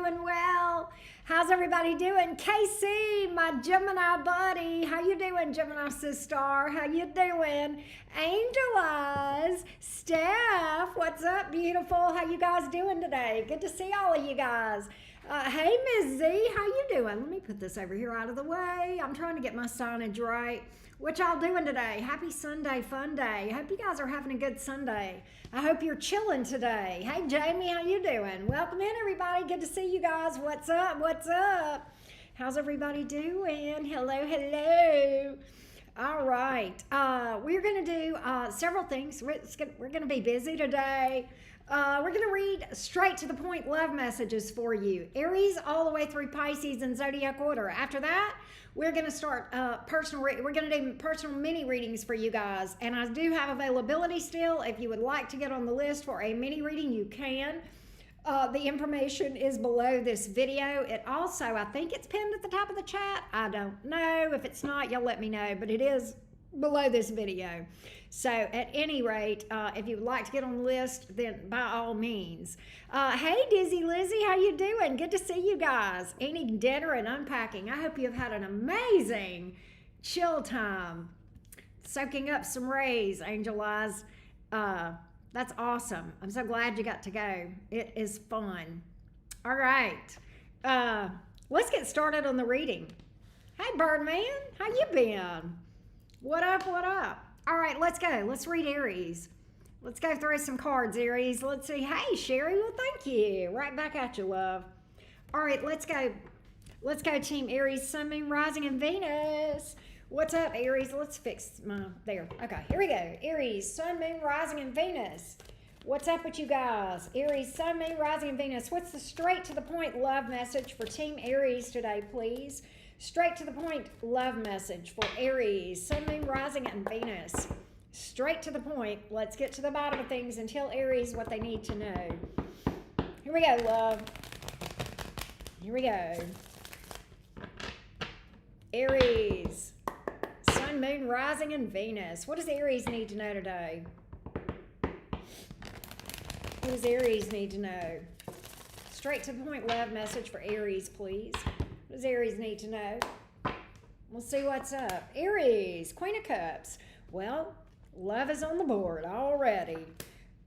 doing well. How's everybody doing? Casey, my Gemini buddy. How you doing, Gemini sister? How you doing? Angel Eyes. Steph, what's up, beautiful? How you guys doing today? Good to see all of you guys. Hey, Miss Z, how you doing? Let me put this over here out of the way. I'm trying to get my signage right. What y'all doing today? Happy Sunday, fun day. I hope you guys are having a good Sunday. I hope you're chilling today. Hey, Jamie, how you doing? Welcome in, everybody. Good to see you guys. What's up? What's up? How's everybody doing? Hello, hello. All right. We're going to do several things. We're going to be busy today. We're going to read straight to the point love messages for you. Aries all the way through Pisces in zodiac order. After that, we're going to start we're going to do personal mini readings for you guys. And I do have availability still. If you would like to get on the list for a mini reading, you can. The information is below this video. It also, I think it's pinned at the top of the chat. I don't know. If it's not, you'll let me know. But it is below this video. So at any rate, if you would like to get on the list, then by all means. Hey, Dizzy Lizzie, how you doing? Good to see you guys. Eating dinner and unpacking. I hope you have had an amazing chill time. Soaking up some rays, Angel Eyes. That's awesome. I'm so glad you got to go. It is fun. All right. Let's get started on the reading. Hey, Birdman, how you been? What up, what up? All right, let's go. Let's read Aries. Let's go through some cards, Aries. Let's see. Hey, Sherry, well, thank you. Right back at you, love. All right, let's go. Let's go, Team Aries, Sun, Moon, Rising, and Venus. What's up, Aries? Let's fix my, there. Okay, here we go. Aries, Sun, Moon, Rising, and Venus. What's up with you guys? Aries, Sun, Moon, Rising, and Venus. What's the straight to the point love message for Team Aries today, please? Straight to the point love message for Aries, Sun, Moon, Rising, and Venus. Straight to the point. Let's get to the bottom of things and tell Aries what they need to know. Here we go, love. Here we go. Aries, Sun, Moon, Rising, and Venus. What does Aries need to know today? What does Aries need to know? Straight to the point love message for Aries, please. What does Aries need to know? We'll see what's up. Aries, Queen of Cups. Well, love is on the board already.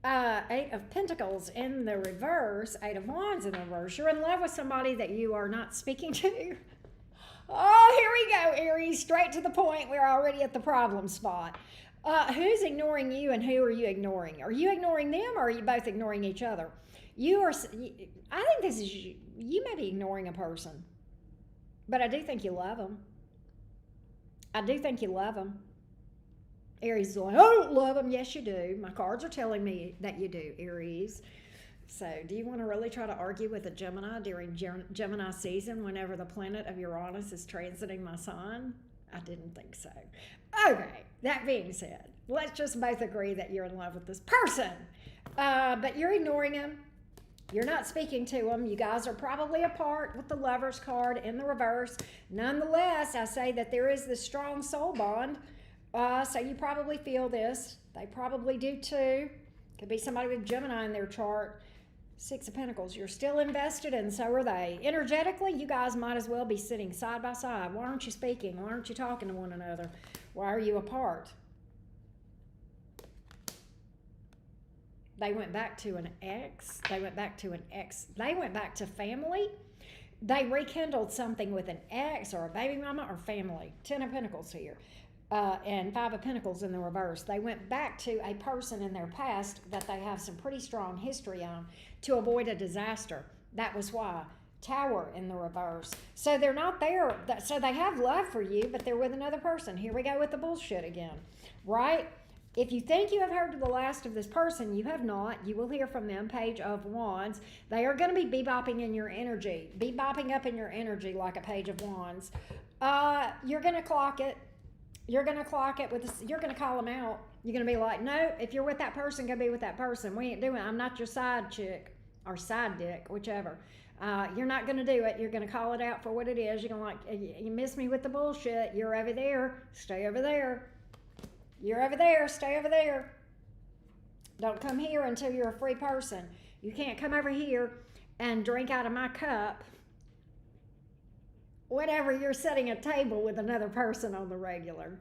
Eight of Pentacles in the reverse. Eight of Wands in the reverse. You're in love with somebody that you are not speaking to. Oh, here we go, Aries. Straight to the point. We're already at the problem spot. Who's ignoring you and who are you ignoring? Are you ignoring them or are you both ignoring each other? I think this is, you may be ignoring a person. But I do think you love them. I do think you love them. Aries is like, I don't love them. Yes, you do. My cards are telling me that you do, Aries. So do you want to really try to argue with a Gemini during Gemini season whenever the planet of Uranus is transiting my sign? I didn't think so. Okay, that being said, let's just both agree that you're in love with this person. But you're ignoring him. You're not speaking to them. You guys are probably apart with the Lover's card in the reverse. Nonetheless, I say that there is this strong soul bond. So you probably feel this. They probably do too. Could be somebody with Gemini in their chart. Six of Pentacles. You're still invested and so are they. Energetically, you guys might as well be sitting side by side. Why aren't you speaking? Why aren't you talking to one another? Why are you apart? They went back to an ex. They went back to an ex. They went back to family. They rekindled something with an ex or a baby mama or family. 10 of Pentacles here. And 5 of Pentacles in the reverse. They went back to a person in their past that they have some pretty strong history on to avoid a disaster. That was why. Tower in the reverse. So they're not there. So they have love for you, but they're with another person. Here we go with the bullshit again. Right? If you think you have heard the last of this person, you have not. You will hear from them. Page of Wands. They are going to be bebopping in your energy. Bebopping up in your energy like a Page of Wands. You're going to clock it. You're going to clock it with this. You're going to call them out. You're going to be like, no, if you're with that person, go be with that person. We ain't doing it. I'm not your side chick or side dick, whichever. You're not going to do it. You're going to call it out for what it is. You're going to like, you miss me with the bullshit. You're over there. Stay over there. You're over there. Stay over there. Don't come here until you're a free person. You can't come over here and drink out of my cup whenever you're sitting at a table with another person on the regular.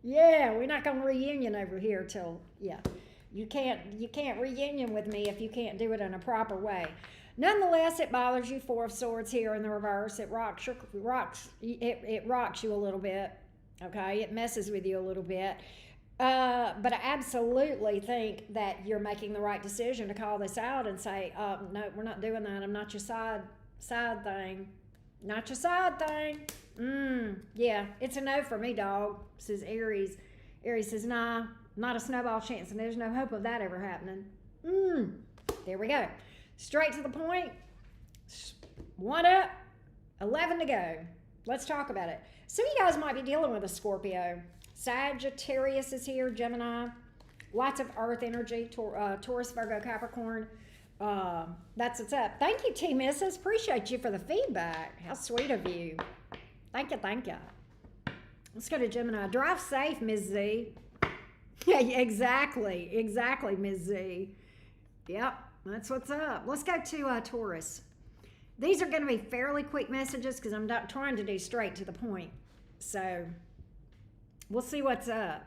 Yeah, we're not going to reunion over here till, yeah. You can't reunion with me if you can't do it in a proper way. Nonetheless, it bothers you. Four of Swords here in the reverse. It rocks you a little bit. Okay, it messes with you a little bit. But I absolutely think that you're making the right decision to call this out and say, no, we're not doing that. I'm not your side thing. Not your side thing. Yeah, it's a no for me, dog, says Aries. Aries says, nah, not a snowball chance, and there's no hope of that ever happening. There we go. Straight to the point. 1 up, 11 to go. Let's talk about it. Some of you guys might be dealing with a Scorpio. Sagittarius is here, Gemini. Lots of earth energy, Taurus, Virgo, Capricorn. That's what's up. Thank you, T. Mrs. Appreciate you for the feedback. How sweet of you. Thank you. Let's go to Gemini. Drive safe, Ms. Z. Yeah, exactly, Ms. Z. Yep, that's what's up. Let's go to Taurus. These are going to be fairly quick messages because I'm not trying to do straight to the point. So we'll see what's up.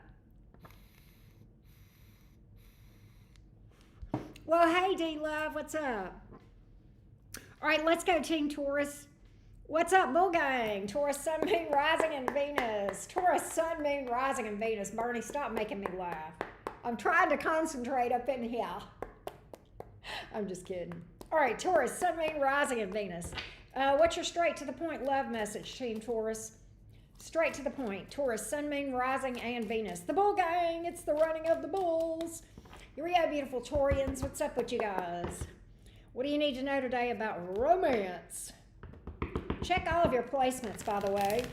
Well, hey, D-Love, what's up? All right, let's go, Team Taurus. What's up, Bull Gang? Taurus, Sun, Moon, Rising, and Venus. Taurus, Sun, Moon, Rising, and Venus. Bernie, stop making me laugh. I'm trying to concentrate up in here. I'm just kidding. All right, Taurus, Sun, Moon, Rising, and Venus. What's your straight to the point love message, Team Taurus? Straight to the point. Taurus, Sun, Moon, Rising, and Venus. The Bull Gang, it's the running of the bulls. Here we go, beautiful Taurians. What's up with you guys? What do you need to know today about romance? Check all of your placements, by the way.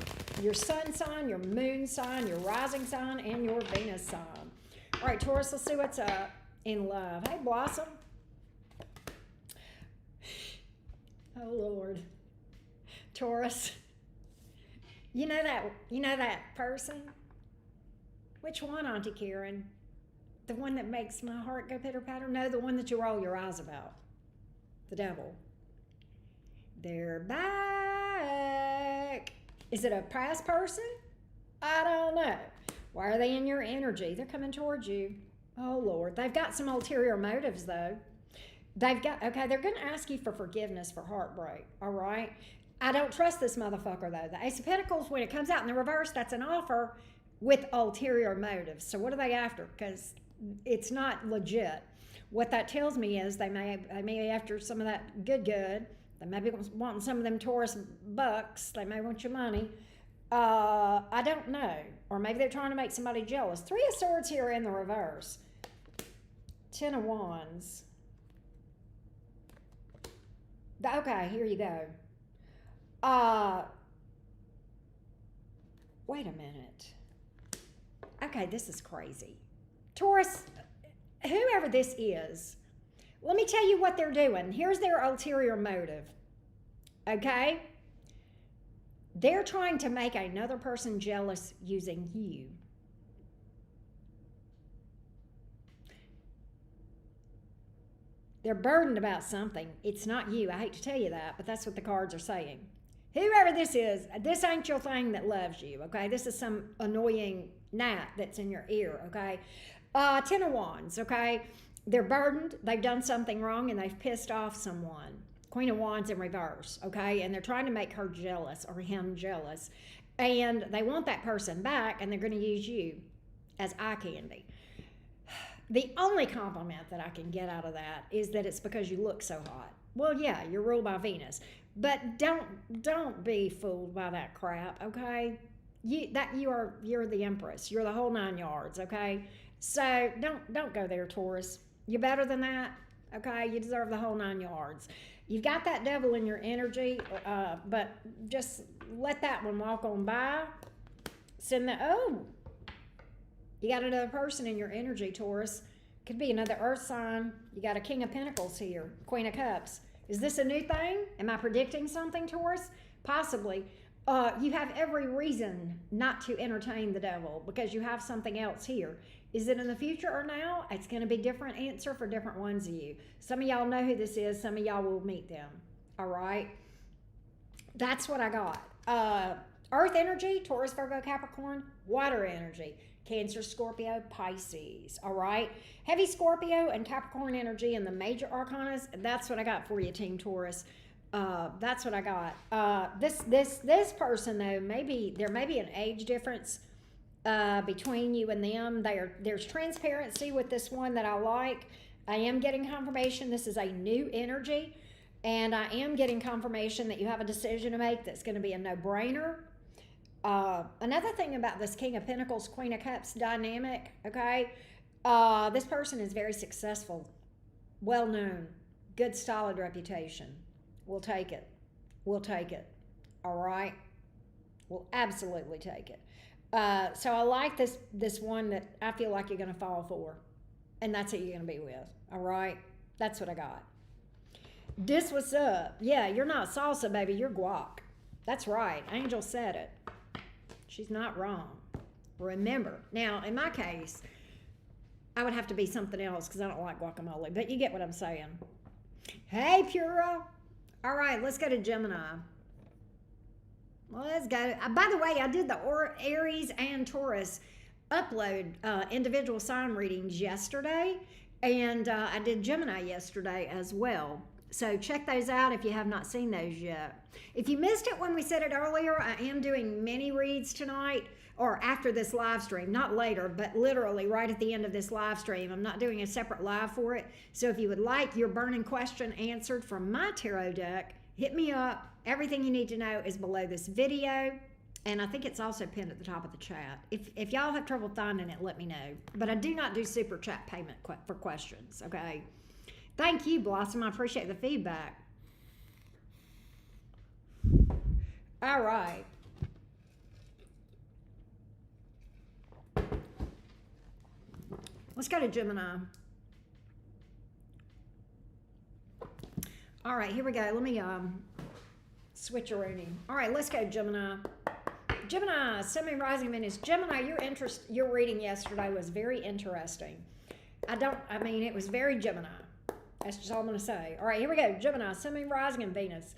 Your sun sign, your moon sign, your rising sign, and your Venus sign. All right, Taurus, let's see what's up in love. Hey, Blossom. Oh, Lord. Taurus. You know that person? Which one, Auntie Karen? The one that makes my heart go pitter-patter? No, the one that you roll your eyes about. The devil. They're back. Is it a past person? I don't know. Why are they in your energy? They're coming towards you. Oh, Lord. They've got some ulterior motives, though. They're going to ask you for forgiveness for heartbreak, all right? I don't trust this motherfucker, though. The Ace of Pentacles, when it comes out in the reverse, that's an offer with ulterior motives. So what are they after? Because it's not legit. What that tells me is they may be after some of that good. They may be wanting some of them Taurus bucks. They may want your money. I don't know. Or maybe they're trying to make somebody jealous. 3 of Swords here in the reverse. 10 of Wands. Okay, here you go. Wait a minute. Okay, this is crazy. Taurus, whoever this is, let me tell you what they're doing. Here's their ulterior motive. Okay? They're trying to make another person jealous using you. They're burdened about something. It's not you. I hate to tell you that, but that's what the cards are saying. Whoever this is, this ain't your thing that loves you, okay? This is some annoying gnat that's in your ear, okay? 10 of Wands, okay? They're burdened. They've done something wrong, and they've pissed off someone. Queen of Wands in reverse, okay? And they're trying to make her jealous or him jealous. And they want that person back, and they're going to use you as eye candy. The only compliment that I can get out of that is that it's because you look so hot. Well, yeah, you're ruled by Venus. But don't be fooled by that crap, okay? You're the Empress. You're the whole 9 yards, okay? So don't go there, Taurus. You're better than that, okay? You deserve the whole 9 yards. You've got that devil in your energy, but just let that one walk on by. You got another person in your energy, Taurus. Could be another earth sign. You got a King of Pentacles here, Queen of Cups. Is this a new thing? Am I predicting something, Taurus? Possibly. You have every reason not to entertain the devil because you have something else here. Is it in the future or now? It's going to be different answer for different ones of you. Some of y'all know who this is. Some of y'all will meet them. All right. That's what I got. Earth energy, Taurus, Virgo, Capricorn. Water energy, Cancer, Scorpio, Pisces. All right. Heavy Scorpio and Capricorn energy in the major arcanas. That's what I got for you, Team Taurus. That's what I got. This person though, there may be an age difference between you and them. There's transparency with this one that I like. I am getting confirmation this is a new energy, and I am getting confirmation that you have a decision to make that's going to be a no-brainer. Another thing about this King of Pentacles, Queen of Cups dynamic, okay, this person is very successful, well-known, good, solid reputation. We'll take it. We'll take it. All right? We'll absolutely take it. So I like this one that I feel like you're going to fall for. And that's who you're going to be with. All right? That's what I got. This what's up. Yeah, you're not salsa, baby. You're guac. That's right. Angel said it. She's not wrong. Remember. Now, in my case, I would have to be something else because I don't like guacamole. But you get what I'm saying. Hey, Pura. All right, let's go to Gemini. Let's go. By the way, I did the Aries and Taurus upload individual sign readings yesterday, and I did Gemini yesterday as well. So check those out if you have not seen those yet. If you missed it when we said it earlier, I am doing mini reads tonight, or after this live stream, not later, but literally right at the end of this live stream. I'm not doing a separate live for it. So if you would like your burning question answered from my tarot deck, hit me up. Everything you need to know is below this video. And I think it's also pinned at the top of the chat. If y'all have trouble finding it, let me know. But I do not do super chat payment for questions, okay? Thank you, Blossom. I appreciate the feedback. All right. Let's go to Gemini. All right, here we go. Let me switcheroonie. All right, let's go, Gemini. Gemini, Sun, Moon, Rising, Venus. Gemini, your reading yesterday was very interesting. It was very Gemini. That's just all I'm going to say. All right, here we go. Gemini, Sun, Moon, Rising, and Venus.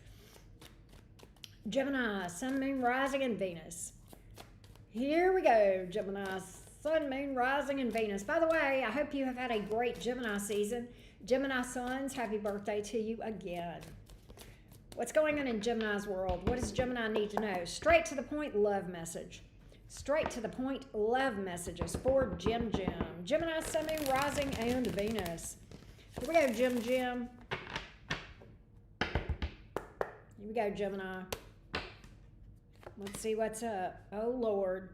Gemini, Sun, Moon, Rising, and Venus. Here we go, Gemini, Sun, Moon, Rising, and Venus. By the way, I hope you have had a great Gemini season. Gemini Suns, happy birthday to you again. What's going on in Gemini's world? What does Gemini need to know? Straight to the point love message. Straight to the point love messages for Gem. Gemini, Sun, Moon, Rising, and Venus. Here we go, Gem. Here we go, Gemini. Let's see what's up. Oh, Lord.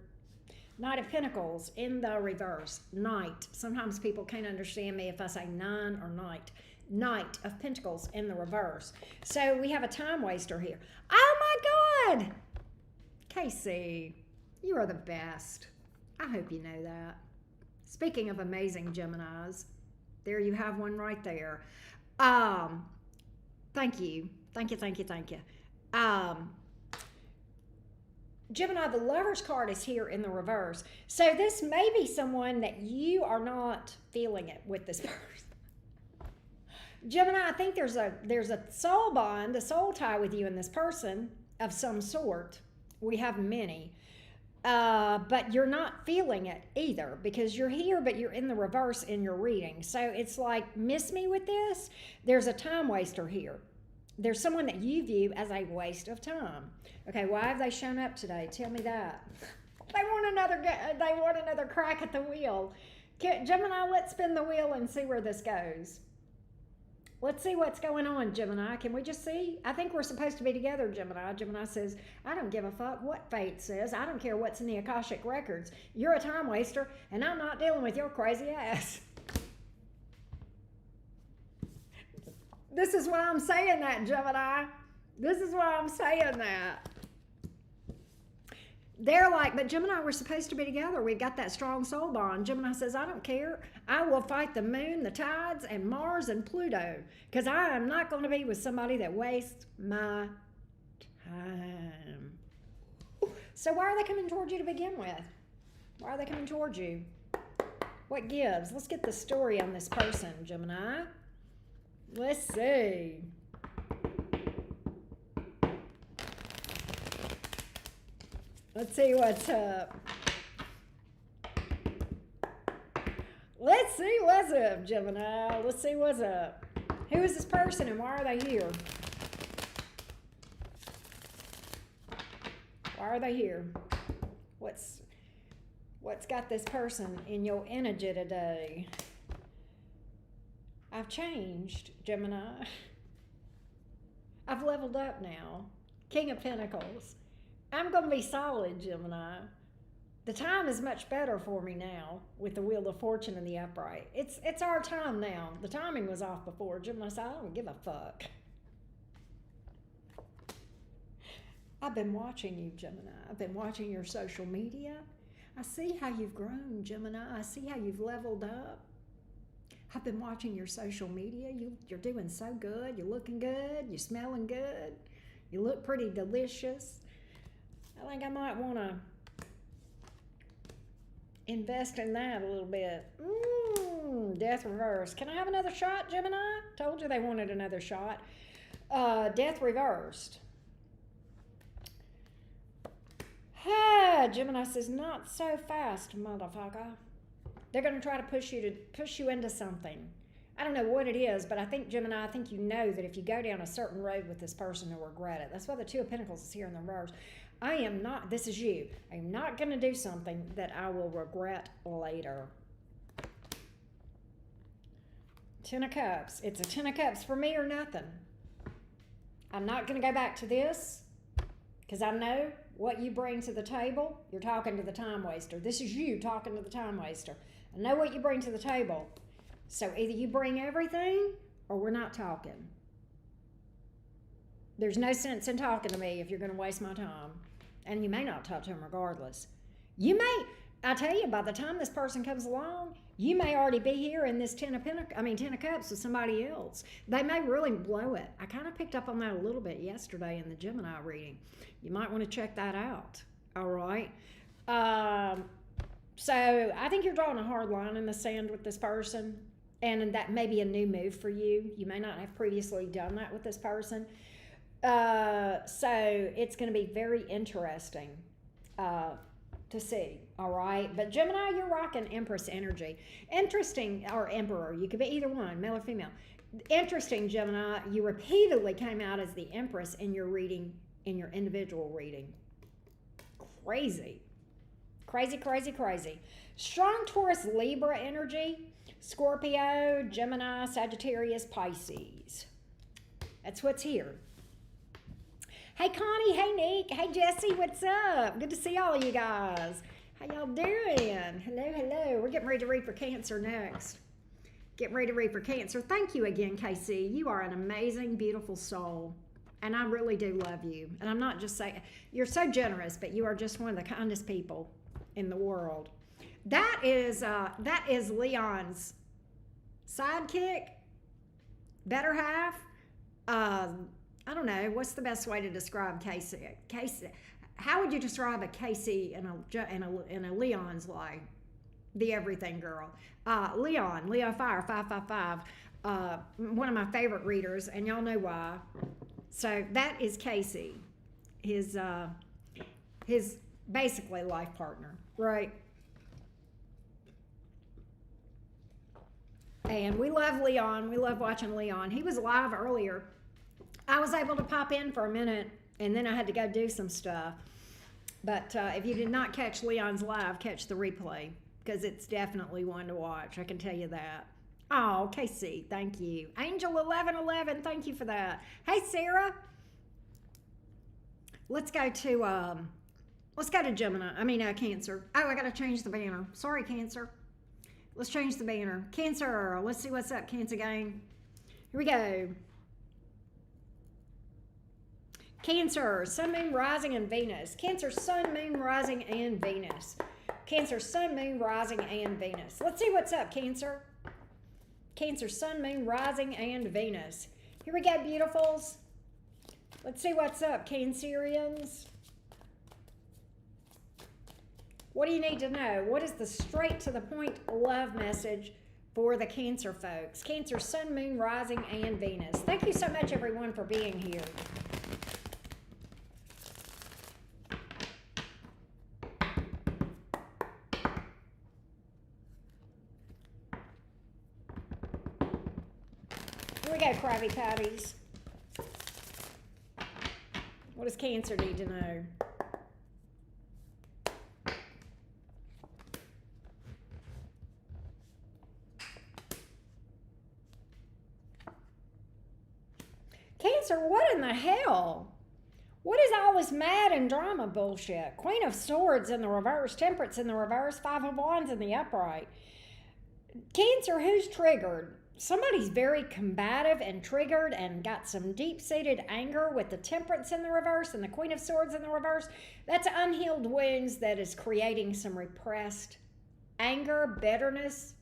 Knight of Pentacles in the reverse. Knight. Sometimes people can't understand me if I say nine or knight. Knight of Pentacles in the reverse. So we have a time waster here. Oh my God! Casey, you are the best. I hope you know that. Speaking of amazing Geminis, there you have one right there. Thank you. Gemini, the Lover's card is here in the reverse. So this may be someone that you are not feeling it with this person. Gemini, I think there's a soul bond, a soul tie with you and this person of some sort. We have many. But you're not feeling it either because you're here, but you're in the reverse in your reading. So it's like, miss me with this? There's a time waster here. There's someone that you view as a waste of time. Okay, why have they shown up today? Tell me that. They want another crack at the wheel. Gemini, let's spin the wheel and see where this goes. Let's see what's going on, Gemini. Can we just see? I think we're supposed to be together, Gemini. Gemini says, I don't give a fuck what fate says. I don't care what's in the Akashic records. You're a time waster, and I'm not dealing with your crazy ass. This is why I'm saying that, Gemini. This is why I'm saying that. They're like, but Gemini, we're supposed to be together. We've got that strong soul bond. Gemini says, I don't care. I will fight the moon, the tides, and Mars and Pluto because I am not going to be with somebody that wastes my time. So why are they coming towards you to begin with? Why are they coming towards you? What gives? Let's get the story on this person, Gemini. Let's see. Let's see what's up. Let's see what's up, Gemini. Let's see what's up. Who is this person and why are they here? Why are they here? What's got this person in your energy today? I've changed, Gemini. I've leveled up now. King of Pentacles. I'm going to be solid, Gemini. The time is much better for me now with the Wheel of Fortune and the upright. It's our time now. The timing was off before. Gemini said, I don't give a fuck. I've been watching you, Gemini. I've been watching your social media. I see how you've grown, Gemini. I see how you've leveled up. I've been watching your social media. You're doing so good. You're looking good. You're smelling good. You look pretty delicious. I think I might want to invest in that a little bit. Death reversed. Can I have another shot, Gemini? Told you they wanted another shot. Death reversed. Gemini says, not so fast, motherfucker. They're going to try to push you into something. I don't know what it is, but I think, Gemini, I think you know that if you go down a certain road with this person, you'll regret it. That's why the Two of Pentacles is here in the reverse. I am not, this is you. I am not going to do something that I will regret later. Ten of Cups. It's a Ten of Cups for me or nothing. I'm not going to go back to this because I know what you bring to the table. You're talking to the time waster. This is you talking to the time waster. I know what you bring to the table. So either you bring everything or we're not talking. There's no sense in talking to me if you're going to waste my time. And you may not talk to him regardless. You may, I tell you, by the time this person comes along, you may already be here in this Ten of Cups with somebody else. They may really blow it. I kind of picked up on that a little bit yesterday in the Gemini reading. You might want to check that out. All right. So I think you're drawing a hard line in the sand with this person. And that may be a new move for you. You may not have previously done that with this person. So it's going to be very interesting to see, all right? But Gemini, you're rocking Empress energy. Interesting, or Emperor. You could be either one, male or female. Interesting, Gemini, you repeatedly came out as the Empress in your reading, in your individual reading. Crazy. Crazy, crazy, crazy. Strong Taurus, Libra energy. Scorpio, Gemini, Sagittarius, Pisces. That's what's here. Hey, Connie. Hey, Nick. Hey, Jesse. What's up? Good to see all of you guys. How y'all doing? Hello, hello. We're getting ready to read for Cancer next. Getting ready to read for Cancer. Thank you again, KC. You are an amazing, beautiful soul. And I really do love you. And I'm not just saying, you're so generous, but you are just one of the kindest people in the world. That is Leon's sidekick, better half. I don't know. What's the best way to describe Casey? Casey, how would you describe a Casey in a Leon's life? The everything girl. Leon, Leo Fire 555. One of my favorite readers, and y'all know why. So that is Casey, his basically life partner, right? And we love Leon. We love watching Leon. He was live earlier. I was able to pop in for a minute, and then I had to go do some stuff. But if you did not catch Leon's live, catch the replay, because it's definitely one to watch. I can tell you that. Oh, KC, thank you. Angel1111, thank you for that. Hey, Sarah. Let's go to Gemini. Cancer. Oh, I got to change the banner. Sorry, Cancer. Let's change the banner. Cancer. Let's see what's up, Cancer gang. Here we go. Cancer, Sun, Moon, Rising, and Venus. Cancer, Sun, Moon, Rising, and Venus. Cancer, Sun, Moon, Rising, and Venus. Let's see what's up, Cancer. Cancer, Sun, Moon, Rising, and Venus. Here we go, beautifuls. Let's see what's up, Cancerians. What do you need to know? What is the straight to the point love message for the Cancer folks? Cancer, Sun, Moon, Rising, and Venus. Thank you so much, everyone, for being here. Here we go, Krabby Patties. What does Cancer need to know? Cancer, what in the hell? What is all this mad and drama bullshit? Queen of Swords in the reverse, Temperance in the reverse, Five of Wands in the upright. Cancer, who's triggered? Somebody's very combative and triggered and got some deep-seated anger with the Temperance in the reverse and the Queen of Swords in the reverse. That's unhealed wounds that is creating some repressed anger, bitterness.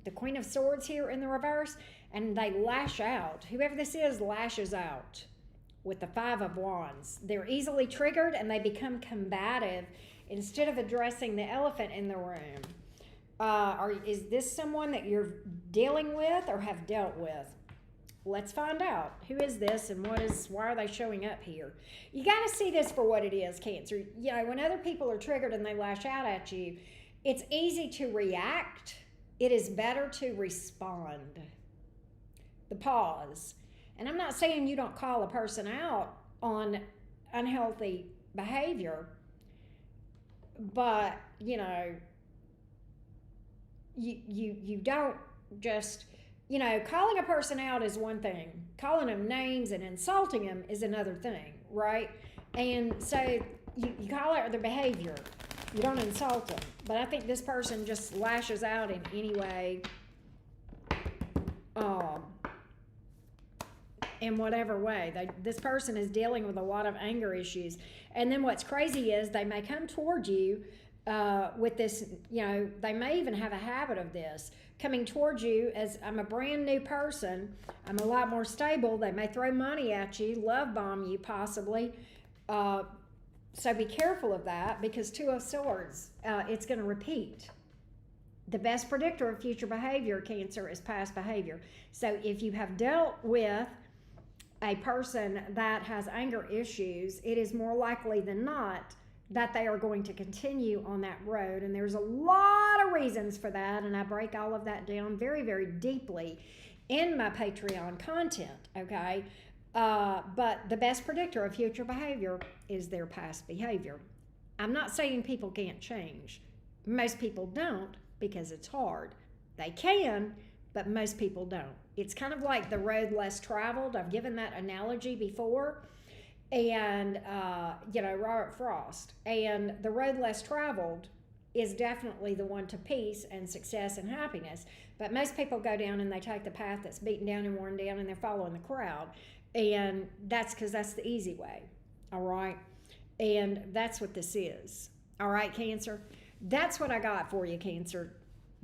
The Queen of Swords here in the reverse, and they lash out. Whoever this is lashes out with the Five of Wands. They're easily triggered and they become combative instead of addressing the elephant in the room. Is this someone that you're dealing with or have dealt with? Let's find out. Who is this and why are they showing up here? You got to see this for what it is, Cancer. You know, when other people are triggered and they lash out at you, it's easy to react. It is better to respond. The pause. And I'm not saying you don't call a person out on unhealthy behavior, but, you know, you don't just, you know, calling a person out is one thing. Calling them names and insulting them is another thing, right? And so you call out their behavior. You don't insult them. But I think this person just lashes out in any way, in whatever way. This person is dealing with a lot of anger issues. And then what's crazy is they may come toward you with this, you know, they may even have a habit of this, coming towards you as, I'm a brand new person, I'm a lot more stable. They may throw money at you, love bomb you possibly. So be careful of that, because Two of Swords, it's going to repeat. The best predictor of future behavior, Cancer, is past behavior. So if you have dealt with a person that has anger issues, it is more likely than not that they are going to continue on that road. And there's a lot of reasons for that, and I break all of that down very, very deeply in my Patreon content, okay? But the best predictor of future behavior is their past behavior. I'm not saying people can't change. Most people don't, because it's hard. They can, but most people don't. It's kind of like the road less traveled. I've given that analogy before. And, you know, Robert Frost. And the road less traveled is definitely the one to peace and success and happiness. But most people go down and they take the path that's beaten down and worn down, and they're following the crowd. And that's because that's the easy way, all right? And that's what this is, all right, Cancer? That's what I got for you, Cancer.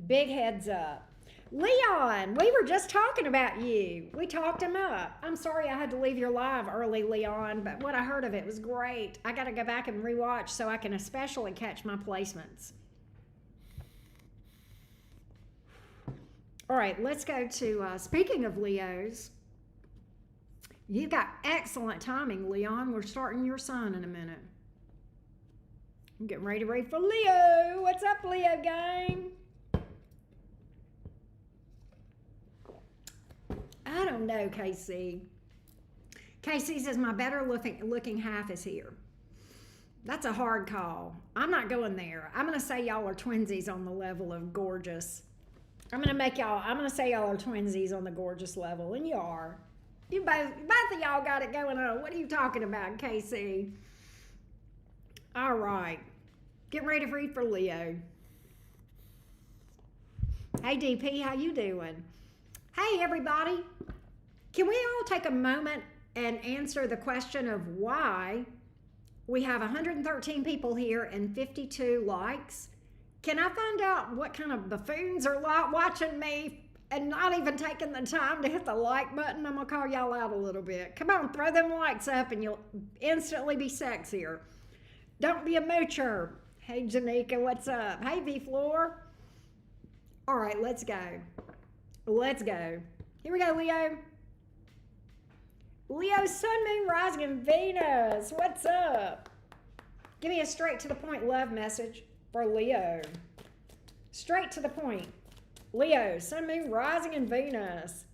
Big heads up. Leon, we were just talking about you. We talked him up. I'm sorry I had to leave your live early, Leon, but what I heard of it was great. I got to go back and rewatch so I can especially catch my placements. All right, let's go to, speaking of Leos, you got excellent timing, Leon. We're starting your sign in a minute. I'm getting ready to read for Leo. What's up, Leo gang? I don't know, KC. KC says my better looking half is here. That's a hard call. I'm not going there. I'm going to say y'all are twinsies on the level of gorgeous. I'm going to say y'all are twinsies on the gorgeous level, and you are. You both of y'all got it going on. What are you talking about, KC? All right. Get ready to read for Leo. Hey, DP, how you doing? Hey, everybody. Can we all take a moment and answer the question of why we have 113 people here and 52 likes? Can I find out what kind of buffoons are watching me and not even taking the time to hit the like button? I'm going to call y'all out a little bit. Come on, throw them likes up and you'll instantly be sexier. Don't be a moocher. Hey, Janika, what's up? Hey, V-Floor. All right, let's go. Let's go. Here we go, Leo. Leo, Sun, Moon, Rising, and Venus. What's up? Give me a straight to the point love message for Leo. Straight to the point. Leo, Sun, Moon, Rising, and Venus.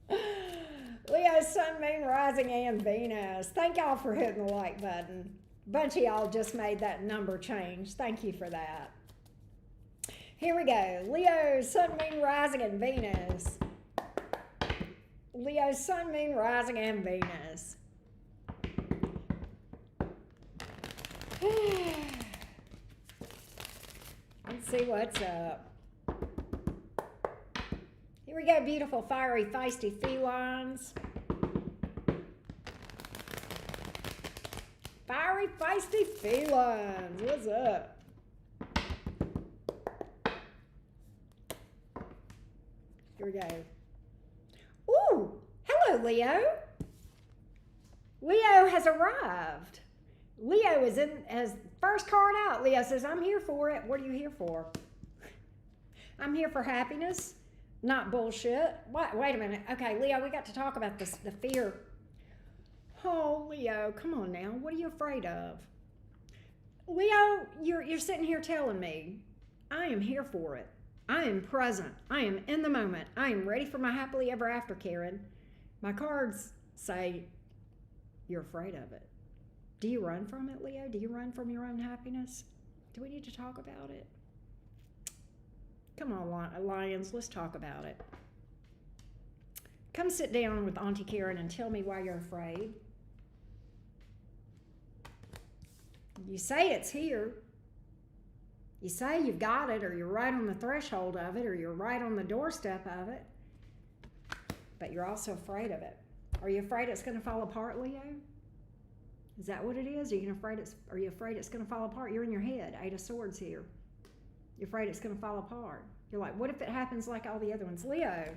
Leo, Sun, Moon, Rising, and Venus. Thank y'all for hitting the like button. Bunch of y'all just made that number change. Thank you for that. Here we go. Leo, Sun, Moon, Rising, and Venus. Leo, Sun, Moon, Rising, and Venus. Let's see what's up. Here we go, beautiful, fiery, feisty felines. Fiery, feisty felines. What's up? Here we go. Ooh, hello, Leo. Leo has arrived. Leo is in as first card out. Leo says, I'm here for it. What are you here for? I'm here for happiness, not bullshit. Wait a minute. Okay, Leo, we got to talk about this, the fear. Oh, Leo, come on now. What are you afraid of? Leo, you're sitting here telling me, I am here for it. I am present. I am in the moment. I am ready for my happily ever after, Karen. My cards say you're afraid of it. Do you run from it, Leo? Do you run from your own happiness? Do we need to talk about it? Come on, Lions, let's talk about it. Come sit down with Auntie Karen and tell me why you're afraid. You say it's here. You say you've got it, or you're right on the threshold of it, or you're right on the doorstep of it, but you're also afraid of it. Are you afraid it's going to fall apart, Leo? Is that what it is? Are you afraid it's going to fall apart? You're in your head. 8 of Swords here. You're afraid it's going to fall apart. You're like, what if it happens like all the other ones? Leo,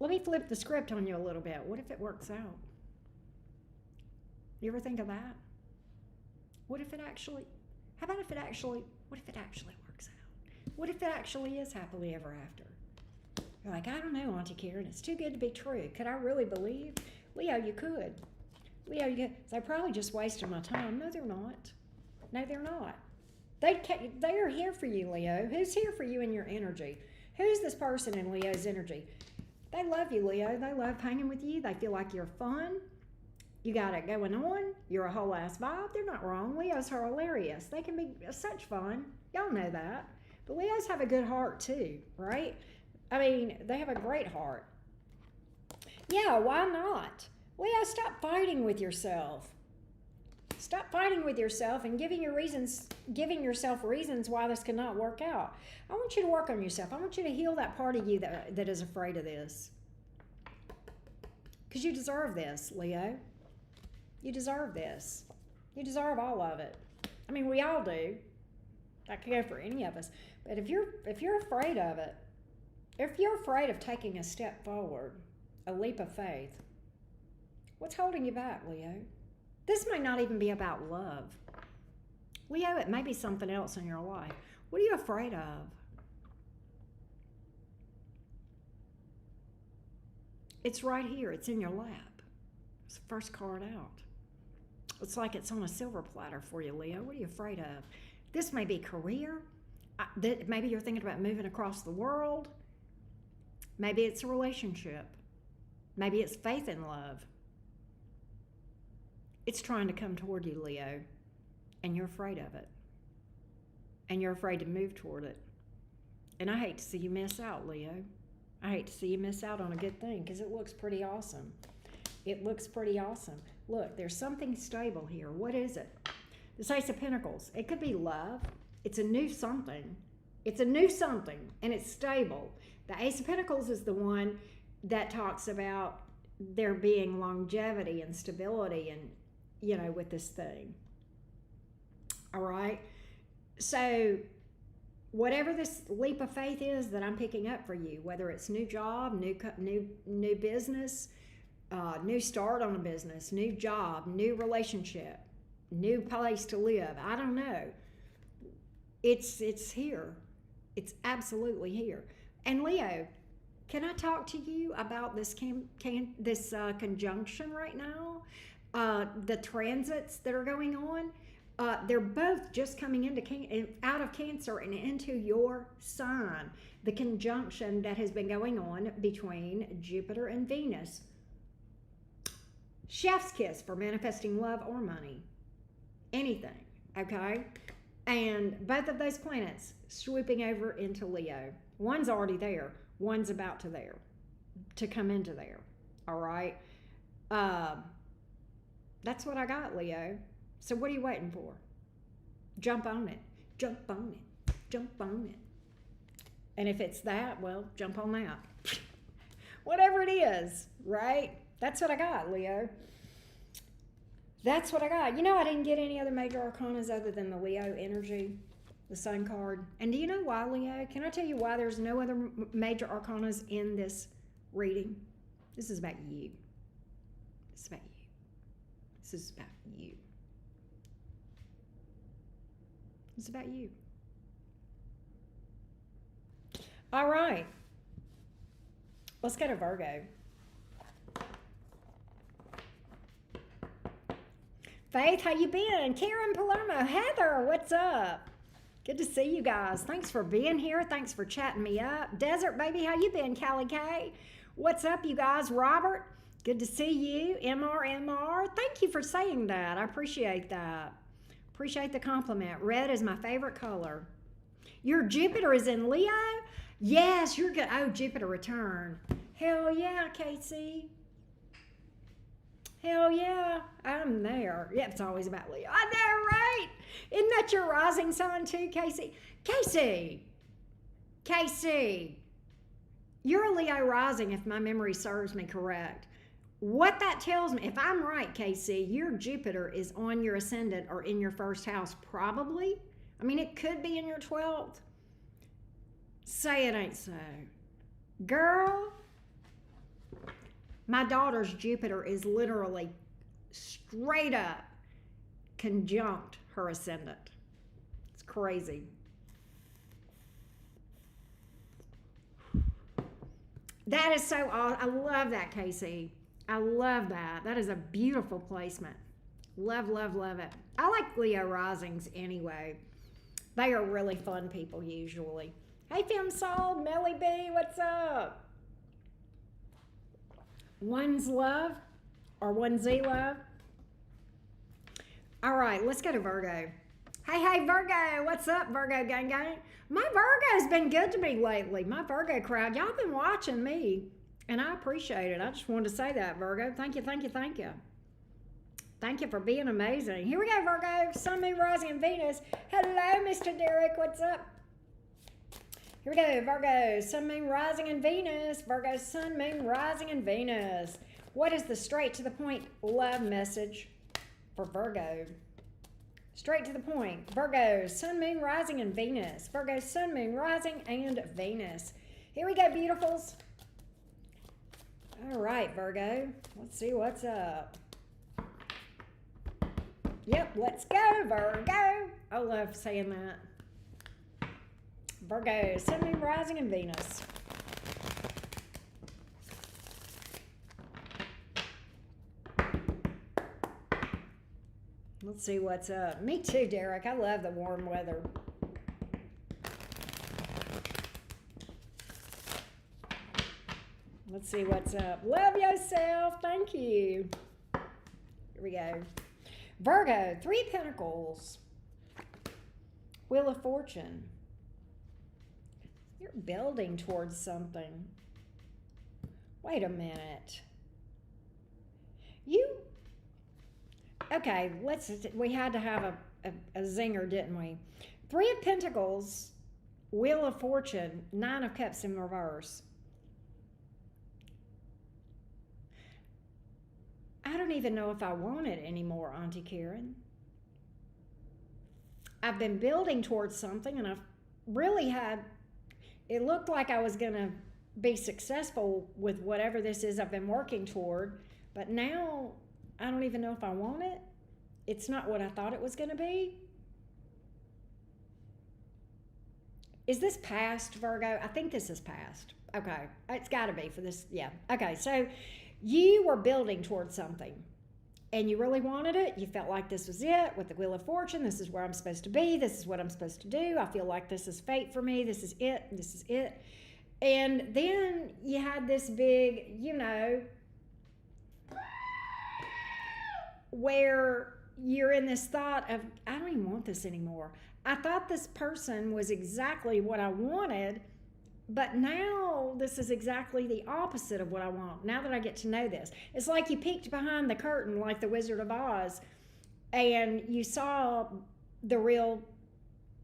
let me flip the script on you a little bit. What if it works out? You ever think of that? What if it actually works out? What if it actually is happily ever after? You're like, I don't know, Auntie Karen. It's too good to be true. Could I really believe? Leo, you could. Leo, you could. They're probably just wasting my time. No, they're not. No, they're not. They are here for you, Leo. Who's here for you in your energy? Who's this person in Leo's energy? They love you, Leo. They love hanging with you. They feel like you're fun. You got it going on. You're a whole ass vibe. They're not wrong. Leos are hilarious. They can be such fun. Y'all know that. But Leos have a good heart too, right? I mean, they have a great heart. Yeah, why not? Leo, stop fighting with yourself. Stop fighting with yourself and giving yourself reasons why this cannot work out. I want you to work on yourself. I want you to heal that part of you that is afraid of this. Because you deserve this, Leo. You deserve this. You deserve all of it. I mean, we all do. That could go for any of us. But if you're afraid of it, if you're afraid of taking a step forward, a leap of faith, what's holding you back, Leo? This may not even be about love. Leo, it may be something else in your life. What are you afraid of? It's right here. It's in your lap. It's the first card out. It's like it's on a silver platter for you, Leo. What are you afraid of? This may be career. Maybe you're thinking about moving across the world. Maybe it's a relationship. Maybe it's faith in love. It's trying to come toward you, Leo, and you're afraid of it. And you're afraid to move toward it. And I hate to see you miss out, Leo. I hate to see you miss out on a good thing because it looks pretty awesome. It looks pretty awesome. Look, there's something stable here. What is it? This Ace of Pentacles. It could be love. It's a new something. It's a new something, and it's stable. The Ace of Pentacles is the one that talks about there being longevity and stability and, with this thing. All right? So whatever this leap of faith is that I'm picking up for you, whether it's new job, new business, new start on a business, new job, new relationship, new place to live. I don't know. It's here. It's absolutely here. And Leo, can I talk to you about this conjunction right now? The transits that are going on. They're both just coming out of Cancer and into your sign. The conjunction that has been going on between Jupiter and Venus. Chef's kiss for manifesting love or money. Anything, okay? And both of those planets swooping over into Leo. One's already there. One's about to come into there. All right? That's what I got, Leo. So what are you waiting for? Jump on it. Jump on it. Jump on it. And if it's that, well, jump on that. Whatever it is, right? That's what I got, Leo. That's what I got. You know, I didn't get any other major arcanas other than the Leo energy, the Sun card. And do you know why, Leo? Can I tell you why there's no other major arcanas in this reading? This is about you. This is about you. This is about you. It's about you. All right. Let's go to Virgo. Faith, how you been? Karen Palermo, Heather, what's up? Good to see you guys. Thanks for being here. Thanks for chatting me up. Desert Baby, how you been? Callie K, what's up, you guys? Robert, good to see you. MR, thank you for saying that. I appreciate that. Appreciate the compliment. Red is my favorite color. Your Jupiter is in Leo? Yes, you're good. Oh, Jupiter return. Hell yeah, Casey. Hell yeah, I'm there. Yeah, it's always about Leo. I know, right? Isn't that your rising sign too, Casey? Casey, you're a Leo rising if my memory serves me correct. What that tells me, if I'm right, Casey, your Jupiter is on your ascendant or in your first house, probably. I mean, it could be in your 12th. Say it ain't so. Girl, my daughter's Jupiter is literally straight up conjunct her ascendant. It's crazy. That is so awesome. I love that, Casey. I love that. That is a beautiful placement. Love, love, love it. I like Leo risings anyway. They are really fun people usually. Hey, Film Soul, Melly B, what's up? One's love or one Z love. All right, let's go to Virgo. Hey, Virgo, what's up, Virgo gang gang? My Virgo's been good to me lately. My Virgo crowd, y'all been watching me. And I appreciate it. I just wanted to say that, Virgo. Thank you, thank you, thank you. Thank you for being amazing. Here we go, Virgo. Sun, Moon, Rising, and Venus. Hello, Mr. Derek. What's up? Here we go, Virgo. Sun, Moon, Rising, and Venus. Virgo, Sun, Moon, Rising, and Venus. What is the straight to the point love message for Virgo? Straight to the point. Virgo, Sun, Moon, Rising, and Venus. Virgo, Sun, Moon, Rising, and Venus. Here we go, beautifuls. All right, Virgo, let's see what's up. Yep, let's go, Virgo. I love saying that. Virgo, Sun, Moon, Rising, and Venus. Let's see what's up. Me too, Derek. I love the warm weather. Let's see what's up. Love yourself. Thank you. Here we go. Virgo, 3 of Pentacles. Wheel of Fortune. You're building towards something. Wait a minute. Okay, we had to have a zinger, didn't we? 3 of Pentacles, Wheel of Fortune, 9 of Cups in reverse. I don't even know if I want it anymore, Auntie Karen. I've been building towards something, and I've really it looked like I was going to be successful with whatever this is I've been working toward, but now I don't even know if I want it. it's not what I thought it was going to be. Is this past, Virgo? I think this is past. Okay. It's got to be for this. Yeah. Okay. So you were building towards something and you really wanted it. You felt like this was it with the Wheel of Fortune. This is where I'm supposed to be. This is what I'm supposed to do. I feel like this is fate for me. This is it. This is it. And then you had this big, where you're in this thought of, I don't even want this anymore. I thought this person was exactly what I wanted, but now this is exactly the opposite of what I want. Now that I get to know this, it's like you peeked behind the curtain like the Wizard of Oz and you saw the real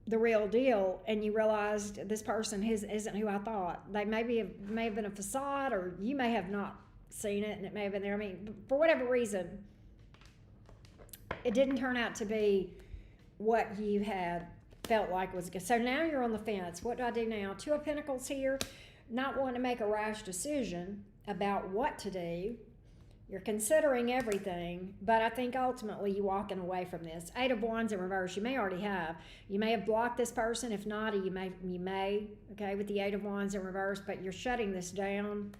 deal, and you realized this person isn't who I thought. They may have been a facade, or you may have not seen it and it may have been there. I mean, for whatever reason, it didn't turn out to be what you had felt like was good. So now you're on the fence. What do I do now? Two of Pentacles here, not wanting to make a rash decision about what to do. You're considering everything, but I think ultimately you're walking away from this. Eight of Wands in reverse, you may already have. You may have blocked this person. If not, you may, okay, with the Eight of Wands in reverse, but you're shutting this down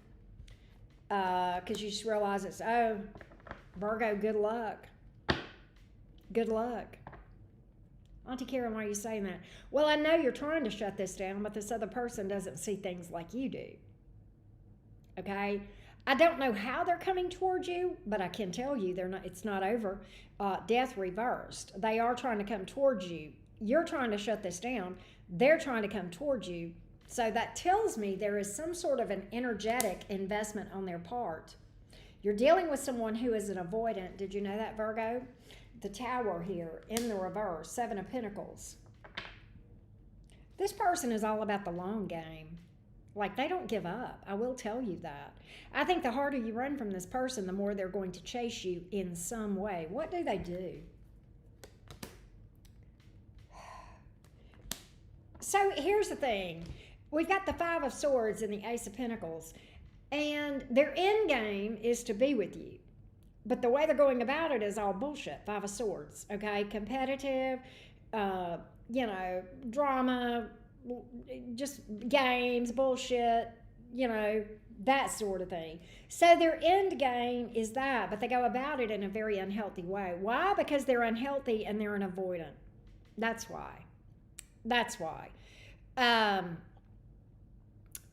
because you just realize it's, oh, Virgo, good luck. Good luck. Auntie Karen, why are you saying that? Well, I know you're trying to shut this down, but this other person doesn't see things like you do. Okay? I don't know how they're coming towards you, but I can tell you it's not over. Death reversed. They are trying to come towards you. You're trying to shut this down. They're trying to come towards you. So that tells me there is some sort of an energetic investment on their part. You're dealing with someone who is an avoidant. Did you know that, Virgo? The Tower here in the reverse, Seven of Pentacles. This person is all about the long game. Like, they don't give up. I will tell you that. I think the harder you run from this person, the more they're going to chase you in some way. What do they do? So here's the thing. We've got the Five of Swords and the Ace of Pentacles. And their end game is to be with you. But the way they're going about it is all bullshit. Five of Swords, okay? Competitive, drama, just games, bullshit, that sort of thing. So their end game is that, but they go about it in a very unhealthy way. Why? Because they're unhealthy and they're an avoidant. That's why.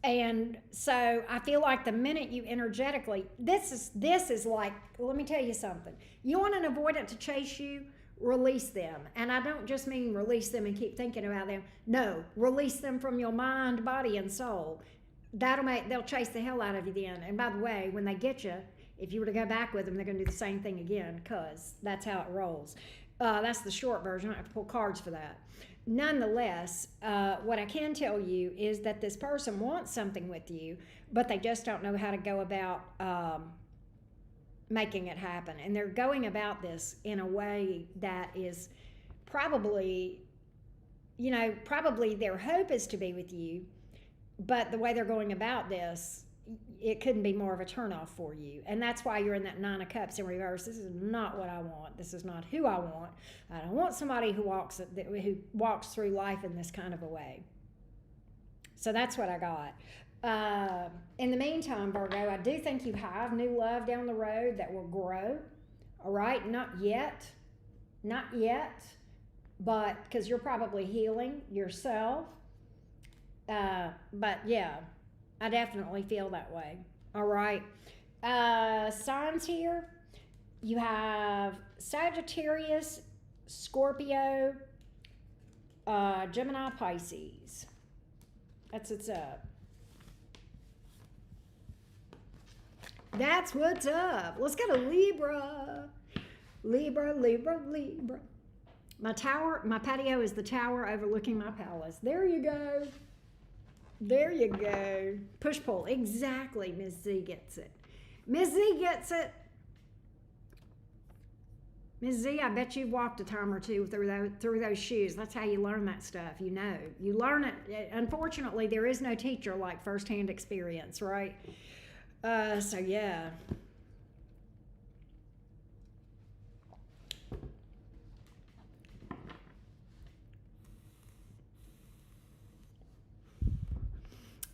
And so I feel like the minute you energetically, this is like, let me tell you something. You want an avoidant to chase you, release them. And I don't just mean release them and keep thinking about them. No, release them from your mind, body, and soul. They'll chase the hell out of you then. And by the way, when they get you, if you were to go back with them, they're going to do the same thing again, because that's how it rolls. That's the short version. I don't have to pull cards for that. Nonetheless, what I can tell you is that this person wants something with you, but they just don't know how to go about making it happen. And they're going about this in a way that is probably their hope is to be with you, but the way they're going about this, it couldn't be more of a turnoff for you. And that's why you're in that Nine of Cups in reverse. This is not what I want. This is not who I want. I don't want somebody who walks through life in this kind of a way. So that's what I got. In the meantime, Virgo, I do think you have new love down the road that will grow. All right? Not yet, but because you're probably healing yourself. But yeah, I definitely feel that way. All right. Signs here. You have Sagittarius, Scorpio, Gemini, Pisces. That's what's up. That's what's up. Let's go to Libra. Libra. My patio is the tower overlooking my palace. There you go. Push-pull. Exactly. Ms. Z gets it. Ms. Z, I bet you've walked a time or two through those shoes. That's how you learn that stuff. You learn it. Unfortunately, there is no teacher like firsthand experience, right? So yeah.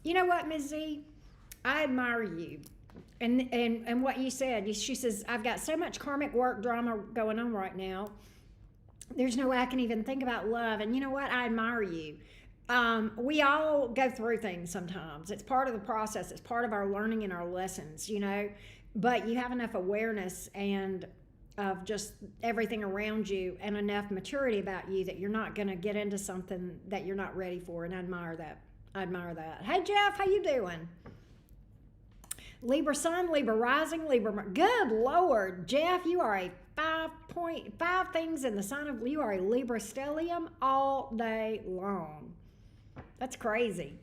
You know what, Ms. Z? I admire you. And what you said, she says, I've got so much karmic work drama going on right now. There's no way I can even think about love. And you know what? I admire you. We all go through things sometimes. It's part of the process. It's part of our learning and our lessons, you know. But you have enough awareness and of just everything around you and enough maturity about you that you're not going to get into something that you're not ready for. And I admire that. I admire that. Hey, Jeff, how you doing? Libra Sun, Libra Rising, Libra... Good Lord, Jeff, you are a 5.5 things in the sign of... You are a Libra stellium all day long. That's crazy.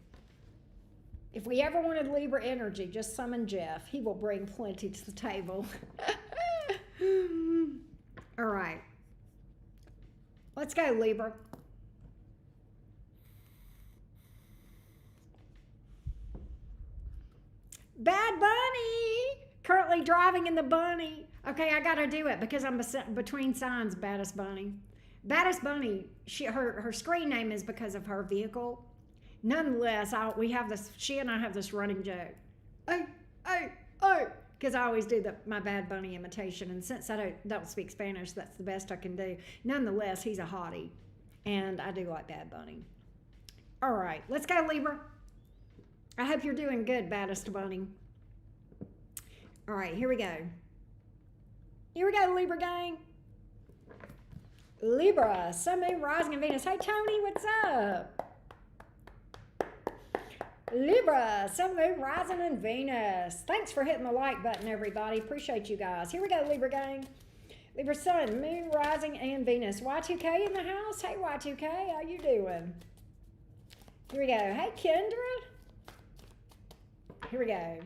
If we ever wanted Libra energy, just summon Jeff. He will bring plenty to the table. All right. Let's go, Libra. Bad Bunny! Currently driving in the bunny. Okay, I gotta do it because I'm between signs, Baddest Bunny. Baddest Bunny, her screen name is because of her vehicle. Nonetheless, she and I have this running joke. Oh, because I always do my Bad Bunny imitation, and since I don't speak Spanish, that's the best I can do. Nonetheless, he's a hottie, and I do like Bad Bunny. All right, let's go, Libra. I hope you're doing good, Baddest Bunny. All right, here we go. Here we go, Libra gang. Libra, Sun, Moon, Rising, and Venus. Hey, Tony, what's up? Libra, Sun, Moon, Rising, and Venus. Thanks for hitting the like button, everybody. Appreciate you guys. Here we go, Libra gang. Libra, Sun, Moon, Rising, and Venus. Y2K in the house. Hey, Y2K, how you doing? Here we go. Hey, Kendra. Here we go.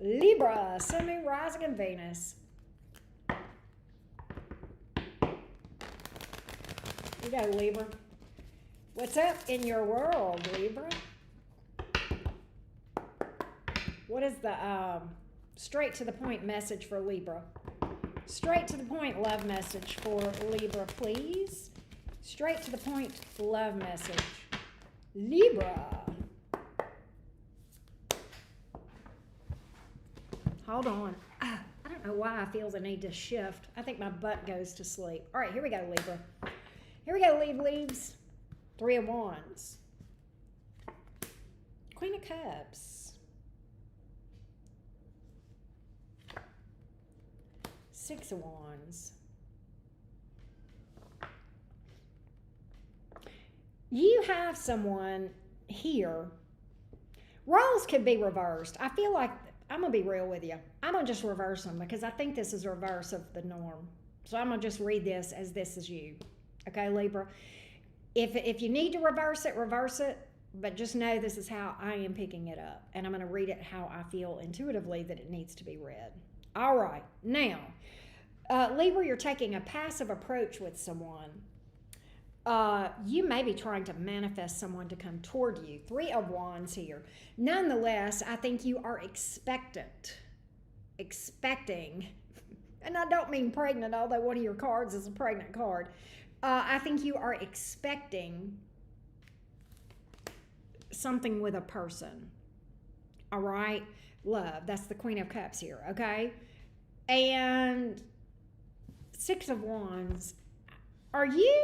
Libra, Sun, Moon, Rising, and Venus. Here we go, Libra. What's up in your world, Libra? What is the straight to the point message for Libra? Straight to the point love message for Libra, please. Straight to the point love message. Libra. Hold on. I don't know why I feel the need to shift. I think my butt goes to sleep. All right, here we go, Libra. Here we go, leaves. 3 of Wands. Queen of Cups. 6 of Wands. You have someone here. Roles could be reversed. I feel like, I'm going to be real with you. I'm going to just reverse them because I think this is a reverse of the norm. So I'm going to just read this as this is you. Okay, Libra? If you need to reverse it, but just know this is how I am picking it up. And I'm going to read it how I feel intuitively that it needs to be read. All right. Now, Libra, you're taking a passive approach with someone. You may be trying to manifest someone to come toward you. 3 of Wands here. Nonetheless, I think you are expecting, and I don't mean pregnant, although one of your cards is a pregnant card. I think you are expecting something with a person. All right? Love. That's the Queen of Cups here, okay? And 6 of Wands. Are you...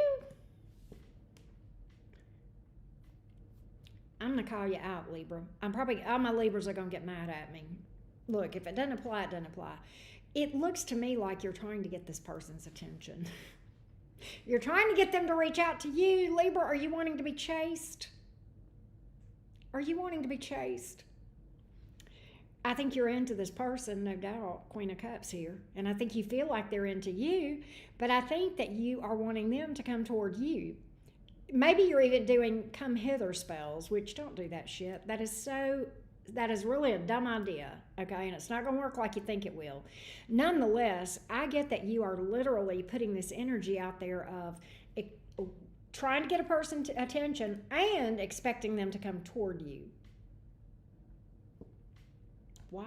I'm going to call you out, Libra. All my Libras are going to get mad at me. Look, if it doesn't apply, it doesn't apply. It looks to me like you're trying to get this person's attention. You're trying to get them to reach out to you. Libra, are you wanting to be chased? Are you wanting to be chased? I think you're into this person, no doubt, Queen of Cups here. And I think you feel like they're into you, but I think that you are wanting them to come toward you. Maybe you're even doing come hither spells, which don't do that shit. That is really a dumb idea, okay? And it's not going to work like you think it will. Nonetheless, I get that you are literally putting this energy out there of trying to get a person's attention and expecting them to come toward you. Why?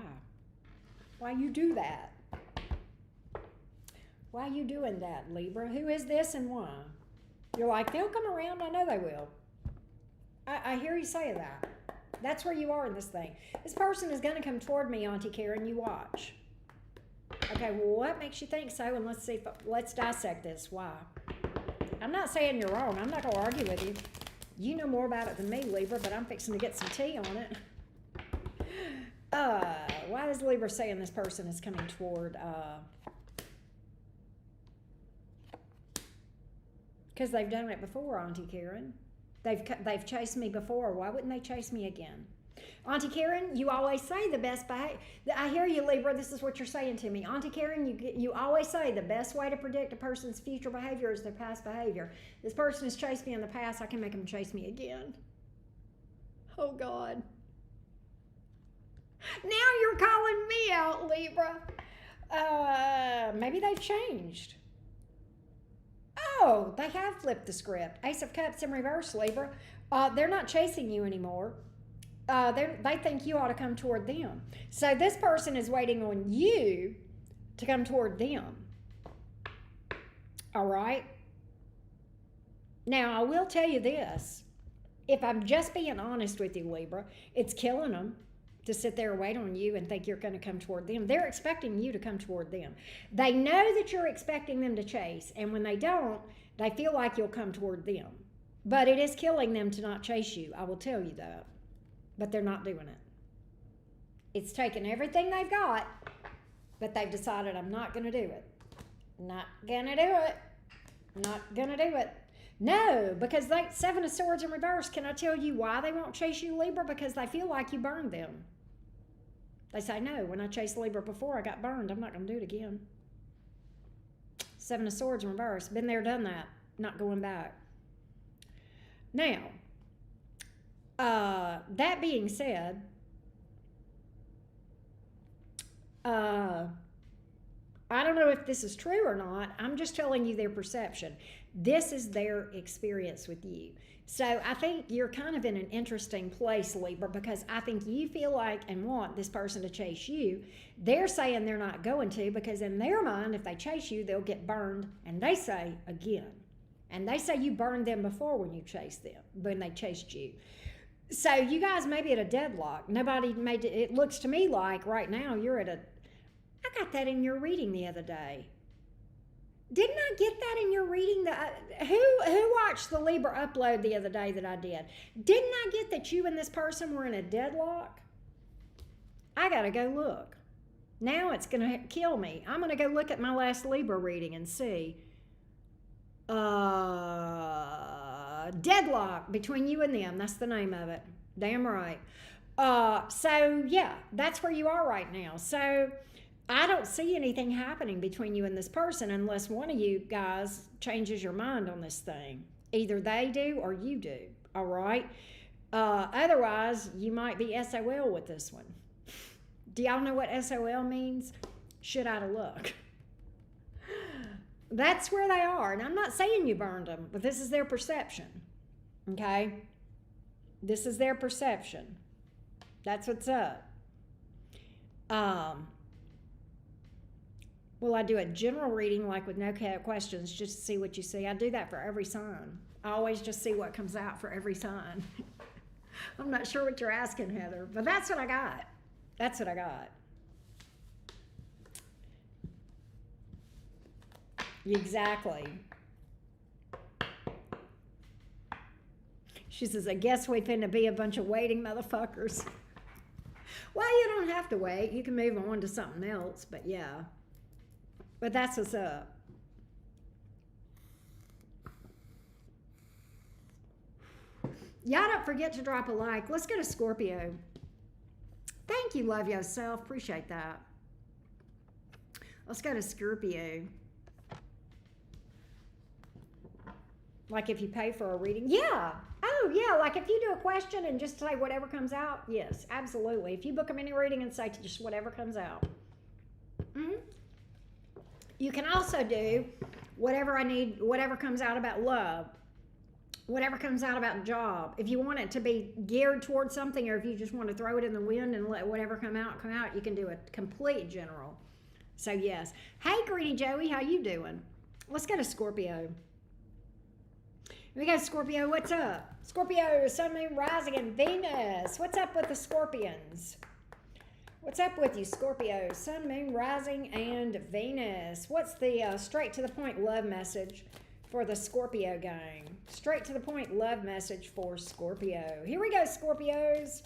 Why you do that? Why you doing that, Libra? Who is this and why? You're like, they'll come around. I know they will. I hear you say that. That's where you are in this thing. This person is going to come toward me, Auntie Karen. You watch. Okay, well, what makes you think so? And let's dissect this. Why? I'm not saying you're wrong. I'm not going to argue with you. You know more about it than me, Libra, but I'm fixing to get some tea on it. Why is Libra saying this person is coming toward? Because they've done it before, Auntie Karen. They've chased me before. Why wouldn't they chase me again? Auntie Karen, you always say the best behavior. I hear you, Libra. This is what you're saying to me. Auntie Karen, you always say the best way to predict a person's future behavior is their past behavior. This person has chased me in the past. I can make them chase me again. Oh, God. Now you're calling me out, Libra. Maybe they've changed. Oh, they have flipped the script. Ace of Cups in reverse, Libra. They're not chasing you anymore. They think you ought to come toward them. So this person is waiting on you to come toward them. All right? Now, I will tell you this. If I'm just being honest with you, Libra, it's killing them to sit there and wait on you and think you're going to come toward them. They're expecting you to come toward them. They know that you're expecting them to chase, and when they don't, they feel like you'll come toward them. But it is killing them to not chase you. I will tell you that. But they're not doing it. It's taken everything they've got, but they've decided, I'm not going to do it. Not going to do it. Not going to do it. No, because Seven of Swords in reverse, can I tell you why they won't chase you, Libra? Because they feel like you burned them. They say, no, when I chased Libra before, I got burned. I'm not going to do it again. Seven of Swords in reverse. Been there, done that. Not going back. Now, that being said, I don't know if this is true or not. I'm just telling you their perception. This is their experience with you. So I think you're kind of in an interesting place, Libra, because I think you feel like and want this person to chase you. They're saying they're not going to, because in their mind, if they chase you, they'll get burned. And they say again. And they say you burned them before when you chased them, when they chased you. So you guys may be at a deadlock. Nobody made it. It looks to me like right now you're at a... I got that in your reading the other day. Didn't I get that in your reading? Who watched the Libra upload the other day that I did? Didn't I get that you and this person were in a deadlock? I got to go look. Now it's going to kill me. I'm going to go look at my last Libra reading and see. Deadlock between you and them. That's the name of it. Damn right. So, yeah, that's where you are right now. So... I don't see anything happening between you and this person unless one of you guys changes your mind on this thing. Either they do or you do, all right? Otherwise, you might be SOL with this one. Do y'all know what SOL means? Shit out of luck. That's where they are. And I'm not saying you burned them, but this is their perception, okay? This is their perception. That's what's up. Will I do a general reading, like with no questions, just to see what you see? I do that for every sign. I always just see what comes out for every sign. I'm not sure what you're asking, Heather, but that's what I got. That's what I got. Exactly. She says, I guess we finna be a bunch of waiting motherfuckers. Well, you don't have to wait. You can move on to something else, but yeah. But that's what's up. Y'all don't forget to drop a like. Let's go to Scorpio. Thank you, love yourself. Appreciate that. Let's go to Scorpio. Like if you pay for a reading. Yeah. Oh, yeah. Like if you do a question and just say whatever comes out. Yes, absolutely. If you book a mini reading and say just whatever comes out. Mm-hmm. You can also do whatever I need, whatever comes out about love, whatever comes out about job. If you want it to be geared towards something, or if you just want to throw it in the wind and let whatever come out, you can do a complete general. So yes. Hey, Greedy Joey, how you doing? Let's go to Scorpio. We got Scorpio. What's up? Scorpio, Sun, Moon, Rising, and Venus. What's up with the Scorpions? What's up with you, Scorpio? Sun, Moon, Rising, and Venus. What's the straight to the point love message for the Scorpio gang? Straight to the point love message for Scorpio. Here we go, Scorpios.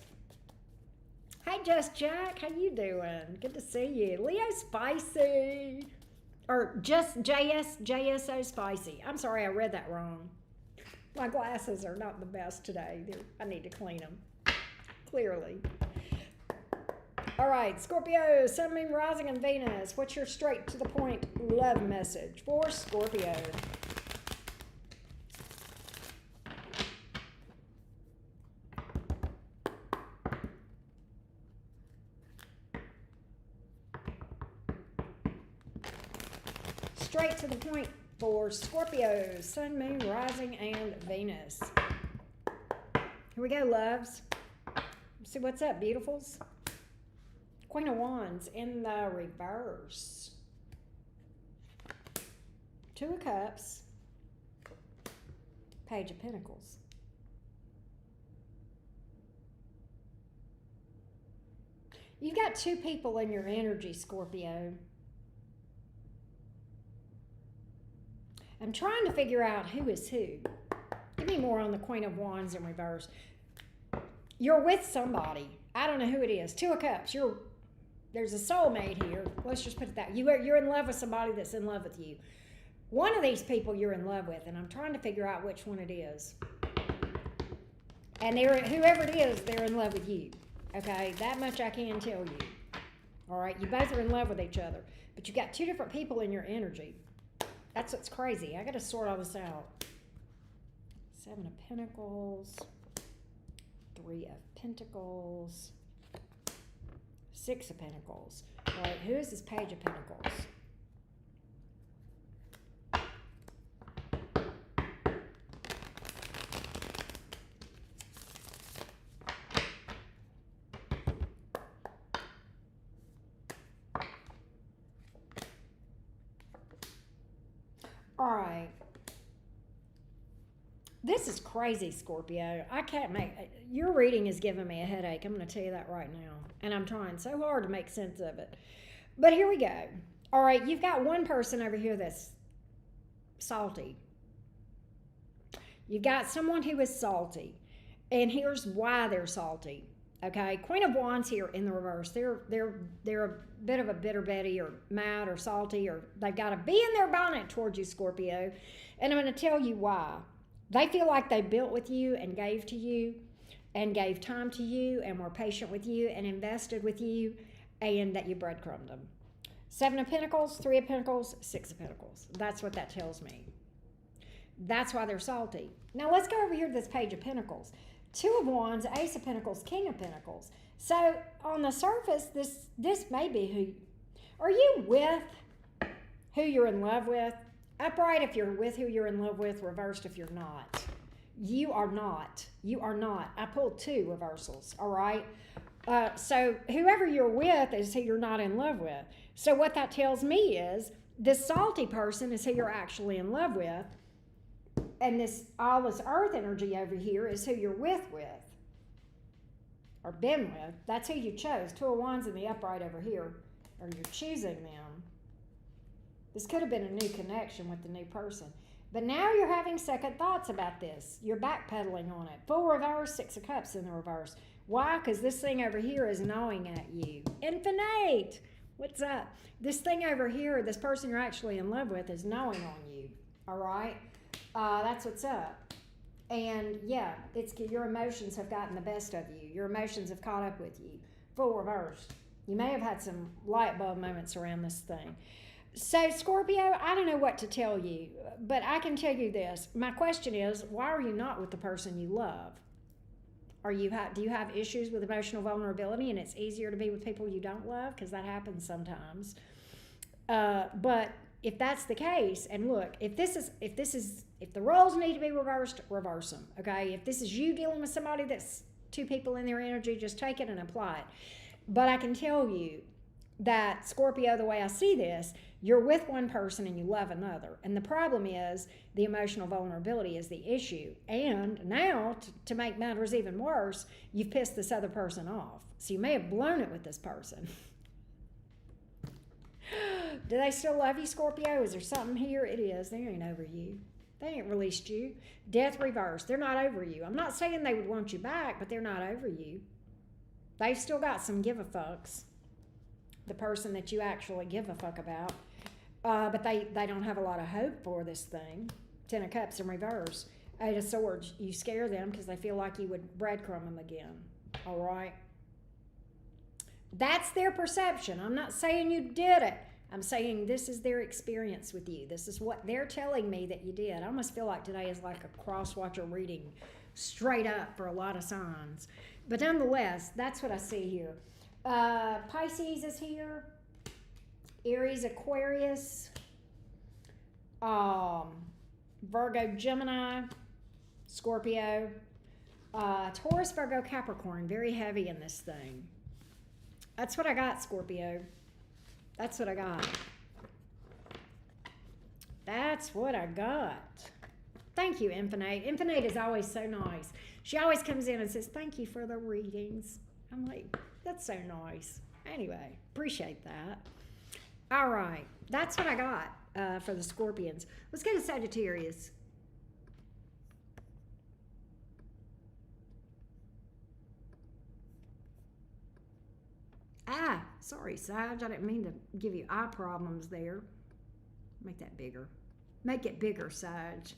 Hey, Just Jack. How you doing? Good to see you. Leo Spicy. Or just JSO Spicy. I'm sorry, I read that wrong. My glasses are not the best today. I need to clean them. Clearly. All right, Scorpio, Sun, Moon, Rising, and Venus. What's your straight to the point love message for Scorpio? Straight to the point for Scorpio, Sun, Moon, Rising, and Venus. Here we go, loves. See what's up, beautifuls. Queen of Wands in the reverse. Two of Cups. Page of Pentacles. You've got two people in your energy, Scorpio. I'm trying to figure out who is who. Give me more on the Queen of Wands in reverse. You're with somebody. I don't know who it is. Two of Cups. There's a soulmate here. Let's just put it that. You're in love with somebody that's in love with you. One of these people you're in love with, and I'm trying to figure out which one it is. And whoever it is, they're in love with you. Okay? That much I can tell you. All right? You both are in love with each other. But you've got two different people in your energy. That's what's crazy. I got to sort all this out. Seven of Pentacles. Three of Pentacles. Six of Pentacles. All right, who is this Page of Pentacles? All right. This is crazy, Scorpio. I can't your reading is giving me a headache. I'm going to tell you that right now. And I'm trying so hard to make sense of it. But here we go. All right, you've got one person over here that's salty. You've got someone who is salty. And here's why they're salty. Okay, Queen of Wands here in the reverse. They're a bit of a bitter Betty or mad or salty, or they've got a bee in their bonnet towards you, Scorpio. And I'm going to tell you why. They feel like they built with you and gave to you and gave time to you and were patient with you and invested with you, and that you breadcrumbed them. Seven of Pentacles, Three of Pentacles, Six of Pentacles. That's what that tells me. That's why they're salty. Now let's go over here to this Page of Pentacles. Two of Wands, Ace of Pentacles, King of Pentacles. So on the surface, this may be who. Are you with who you're in love with? Upright if you're with who you're in love with, reversed if you're not. You are not. You are not. I pulled two reversals, all right? So whoever you're with is who you're not in love with. So what that tells me is this salty person is who you're actually in love with. And all this earth energy over here is who you're with, or been with. That's who you chose. Two of Wands in the upright over here, or you're choosing them. This could have been a new connection with the new person. But now you're having second thoughts about this. You're backpedaling on it. Full reverse, Six of Cups in the reverse. Why? Because this thing over here is gnawing at you. Infinite! What's up? This thing over here, this person you're actually in love with, is gnawing on you. All right? That's what's up. And yeah, your emotions have gotten the best of you. Your emotions have caught up with you. Full reverse. You may have had some light bulb moments around this thing. So, Scorpio, I don't know what to tell you, but I can tell you this. My question is, why are you not with the person you love? Do you have issues with emotional vulnerability, and it's easier to be with people you don't love? Because that happens sometimes. But if that's the case, and look, if the roles need to be reversed, reverse them. Okay, if this is you dealing with somebody that's two people in their energy, just take it and apply it. But I can tell you, that Scorpio, the way I see this, you're with one person and you love another. And the problem is the emotional vulnerability is the issue. And now, to make matters even worse, you've pissed this other person off. So you may have blown it with this person. Do they still love you, Scorpio? Is there something here? It is. They ain't over you. They ain't released you. Death reverse. They're not over you. I'm not saying they would want you back, but they're not over you. They've still got some give a fucks. The person that you actually give a fuck about. But they don't have a lot of hope for this thing. 10 of Cups in reverse. 8 of Swords. You scare them because they feel like you would breadcrumb them again. All right? That's their perception. I'm not saying you did it. I'm saying this is their experience with you. This is what they're telling me that you did. I almost feel like today is like a cross-watcher reading straight up for a lot of signs. But nonetheless, that's what I see here. Pisces is here. Aries, Aquarius. Virgo, Gemini. Scorpio. Taurus, Virgo, Capricorn. Very heavy in this thing. That's what I got, Scorpio. That's what I got. That's what I got. Thank you, Infinite. Infinite is always so nice. She always comes in and says, thank you for the readings. I'm like, that's so nice. Anyway, appreciate that. All right. That's what I got for the Scorpions. Let's go to Sagittarius. Sorry, Sag. I didn't mean to give you eye problems there. Make that bigger. Make it bigger, Sag.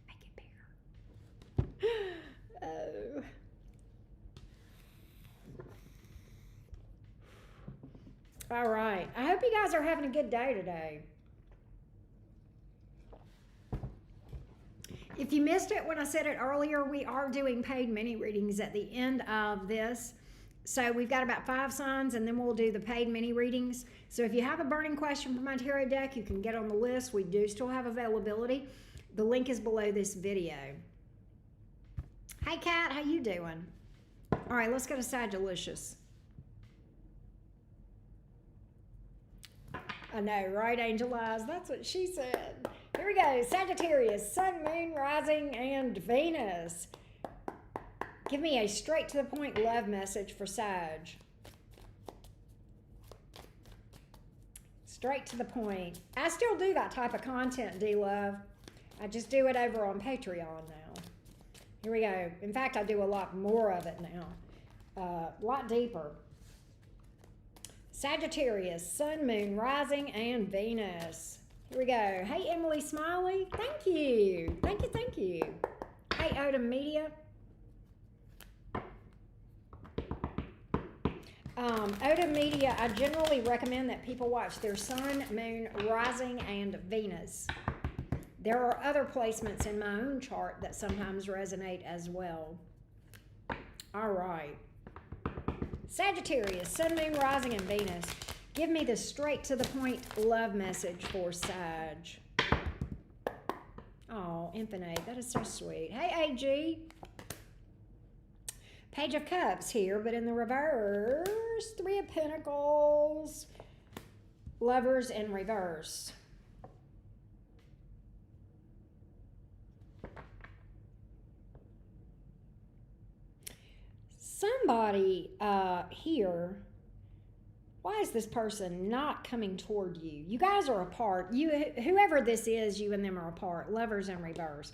Make it bigger. Oh. All right. I hope you guys are having a good day today. If you missed it when I said it earlier, we are doing paid mini readings at the end of this. So we've got about 5 signs, and then we'll do the paid mini readings. So if you have a burning question for my tarot deck, you can get on the list. We do still have availability. The link is below this video. Hey, Kat, how you doing? All right, let's go to Sagittarius. I know, right, Angel Eyes? That's what she said. Here we go. Sagittarius, Sun, Moon, Rising, and Venus. Give me a straight-to-the-point love message for Sag. Straight to the point. I still do that type of content, D-Love. I just do it over on Patreon now. Here we go. In fact, I do a lot more of it now. A lot deeper. Sagittarius, Sun, Moon, Rising, and Venus. Here we go. Hey, Emily Smiley. Thank you. Thank you, thank you. Hey, Odom Media. Odom Media, I generally recommend that people watch their Sun, Moon, Rising, and Venus. There are other placements in my own chart that sometimes resonate as well. All right. Sagittarius, Sun, Moon, Rising, and Venus. Give me the straight-to-the-point love message for Sag. Oh, Infinite, that is so sweet. Hey, AG. Page of Cups here, but in the reverse. 3 of Pentacles. Lovers in reverse. Somebody here, why is this person not coming toward you? You guys are apart. Whoever this is, you and them are apart. Lovers in reverse.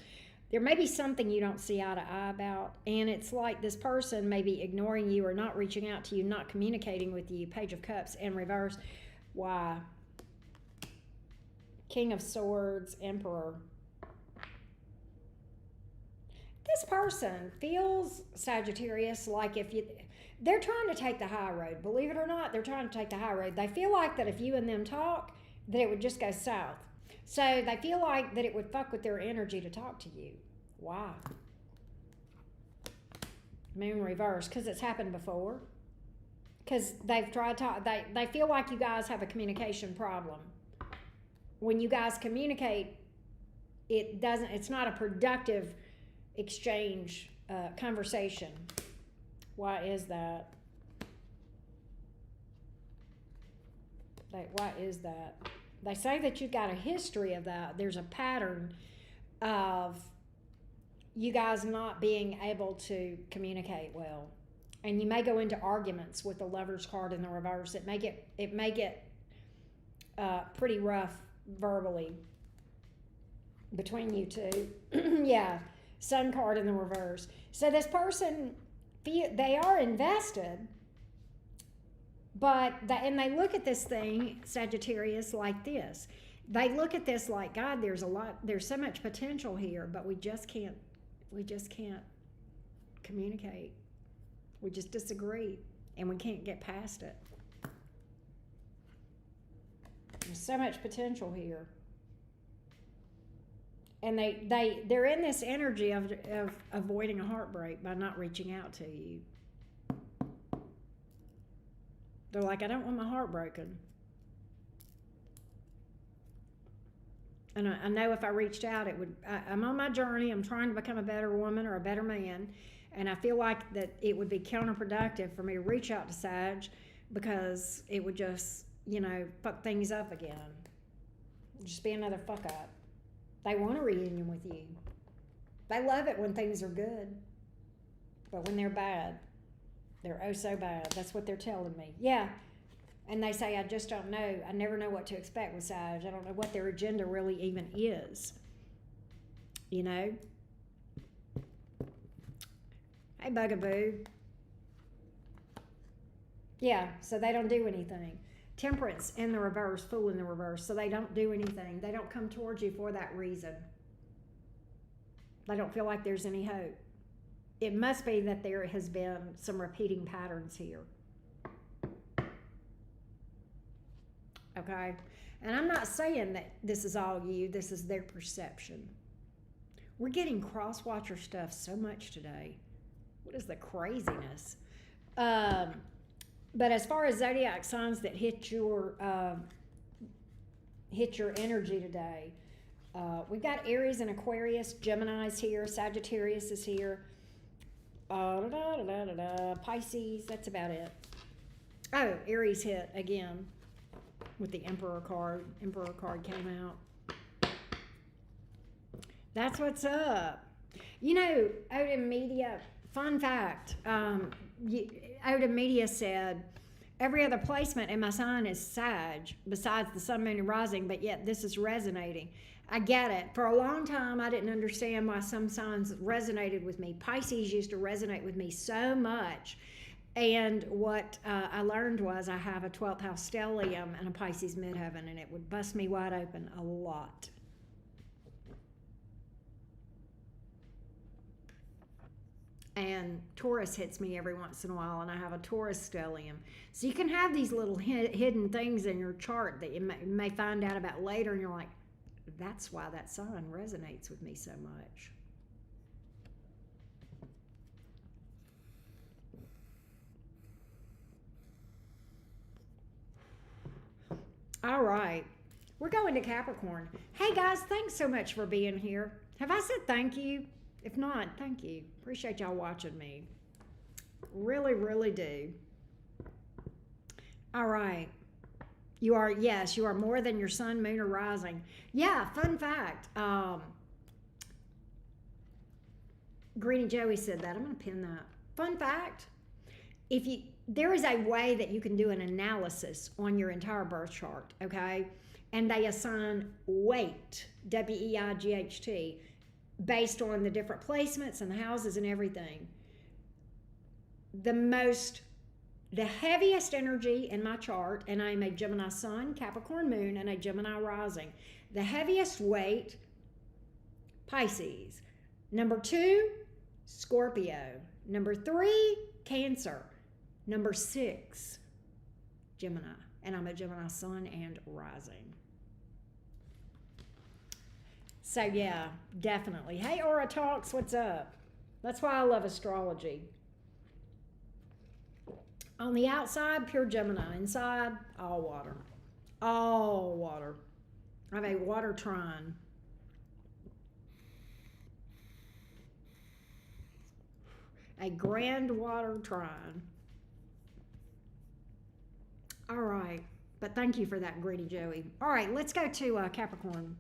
There may be something you don't see eye to eye about, and it's like this person may be ignoring you or not reaching out to you, not communicating with you. Page of Cups in reverse. Why? King of Swords, Emperor. This person feels, Sagittarius, like they're trying to take the high road. Believe it or not, they're trying to take the high road. They feel like that if you and them talk, that it would just go south. So they feel like that it would fuck with their energy to talk to you. Why? Moon reverse, because it's happened before. Because they've tried to, they feel like you guys have a communication problem. When you guys communicate, it's not a productive exchange, conversation. Why is that? Why is that? They say that you've got a history of that. There's a pattern of you guys not being able to communicate well. And you may go into arguments with the Lover's card in the reverse. It may get pretty rough verbally between you two. Yeah, Sun card in the reverse. So this person, they are invested, but and they look at this thing, Sagittarius, like this. They look at this like, God, there's so much potential here, but we just can't communicate. We just disagree, and we can't get past it. There's so much potential here. And they're in this energy of avoiding a heartbreak by not reaching out to you. They're like, I don't want my heart broken. And I know if I reached out, I'm on my journey. I'm trying to become a better woman or a better man. And I feel like that it would be counterproductive for me to reach out to Sag, because it would just, fuck things up again. Just be another fuck up. They want a reunion with you. They love it when things are good. But when they're bad, they're oh so bad. That's what they're telling me. Yeah. And they say, I just don't know. I never know what to expect with Sag. I don't know what their agenda really even is. Hey, Bugaboo. Yeah, so they don't do anything. Temperance in the reverse, Fool in the reverse. So they don't do anything. They don't come towards you for that reason. They don't feel like there's any hope. It must be that there has been some repeating patterns here. Okay? And I'm not saying that this is all you. This is their perception. We're getting cross-watcher stuff so much today. What is the craziness? But as far as zodiac signs that hit your energy today, we've got Aries and Aquarius, Gemini's here, Sagittarius is here, Pisces, that's about it. Oh, Aries hit again with the Emperor card. Emperor card came out. That's what's up. Odin Media, fun fact, Odin Media said, every other placement in my sign is Sag, besides the sun, moon, and rising, but yet this is resonating. I get it. For a long time, I didn't understand why some signs resonated with me. Pisces used to resonate with me so much. And what I learned was I have a 12th house stellium and a Pisces midheaven, and it would bust me wide open a lot. And Taurus hits me every once in a while, and I have a Taurus stellium. So you can have these little hidden things in your chart that you may find out about later, and you're like, that's why that sign resonates with me so much. All right. We're going to Capricorn. Hey, guys, thanks so much for being here. Have I said thank you? If not, thank you. Appreciate y'all watching me. Really, really do. All right. You are more than your sun, moon, or rising. Yeah, fun fact. Greeny Joey said that. I'm going to pin that. Fun fact. There is a way that you can do an analysis on your entire birth chart, okay? And they assign weight, W-E-I-G-H-T, based on the different placements and the houses and everything. The heaviest energy in my chart, and I'm a Gemini sun, Capricorn moon, and a Gemini rising. The heaviest weight, Pisces. Number 2, Scorpio. Number 3, Cancer. Number 6, Gemini. And I'm a Gemini sun and rising. So yeah, definitely. Hey, Aura Talks, what's up? That's why I love astrology. On the outside, pure Gemini. Inside, all water. All water. I have a water trine. A grand water trine. All right. But thank you for that, Gritty Joey. All right, let's go to Capricorn.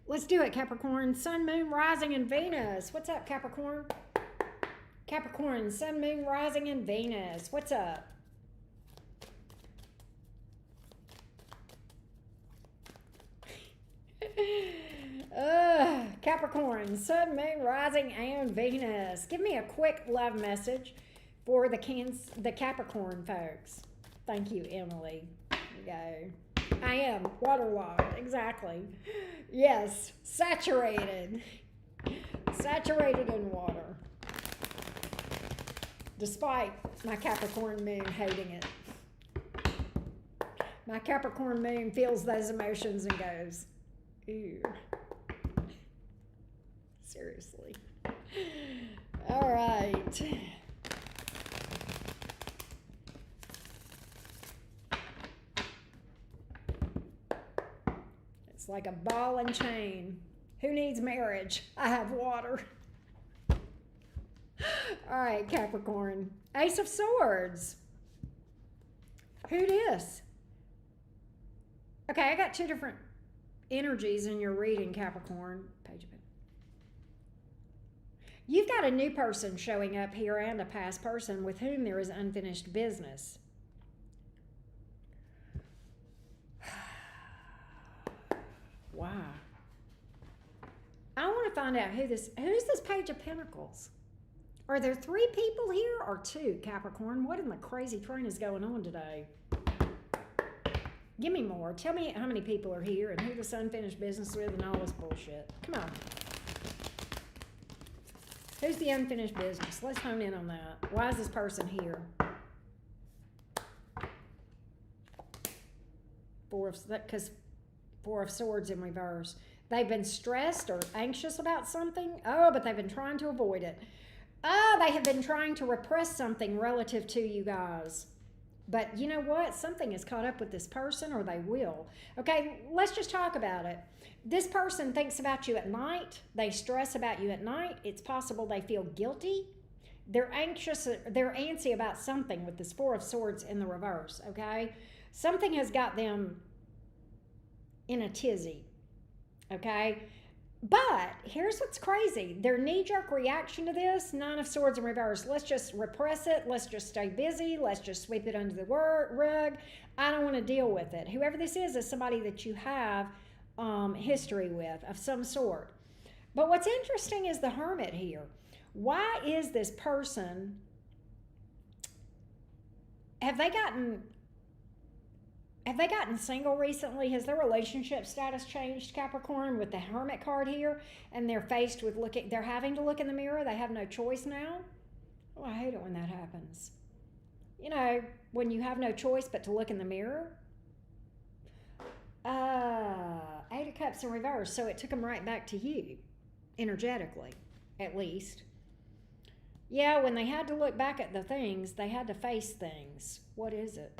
Let's do it, Capricorn. Sun, Moon, Rising, and Venus. What's up, Capricorn? Capricorn, Sun, Moon, Rising, and Venus. What's up? Capricorn, Sun, Moon, Rising, and Venus. Give me a quick love message for the Capricorn folks. Thank you, Emily. There you go. I am waterlogged, exactly. Yes, saturated. Saturated in water. Despite my Capricorn moon hating it. My Capricorn moon feels those emotions and goes, ew. Seriously. All right. It's like a ball and chain. Who needs marriage? I have water. All right, Capricorn. Ace of Swords. Who dis? Okay, I got two different energies in your reading, Capricorn. Page of it. You've got a new person showing up here and a past person with whom there is unfinished business. Wow. I want to find out who's this Page of Pentacles. Are there 3 people here or 2, Capricorn? What in the crazy train is going on today? Give me more. Tell me how many people are here and who this unfinished business with and all this bullshit. Come on. Who's the unfinished business? Let's hone in on that. Why is this person here? Four of Swords in reverse. They've been stressed or anxious about something. Oh, but they've been trying to avoid it. Oh, they have been trying to repress something relative to you guys. But you know what? Something is caught up with this person, or they will. Okay, let's just talk about it. This person thinks about you at night. They stress about you at night. It's possible they feel guilty. They're anxious. They're antsy about something with this 4 of Swords in the reverse, okay? Something has got them in a tizzy, okay? But here's what's crazy. Their knee-jerk reaction to this, 9 of Swords in reverse, let's just repress it. Let's just stay busy. Let's just sweep it under the rug. I don't want to deal with it. Whoever this is somebody that you have history with of some sort. But what's interesting is the Hermit here. Why is this person, have they gotten single recently? Has their relationship status changed, Capricorn, with the Hermit card here? And they're faced with they're having to look in the mirror. They have no choice now. Oh, I hate it when that happens. You know, when you have no choice but to look in the mirror. 8 of Cups in reverse. So it took them right back to you, energetically, at least. Yeah, when they had to look back at the things, they had to face things. What is it?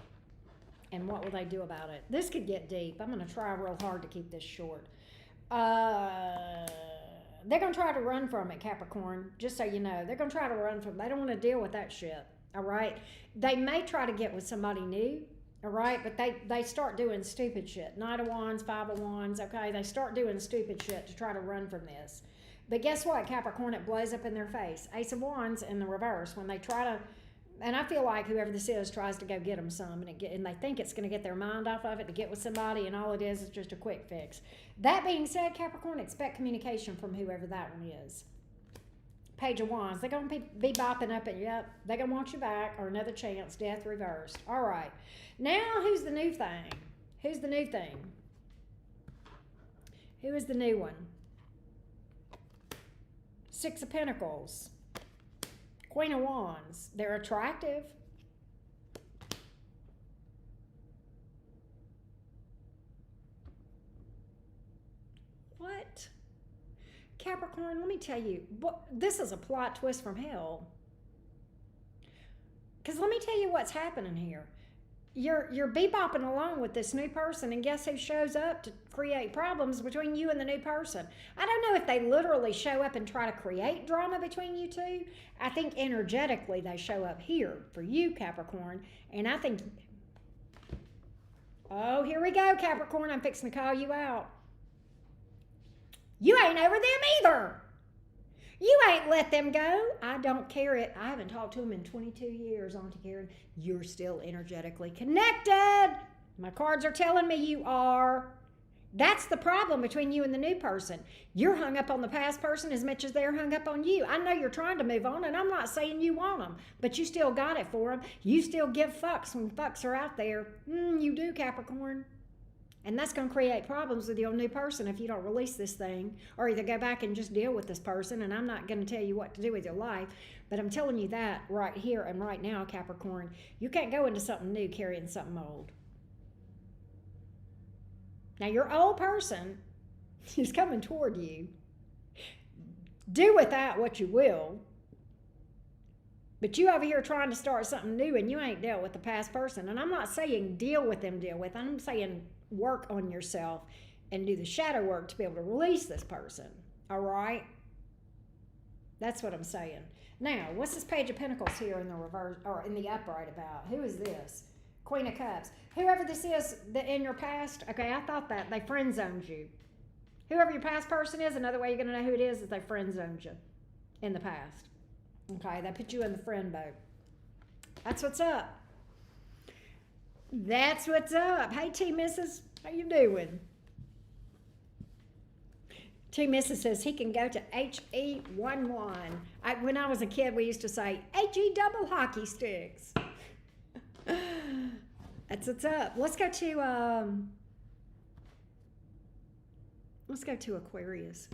And what will they do about it? This could get deep. I'm going to try real hard to keep this short. They're going to try to run from it, Capricorn, just so you know. They're going to try to run from it. They don't want to deal with that shit, all right? They may try to get with somebody new, all right? But they start doing stupid shit. 9 of Wands, 5 of Wands, okay? They start doing stupid shit to try to run from this. But guess what, Capricorn? It blows up in their face. Ace of Wands in the reverse. When they try to... And I feel like whoever this is tries to go get them some, and they think it's going to get their mind off of it to get with somebody, and all it is just a quick fix. That being said, Capricorn, expect communication from whoever that one is. Page of Wands. They're going to be bopping up at, yep, they're going to want you back, or another chance, Death reversed. All right. Now, who's the new thing? Who's the new thing? Who is the new one? 6 of Pentacles. Queen of Wands. They're attractive. What? Capricorn, let me tell you, this is a plot twist from hell. Because let me tell you what's happening here. You're bebopping along with this new person, and guess who shows up to create problems between you and the new person? I don't know if they literally show up and try to create drama between you two. I think energetically they show up here for you, Capricorn, and I think... Oh, here we go, Capricorn. I'm fixing to call you out. You ain't over them either. You ain't let them go. I don't care it. I haven't talked to them in 22 years, Auntie Karen. You're still energetically connected. My cards are telling me you are. That's the problem between you and the new person. You're hung up on the past person as much as they're hung up on you. I know you're trying to move on, and I'm not saying you want them, but you still got it for them. You still give fucks when fucks are out there. You do, Capricorn. And that's going to create problems with your new person if you don't release this thing, or either go back and just deal with this person. And I'm not going to tell you what to do with your life, but I'm telling you that right here and right now, Capricorn. You can't go into something new carrying something old. Now, your old person is coming toward you. Do with that what you will. But you over here trying to start something new, and you ain't dealt with the past person. And I'm not saying deal with them, I'm saying work on yourself and do the shadow work to be able to release this person. All right? That's what I'm saying. Now, what's this Page of Pentacles here in the reverse, or in the upright about? Who is this? Queen of Cups. Whoever this is in your past, okay, I thought that. They friend zoned you. Whoever your past person is, another way you're going to know who it is they friend zoned you in the past. Okay, they put you in the friend boat. That's what's up. That's what's up. Hey, T. Mrs., how you doing? T. Mrs. says he can go to HE11. When I was a kid, we used to say HE double hockey sticks. That's what's up. Let's go to Aquarius.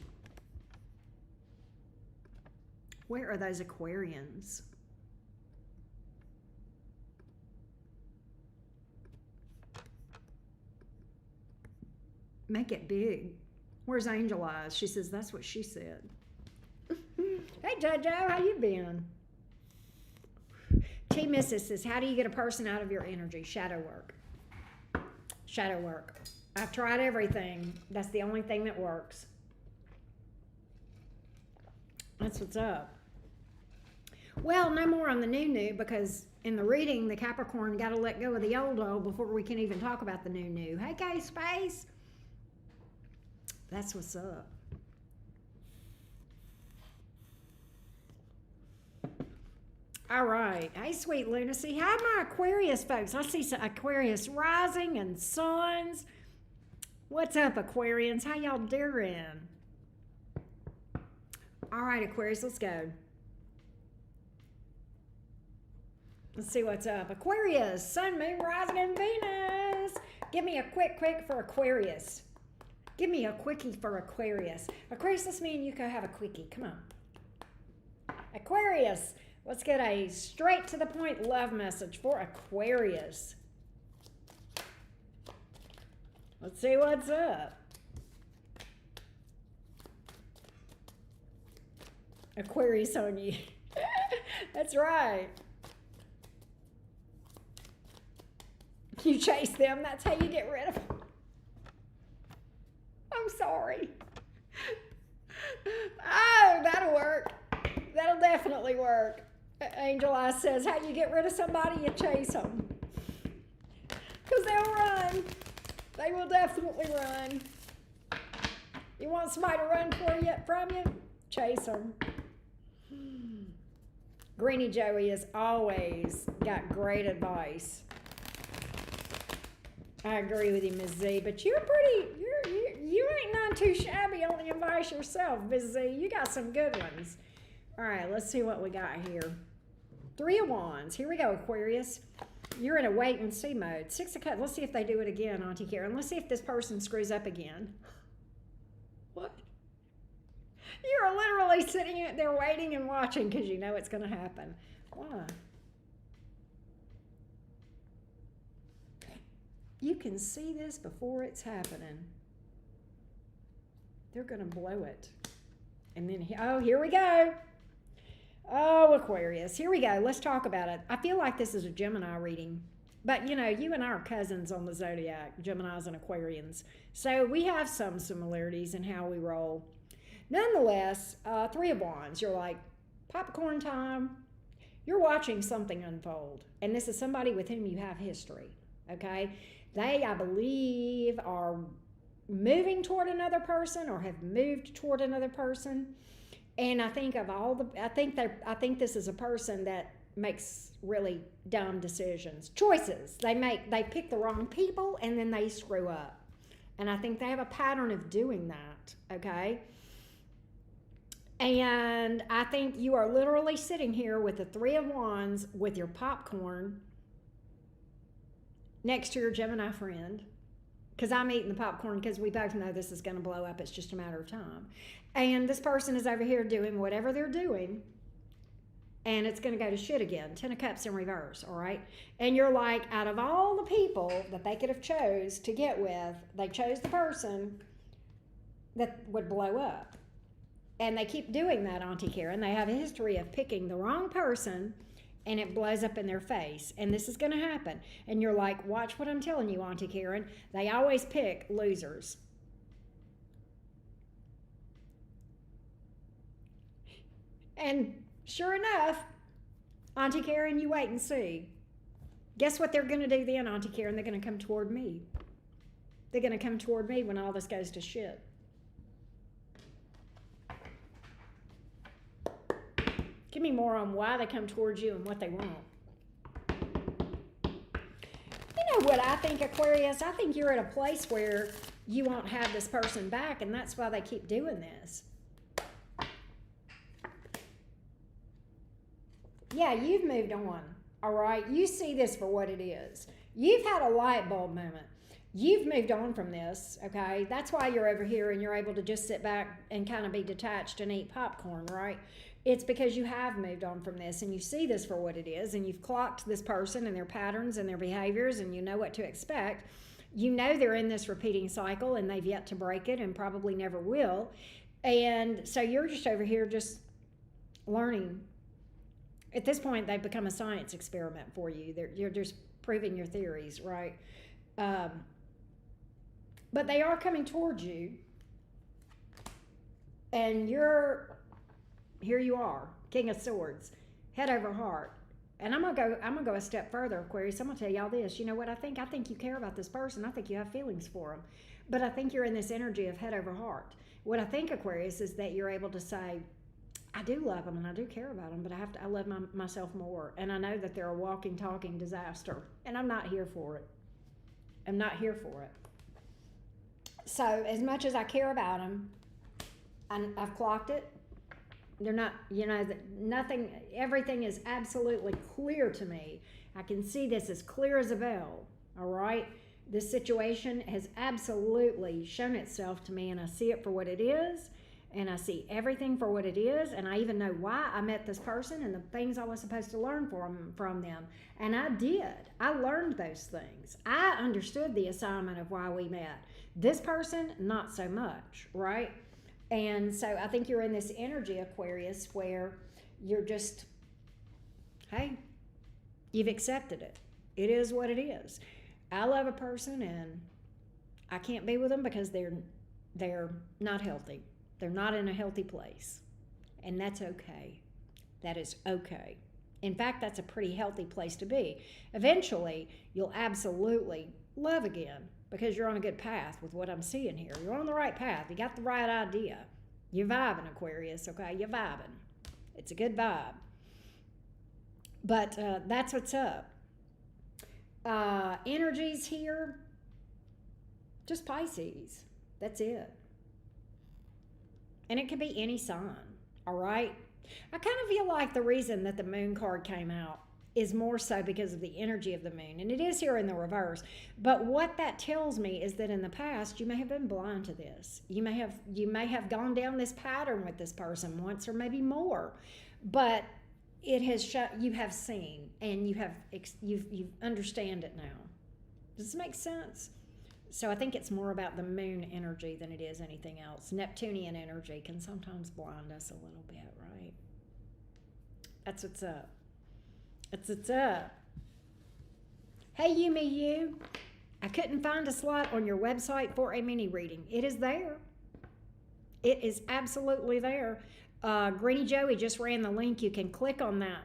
Where are those Aquarians? Make it big. Where's Angel Eyes? She says that's what she said. Hey, Jojo, how you been? T. Mrs. says, how do you get a person out of your energy? Shadow work. Shadow work. I've tried everything. That's the only thing that works. That's what's up. Well, no more on the new, because in the reading, the Capricorn got to let go of the old before we can even talk about the new. Hey, K-Space. That's what's up. All right. Hey, sweet lunacy. Hi, my Aquarius folks. I see some Aquarius rising and suns. What's up, Aquarians? How y'all doing? All right, Aquarius, let's go. Let's see what's up. Aquarius, Sun, Moon, Rising, and Venus. Give me a quick for Aquarius. Give me a quickie for Aquarius. Aquarius, let's me and you go have a quickie. Come on. Aquarius, let's get a straight to the point love message for Aquarius. Let's see what's up. Aquarius on you. That's right. You chase them. That's how you get rid of them. I'm sorry. Oh, that'll work. That'll definitely work. Angel Eye says, how you get rid of somebody? You chase them. Because they'll run. They will definitely run. You want somebody to run from you? Chase them. Greenie Joey has always got great advice. I agree with you, Ms. Z, but you ain't none too shabby on the advice yourself, Ms. Z. You got some good ones. All right, let's see what we got here. 3 of Wands. Here we go, Aquarius. You're in a wait and see mode. 6 of Cups. Let's see if they do it again, Auntie Karen. Let's see if this person screws up again. What? You're literally sitting there waiting and watching because you know it's going to happen. Why? You can see this before it's happening. They're going to blow it. And then, oh, here we go. Oh, Aquarius. Here we go. Let's talk about it. I feel like this is a Gemini reading. But, you know, you and I are cousins on the zodiac, Geminis and Aquarians. So we have some similarities in how we roll. Nonetheless, 3 of Wands. You're like, popcorn time. You're watching something unfold. And this is somebody with whom you have history. Okay? They, I believe, are moving toward another person or have moved toward another person. And I think of all the, I think this is a person that makes really dumb decisions, choices. They pick the wrong people and then they screw up. And I think they have a pattern of doing that, okay? And I think you are literally sitting here with the Three of Wands with your popcorn next to your Gemini friend. Because I'm eating the popcorn because we both know this is going to blow up. It's just a matter of time. And this person is over here doing whatever they're doing. And it's going to go to shit again. 10 of Cups in reverse, all right? And you're like, out of all the people that they could have chose to get with, they chose the person that would blow up. And they keep doing that, Auntie Karen. They have a history of picking the wrong person and it blows up in their face. And this is going to happen. And you're like, watch what I'm telling you, Auntie Karen. They always pick losers. And sure enough, Auntie Karen, you wait and see. Guess what they're going to do then, Auntie Karen? They're going to come toward me. They're going to come toward me when all this goes to shit. Give me more on why they come towards you and what they want. You know what I think, Aquarius? I think you're at a place where you won't have this person back, and that's why they keep doing this. Yeah, you've moved on, all right? You see this for what it is. You've had a light bulb moment. You've moved on from this, okay? That's why you're over here and you're able to just sit back and kind of be detached and eat popcorn, right? It's because you have moved on from this and you see this for what it is and you've clocked this person and their patterns and their behaviors and you know what to expect. You know they're in this repeating cycle and they've yet to break it and probably never will. And so you're just over here just learning. At this point, they've become a science experiment for you. You're just proving your theories, right? But they are coming towards you. And here you are, King of Swords, head over heart. And I'm gonna go a step further, Aquarius. I'm gonna tell y'all this. You know what I think? I think you care about this person. I think you have feelings for them. But I think you're in this energy of head over heart. What I think, Aquarius, is that you're able to say, I do love them and I do care about them, but I love myself more. And I know that they're a walking, talking disaster. And I'm not here for it. I'm not here for it. So as much as I care about them, I've clocked it. They're not, nothing, everything is absolutely clear to me. I can see this as clear as a bell, all right? This situation has absolutely shown itself to me, and I see it for what it is, and I see everything for what it is, and I even know why I met this person and the things I was supposed to learn from them. And I did. I learned those things. I understood the assignment of why we met. This person, not so much, right? And so I think you're in this energy, Aquarius, where you're just, hey, you've accepted it. It is what it is. I love a person and I can't be with them because they're not healthy. They're not in a healthy place. And that's okay. That is okay. In fact, that's a pretty healthy place to be. Eventually, you'll absolutely love again because you're on a good path with what I'm seeing here. You're on the right path. You got the right idea. You're vibing, Aquarius, okay? You're vibing. It's a good vibe. But that's what's up. Energies here, just Pisces. That's it. And it could be any sign, all right? I kind of feel like the reason that the moon card came out is more so because of the energy of the moon. And it is here in the reverse. But what that tells me is that in the past, you may have been blind to this. You may have gone down this pattern with this person once or maybe more. But it has you have seen and you understand it now. Does this make sense? So I think it's more about the moon energy than it is anything else. Neptunian energy can sometimes blind us a little bit, right? That's what's up. That's what's up. Hey, you. I couldn't find a slot on your website for a mini reading. It is there. It is absolutely there. Greeny Joey just ran the link. You can click on that,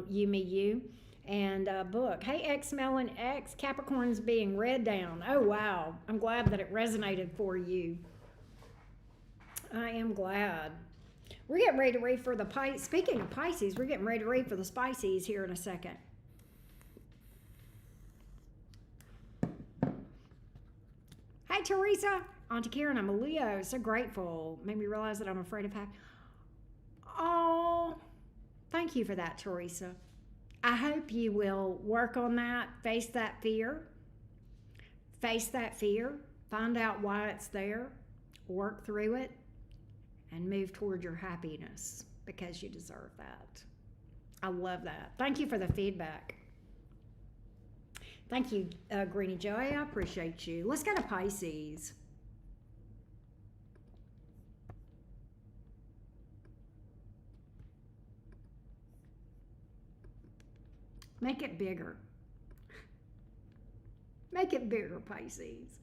you. and book. Hey, X Melon X, Capricorn's being read down. Oh, wow. I'm glad that it resonated for you. I am glad. We're getting ready to read for the Pisces. Speaking of Pisces, we're getting ready to read for the Spices here in a second. Hey, Teresa. Auntie Karen, I'm a Leo. So grateful. Made me realize that I'm afraid of having... Oh, thank you for that, Teresa. I hope you will work on that, face that fear. Face that fear. Find out why it's there. Work through it. And move toward your happiness because you deserve that. I love that. Thank you for the feedback. Thank you, Greenie Joy. I appreciate you. Let's go to Pisces. Make it bigger. Make it bigger, Pisces.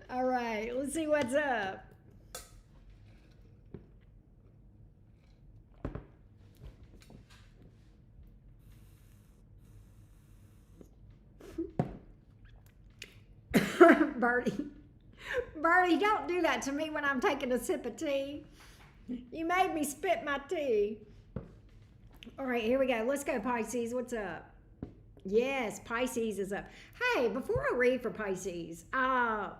All right, let's see what's up. Birdie, don't do that to me when I'm taking a sip of tea. You made me spit my tea. All right, here we go. Let's go, Pisces. What's up? Yes, Pisces is up. Hey, before I read for Pisces,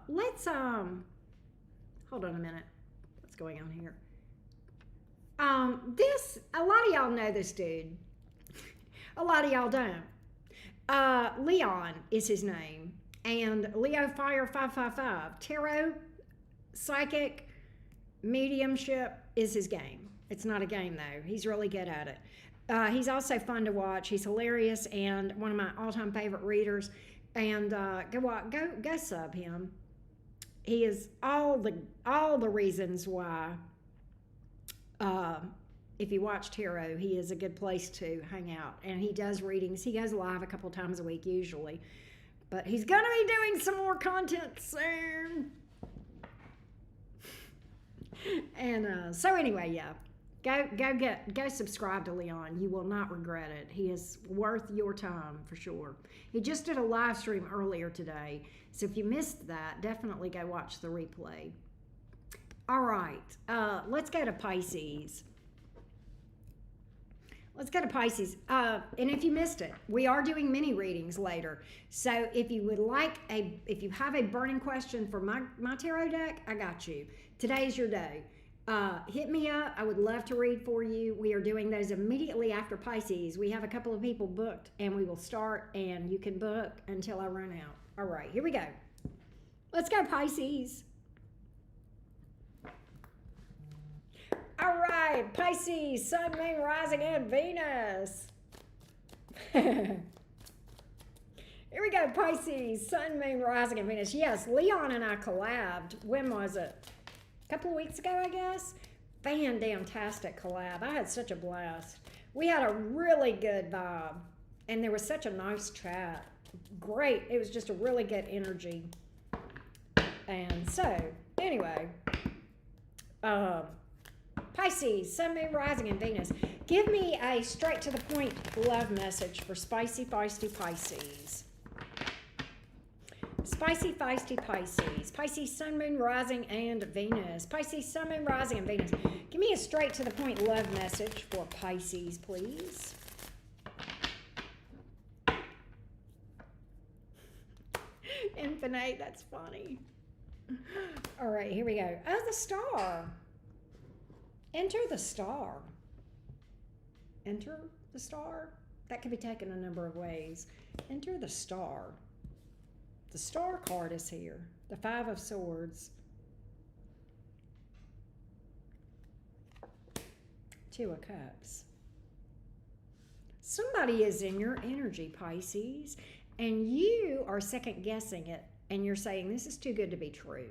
let's hold on a minute. What's going on here? A lot of y'all know this dude. A lot of y'all don't. Leon is his name. And Leo Fire 555. Tarot, psychic, mediumship is his game. It's not a game, though. He's really good at it. He's also fun to watch. He's hilarious and one of my all-time favorite readers. And go sub him. He is all the reasons why. If you watch tarot, he is a good place to hang out. And he does readings. He goes live a couple times a week usually. But he's going to be doing some more content soon. And so anyway, yeah. Go subscribe to Leon. You will not regret it. He is worth your time for sure. He just did a live stream earlier today. So if you missed that, definitely go watch the replay. All right. Let's go to Pisces. Let's go to Pisces. And if you missed it, we are doing mini readings later. So if you would if you have a burning question for my tarot deck, I got you. Today's your day. Hit me up. I would love to read for you. We are doing those immediately after Pisces. We have a couple of people booked and we will start and you can book until I run out. All right, here we go. Let's go, Pisces. All right, Pisces, Sun, Moon, Rising, and Venus. Here we go, Pisces, Sun, Moon, Rising, and Venus. Yes, Leon and I collabed. When was it? A couple of weeks ago, I guess. Fantastic collab. I had such a blast. We had a really good vibe, and there was such a nice chat. Great. It was just a really good energy. And so, anyway, Pisces, Sun, Moon, Rising, and Venus. Give me a straight to the point love message for spicy, feisty Pisces. Spicy, feisty Pisces. Pisces, Sun, Moon, Rising, and Venus. Pisces, Sun, Moon, Rising, and Venus. Give me a straight to the point love message for Pisces, please. Infinite, that's funny. All right, here we go. Oh, the star. Enter the star. Enter the star? That could be taken a number of ways. Enter the star. The star card is here. The Five of Swords. Two of Cups. Somebody is in your energy, Pisces, and you are second guessing it, and you're saying, this is too good to be true.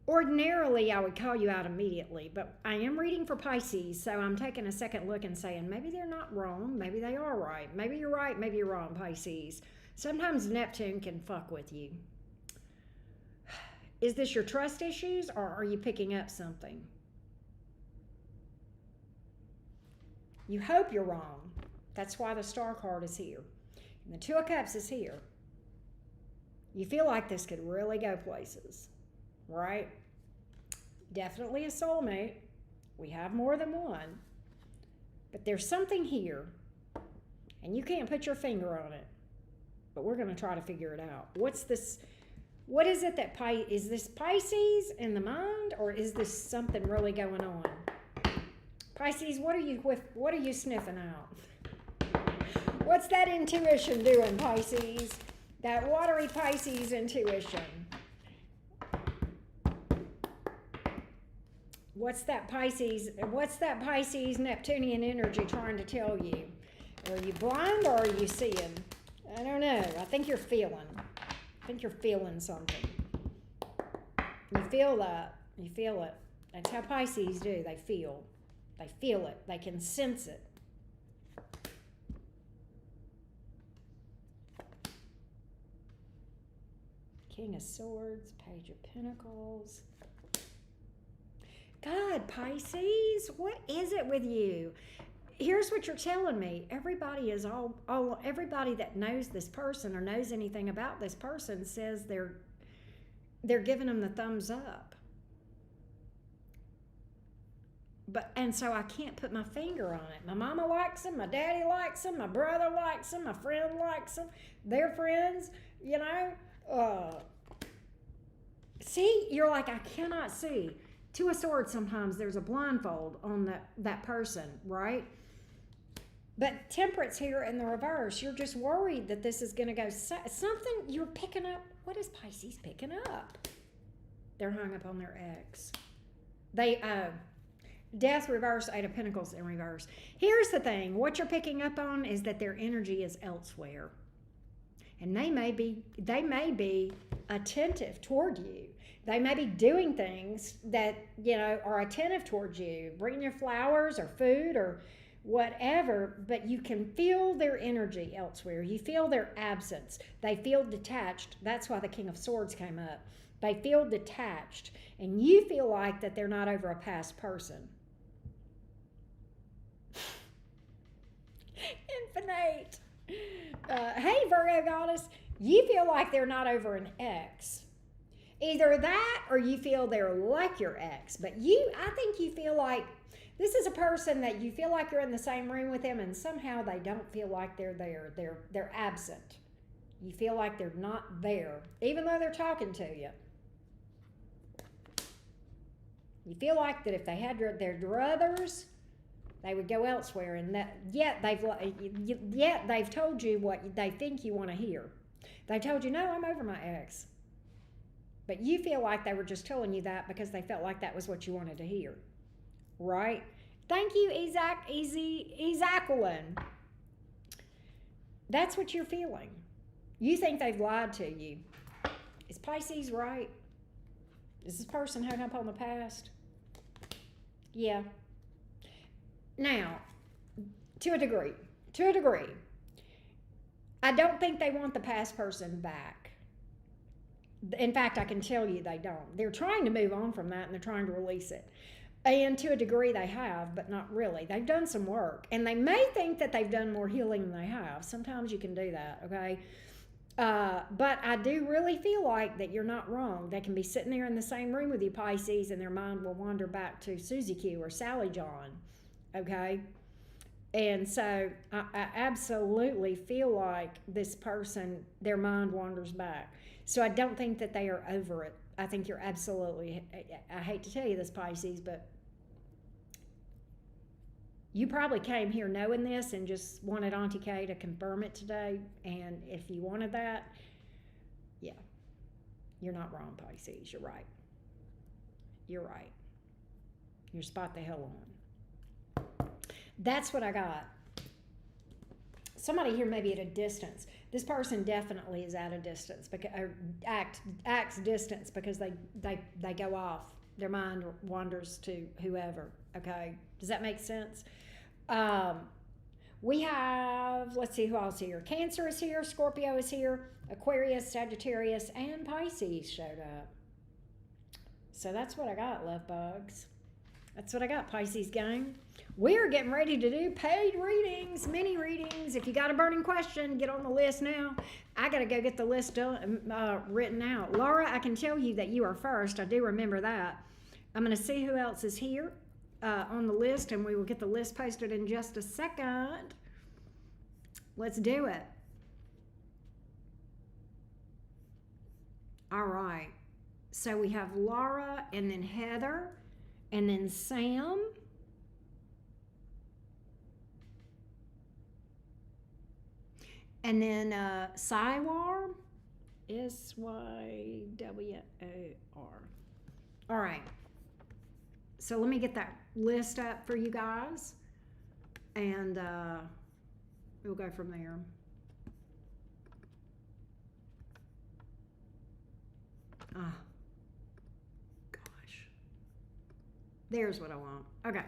Ordinarily, I would call you out immediately, but I am reading for Pisces, so I'm taking a second look and saying, maybe they're not wrong, maybe they are right. Maybe you're right, maybe you're wrong, Pisces. Sometimes Neptune can fuck with you. Is this your trust issues, or are you picking up something? You hope you're wrong. That's why the Star card is here. And the Two of Cups is here. You feel like this could really go places, right? Definitely a soulmate. We have more than one. But there's something here, and you can't put your finger on it. But we're going to try to figure it out. What's this? What is it that is this Pisces in the mind, or is this something really going on? Pisces, what are you sniffing out? What's that intuition doing, Pisces? That watery Pisces intuition. What's that Pisces Neptunian energy trying to tell you? Are you blind or are you seeing? I don't know. I think you're feeling. I think you're feeling something. You feel that. You feel it. That's how Pisces do. They feel. They feel it. They can sense it. King of Swords, Page of Pentacles. God, Pisces, what is it with you? Here's what you're telling me. Everybody is everybody that knows this person or knows anything about this person says they're giving them the thumbs up. And so I can't put my finger on it. My mama likes them, my daddy likes them, my brother likes them, my friend likes them, their friends, you know. See, you're like, I cannot see. Two of Swords, sometimes there's a blindfold on that person, right? But Temperance here in the reverse, you're just worried that this is going to go something you're picking up. What is Pisces picking up? They're hung up on their ex. Death reverse, Eight of Pentacles in reverse. Here's the thing. What you're picking up on is that their energy is elsewhere. And they may be attentive toward you. They may be doing things that, you know, are attentive towards you, bringing you flowers or food or whatever, but you can feel their energy elsewhere. You feel their absence. They feel detached. That's why the King of Swords came up. They feel detached, and you feel like that they're not over a past person. Infinite. Hey, Virgo goddess, you feel like they're not over an ex. Either that or you feel they're like your ex. But I think you feel like this is a person that you feel like you're in the same room with them and somehow they don't feel like they're there. They're absent. You feel like they're not there, even though they're talking to you. You feel like that if they had their druthers, they would go elsewhere, and yet they've told you what they think you want to hear. They told you, no, I'm over my ex. But you feel like they were just telling you that because they felt like that was what you wanted to hear. Right? Thank you, Ezaquilin. That's what you're feeling. You think they've lied to you. Is Pisces right? Is this person hung up on the past? Yeah. Now, to a degree, I don't think they want the past person back. In fact, I can tell you they don't. They're trying to move on from that, and they're trying to release it. And to a degree they have, but not really. They've done some work, and they may think that they've done more healing than they have. Sometimes you can do that, okay? But I do really feel like that you're not wrong. They can be sitting there in the same room with you, Pisces, and their mind will wander back to Susie Q or Sally John, okay? And so I absolutely feel like this person, their mind wanders back. So I don't think that they are over it. I think you're absolutely, I hate to tell you this, Pisces, but you probably came here knowing this and just wanted Auntie Kay to confirm it today. And if you wanted that, yeah, you're not wrong, Pisces. You're right. You're right. You're spot the hell on. That's what I got. Somebody here may be at a distance. This person definitely is at a distance, because acts distance because they go off. Their mind wanders to whoever. Okay, does that make sense? We have, let's see who else here. Cancer is here, Scorpio is here, Aquarius, Sagittarius, and Pisces showed up. So that's what I got, love bugs. That's what I got, Pisces gang. We're getting ready to do paid readings, mini readings. If you got a burning question, get on the list now. I got to go get the list written out. Laura, I can tell you that you are first. I do remember that. I'm going to see who else is here on the list, and we will get the list posted in just a second. Let's do it. All right. So we have Laura, and then Heather, and then Sam. And then Sywar, S-Y-W-O-R. All right. So let me get that list up for you guys, and we'll go from there. Ah, gosh. There's what I want. Okay.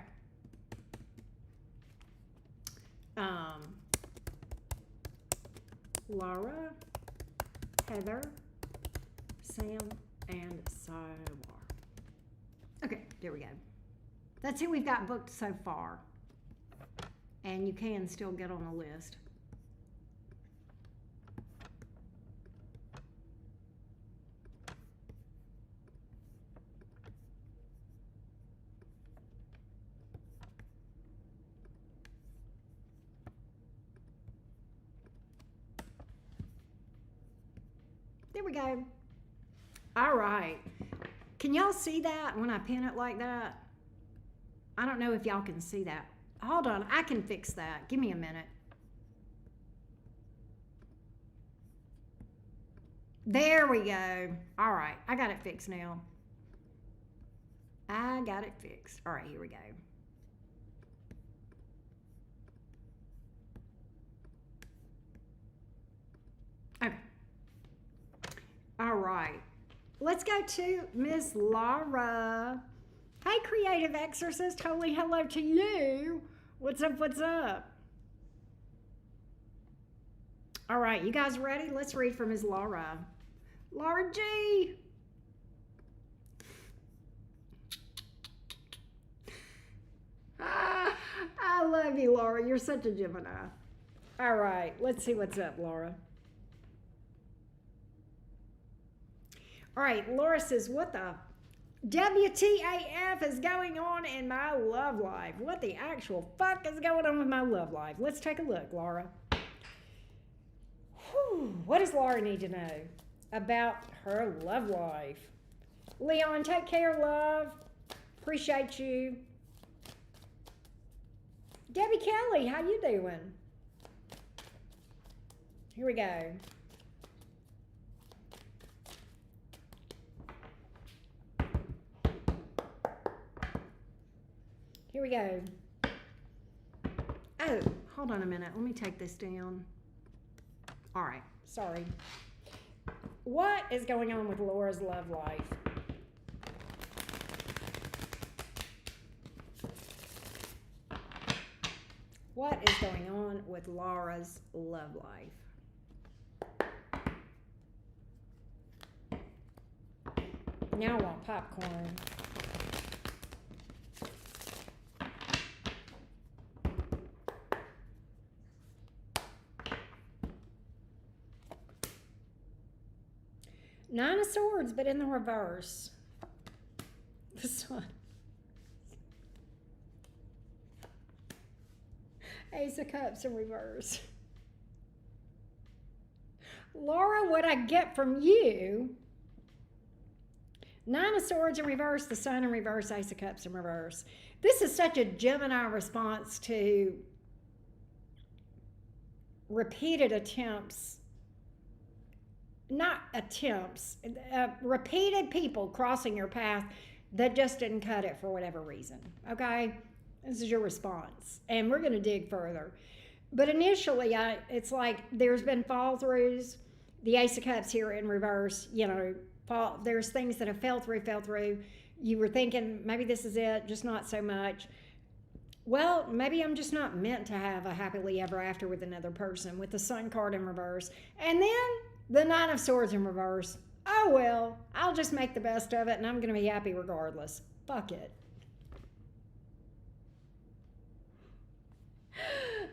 Laura, Heather, Sam, and Sywar. Okay, there we go. That's who we've got booked so far. And you can still get on the list. There we go. All right. Can y'all see that when I pin it like that? I don't know if y'all can see that. Hold on, I can fix that. Give me a minute. There we go. All right, I got it fixed now. I got it fixed. All right, here we go. Okay. All right. Let's go to Miss Laura. Hey, Creative Exorcist. Holy hello to you. What's up? What's up? All right, you guys ready? Let's read from Miss Laura. Laura G. I love you, Laura. You're such a Gemini. All right, let's see what's up, Laura. All right, Laura says, what the WTAF is going on in my love life? What the actual fuck is going on with my love life? Let's take a look, Laura. Whew, what does Laura need to know about her love life? Leon, take care, love. Appreciate you. Debbie Kelly, how you doing? Here we go. Here we go. Oh, hold on a minute. Let me take this down. All right, sorry. What is going on with Laura's love life? What is going on with Laura's love life? Now I want popcorn. Nine of Swords, but in the reverse. This one. Ace of Cups in reverse. Laura, what I get from you, Nine of Swords in reverse, the Sun in reverse, Ace of Cups in reverse. This is such a Gemini response to repeated attempts, not attempts, repeated people crossing your path that just didn't cut it for whatever reason, okay? This is your response, and we're going to dig further. But initially, it's like there's been fall-throughs. The Ace of Cups here in reverse, you know, there's things that have fell through. You were thinking, maybe this is it, just not so much. Well, maybe I'm just not meant to have a happily ever after with another person, with the Sun card in reverse. And then the Nine of Swords in reverse. Oh, well, I'll just make the best of it, and I'm going to be happy regardless. Fuck it.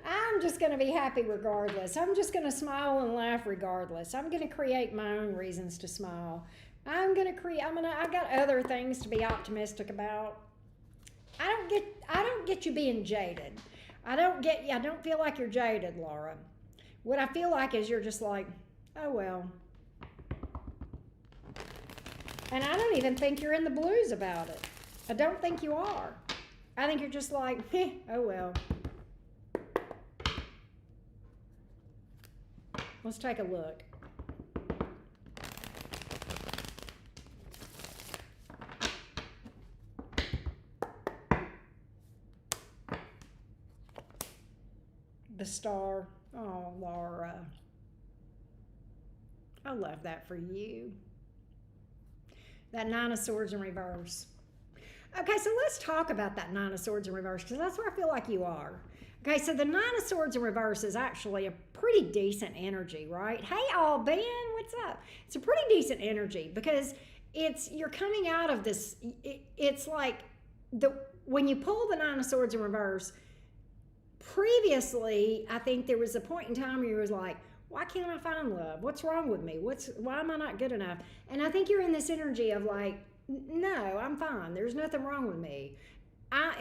I'm just going to be happy regardless. I'm just going to smile and laugh regardless. I'm going to create my own reasons to smile. I got other things to be optimistic about. I don't get you being jaded. I don't feel like you're jaded, Laura. What I feel like is you're just like, oh well. And I don't even think you're in the blues about it. I don't think you are. I think you're just like, oh well. Let's take a look. The star. Oh, Laura. I love that for you. That Nine of Swords in reverse. Okay, so let's talk about that Nine of Swords in reverse, because that's where I feel like you are. Okay, so the Nine of Swords in reverse is actually a pretty decent energy, right? Hey, all Ben, what's up? It's a pretty decent energy because you're coming out of this. It's like when you pull the Nine of Swords in reverse. Previously, I think there was a point in time where you was like, why can't I find love? What's wrong with me? Why am I not good enough? And I think you're in this energy of like, no, I'm fine. There's nothing wrong with me.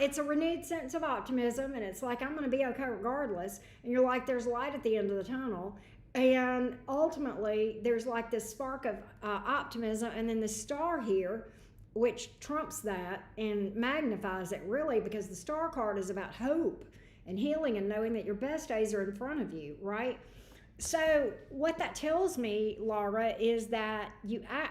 It's a renewed sense of optimism, and it's like, I'm going to be okay regardless. And you're like, there's light at the end of the tunnel. And ultimately, there's like this spark of optimism, and then the star here, which trumps that and magnifies it really, because the star card is about hope and healing and knowing that your best days are in front of you, right? So what that tells me, Laura, is that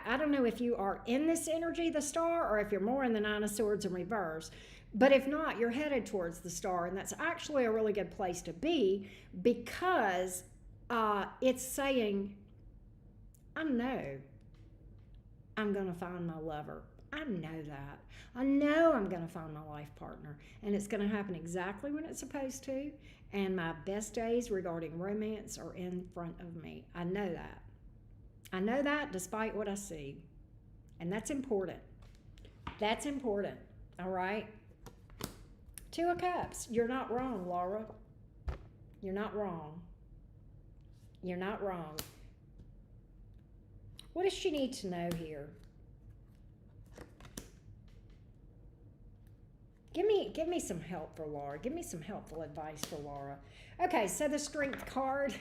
I don't know if you are in this energy, the star, or if you're more in the Nine of Swords in reverse. But if not, you're headed towards the star, and that's actually a really good place to be, because it's saying, I know I'm going to find my lover. I know that. I know I'm going to find my life partner, and it's going to happen exactly when it's supposed to, and my best days regarding romance are in front of me. I know that. I know that despite what I see, and that's important. That's important, all right? Two of Cups. You're not wrong, Laura. You're not wrong. You're not wrong. What does she need to know here? Give me some help for Laura. Give me some helpful advice for Laura. Okay, so the Strength card.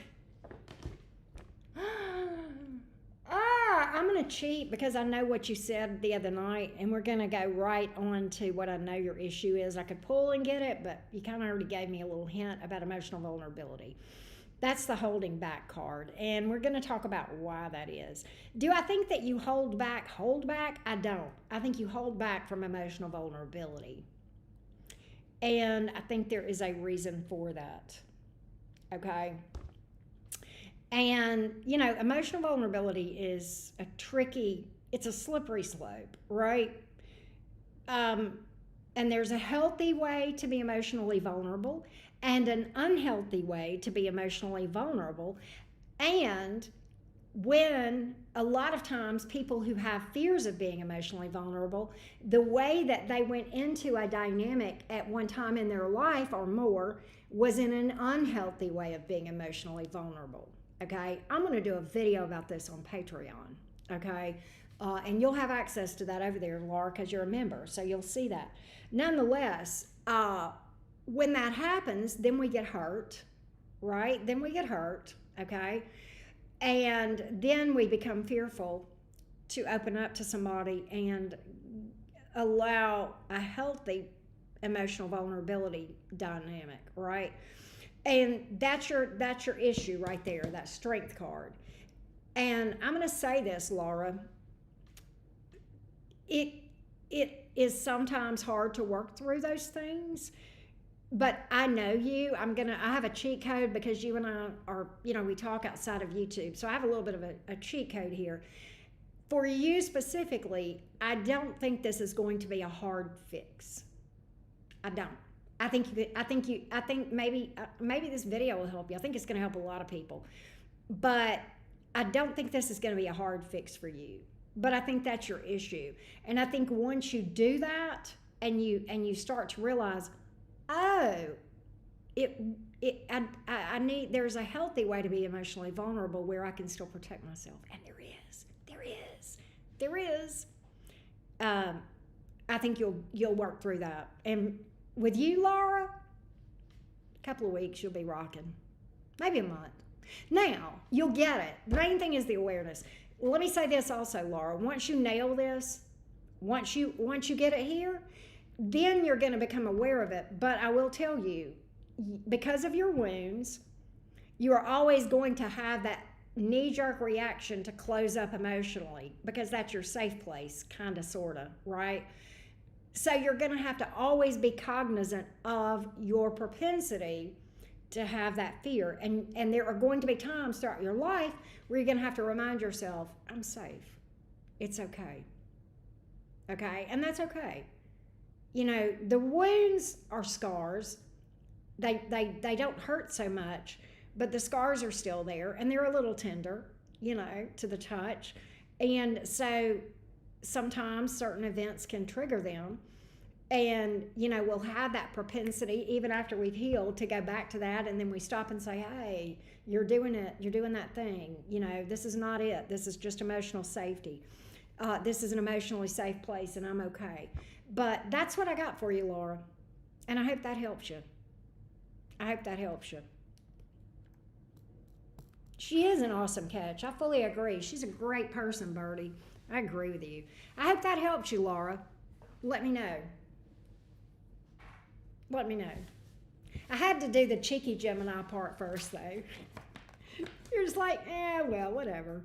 I'm going to cheat because I know what you said the other night, and we're going to go right on to what I know your issue is. I could pull and get it, but you kind of already gave me a little hint about emotional vulnerability. That's the holding back card, and we're going to talk about why that is. Do I think that you hold back? I don't. I think you hold back from emotional vulnerability, and I think there is a reason for that, okay? And, you know, emotional vulnerability is it's a slippery slope, right? And there's a healthy way to be emotionally vulnerable and an unhealthy way to be emotionally vulnerable. And when a lot of times people who have fears of being emotionally vulnerable, the way that they went into a dynamic at one time in their life or more was in an unhealthy way of being emotionally vulnerable. Okay, I'm going to do a video about this on Patreon, okay? And you'll have access to that over there, Laura, because you're a member, so you'll see that. Nonetheless, when that happens, then we get hurt, right? Then we get hurt, okay? And then we become fearful to open up to somebody and allow a healthy emotional vulnerability dynamic, right? And that's your issue right there, that Strength card. And I'm going to say this, Laura. It is sometimes hard to work through those things, but I know you. I have a cheat code because you and I are, we talk outside of YouTube. So I have a little bit of a cheat code here. For you specifically, I don't think this is going to be a hard fix. I don't. I think maybe this video will help you. I think it's going to help a lot of people, but I don't think this is going to be a hard fix for you. But I think that's your issue, and I think once you do that and you start to realize, oh, it I need, there's a healthy way to be emotionally vulnerable where I can still protect myself, and there is. I think you'll work through that, and with you, Laura, a couple of weeks you'll be rocking, maybe a month. Now you'll get it. The main thing is the awareness. Let me say this also, Laura. Once you nail this, once you get it here, then you're going to become aware of it. But I will tell you, because of your wounds, you are always going to have that knee-jerk reaction to close up emotionally, because that's your safe place, kind of, sort of, right? So you're going to have to always be cognizant of your propensity to have that fear. And there are going to be times throughout your life where you're going to have to remind yourself, I'm safe. It's okay. Okay? And that's okay. You know, the wounds are scars. They don't hurt so much, but the scars are still there, and they're a little tender, you know, to the touch. And so sometimes certain events can trigger them. And, you know, we'll have that propensity, even after we've healed, to go back to that. And then we stop and say, hey, you're doing it. You're doing that thing. You know, this is not it. This is just emotional safety. This is an emotionally safe place, and I'm okay. But that's what I got for you, Laura. And I hope that helps you. She is an awesome catch. I fully agree. She's a great person, Birdie. I agree with you. I hope that helps you, Laura. Let me know. I had to do the cheeky Gemini part first, though. You're just like, well, whatever.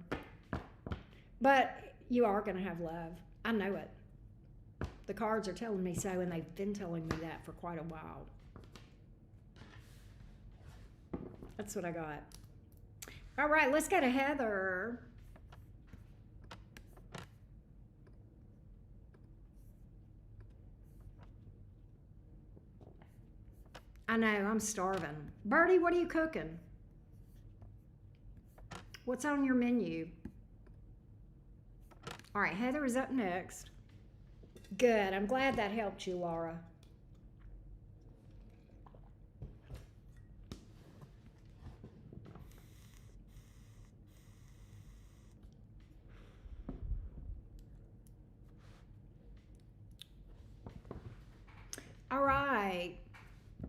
But you are going to have love. I know it. The cards are telling me so, and they've been telling me that for quite a while. That's what I got. All right, let's go to Heather. I know, I'm starving. Birdie, what are you cooking? What's on your menu? All right, Heather is up next. Good, I'm glad that helped you, Laura. All right.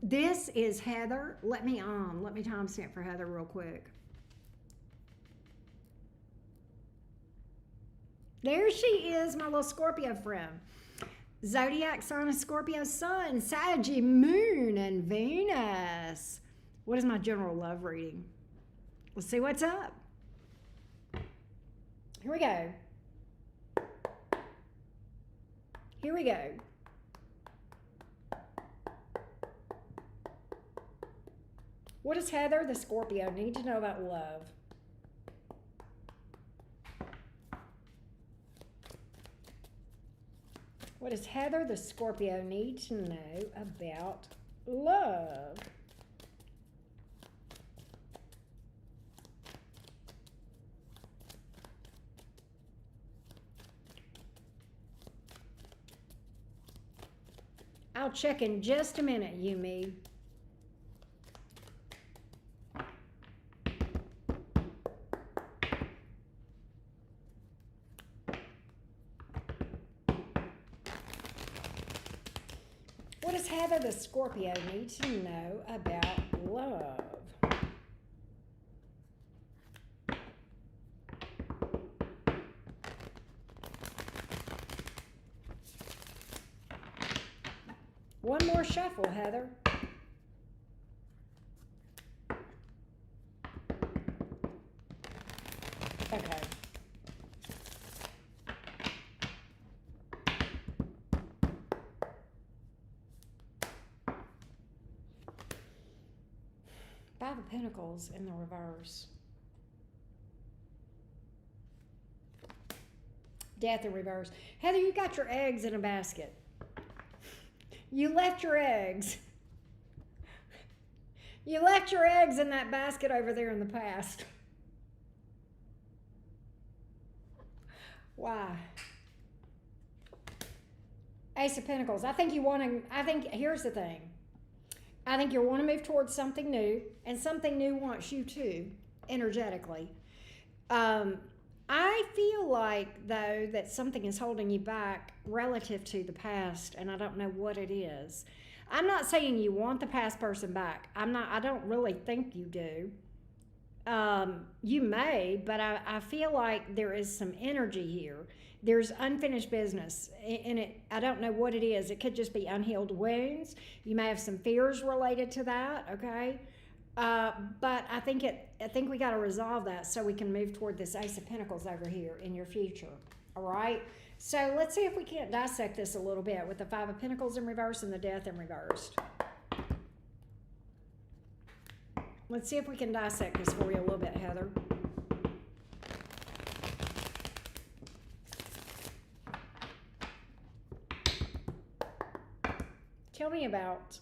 This is Heather. Let me timestamp for Heather real quick. There she is, my little Scorpio friend. Zodiac sign of Scorpio sun, Sagittarius moon, and Venus. What is my general love reading? Let's see what's up. Here we go. What does Heather, the Scorpio, need to know about love? What does Heather, the Scorpio, need to know about love? I'll check in just a minute, Yumi. What does Heather, the Scorpio, need to know about love? One more shuffle, Heather. Okay. Five of Pentacles in the reverse. Death in reverse. Heather, you got your eggs in a basket. You left your eggs. You left your eggs in that basket over there in the past. Why? Ace of Pentacles. I think here's the thing. I think you'll want to move towards something new, and something new wants you too, energetically. I feel like, though, that something is holding you back relative to the past, and I don't know what it is. I'm not saying you want the past person back. I don't really think you do. You may, but I feel like there is some energy here. There's unfinished business in it. I don't know what it is. It could just be unhealed wounds. You may have some fears related to that. Okay, but I think we got to resolve that so we can move toward this Ace of Pentacles over here in your future. All right. So let's see if we can't dissect this a little bit with the Five of Pentacles in reverse and the Death in reversed. Let's see if we can dissect this for you a little bit, Heather. Tell me about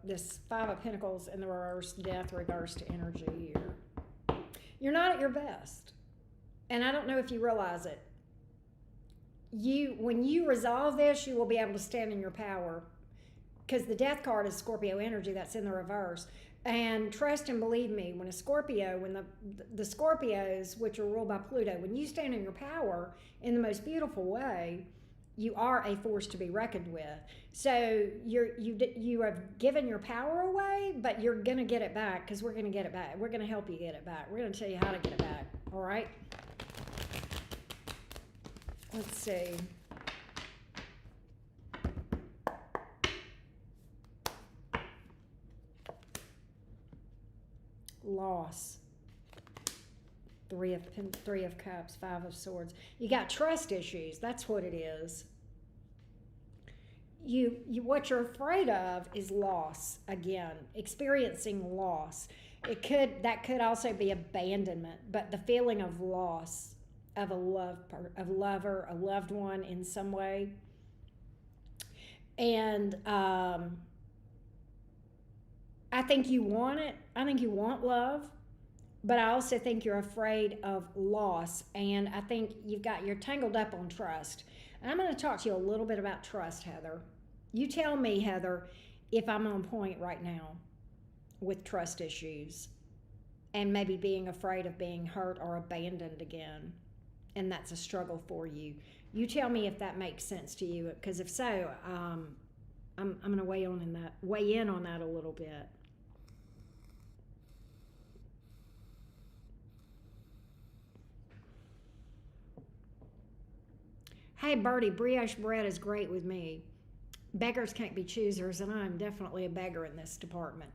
this Five of Pentacles in the reverse, Death reversed energy here. You're not at your best. And I don't know if you realize it. When you resolve this, you will be able to stand in your power. Because the Death card is Scorpio energy, that's in the reverse. And trust and believe me, when a Scorpio, when the Scorpios, which are ruled by Pluto, when you stand in your power in the most beautiful way, you are a force to be reckoned with. So you have given your power away, but you're going to get it back, because we're going to get it back. We're going to help you get it back. We're going to tell you how to get it back. All right? Let's see. Loss. Three of Cups, Five of Swords. You got trust issues. That's what it is. What you're afraid of is loss. Again, experiencing loss. That could also be abandonment, but the feeling of loss of a lover, a loved one in some way. And I think you want it. I think you want love, but I also think you're afraid of loss. And I think you're tangled up on trust. And I'm going to talk to you a little bit about trust, Heather. You tell me, Heather, if I'm on point right now with trust issues and maybe being afraid of being hurt or abandoned again. And that's a struggle for you. You tell me if that makes sense to you, because if so, I'm going to weigh in on that a little bit. Hey, Bertie, brioche bread is great with me. Beggars can't be choosers, and I'm definitely a beggar in this department.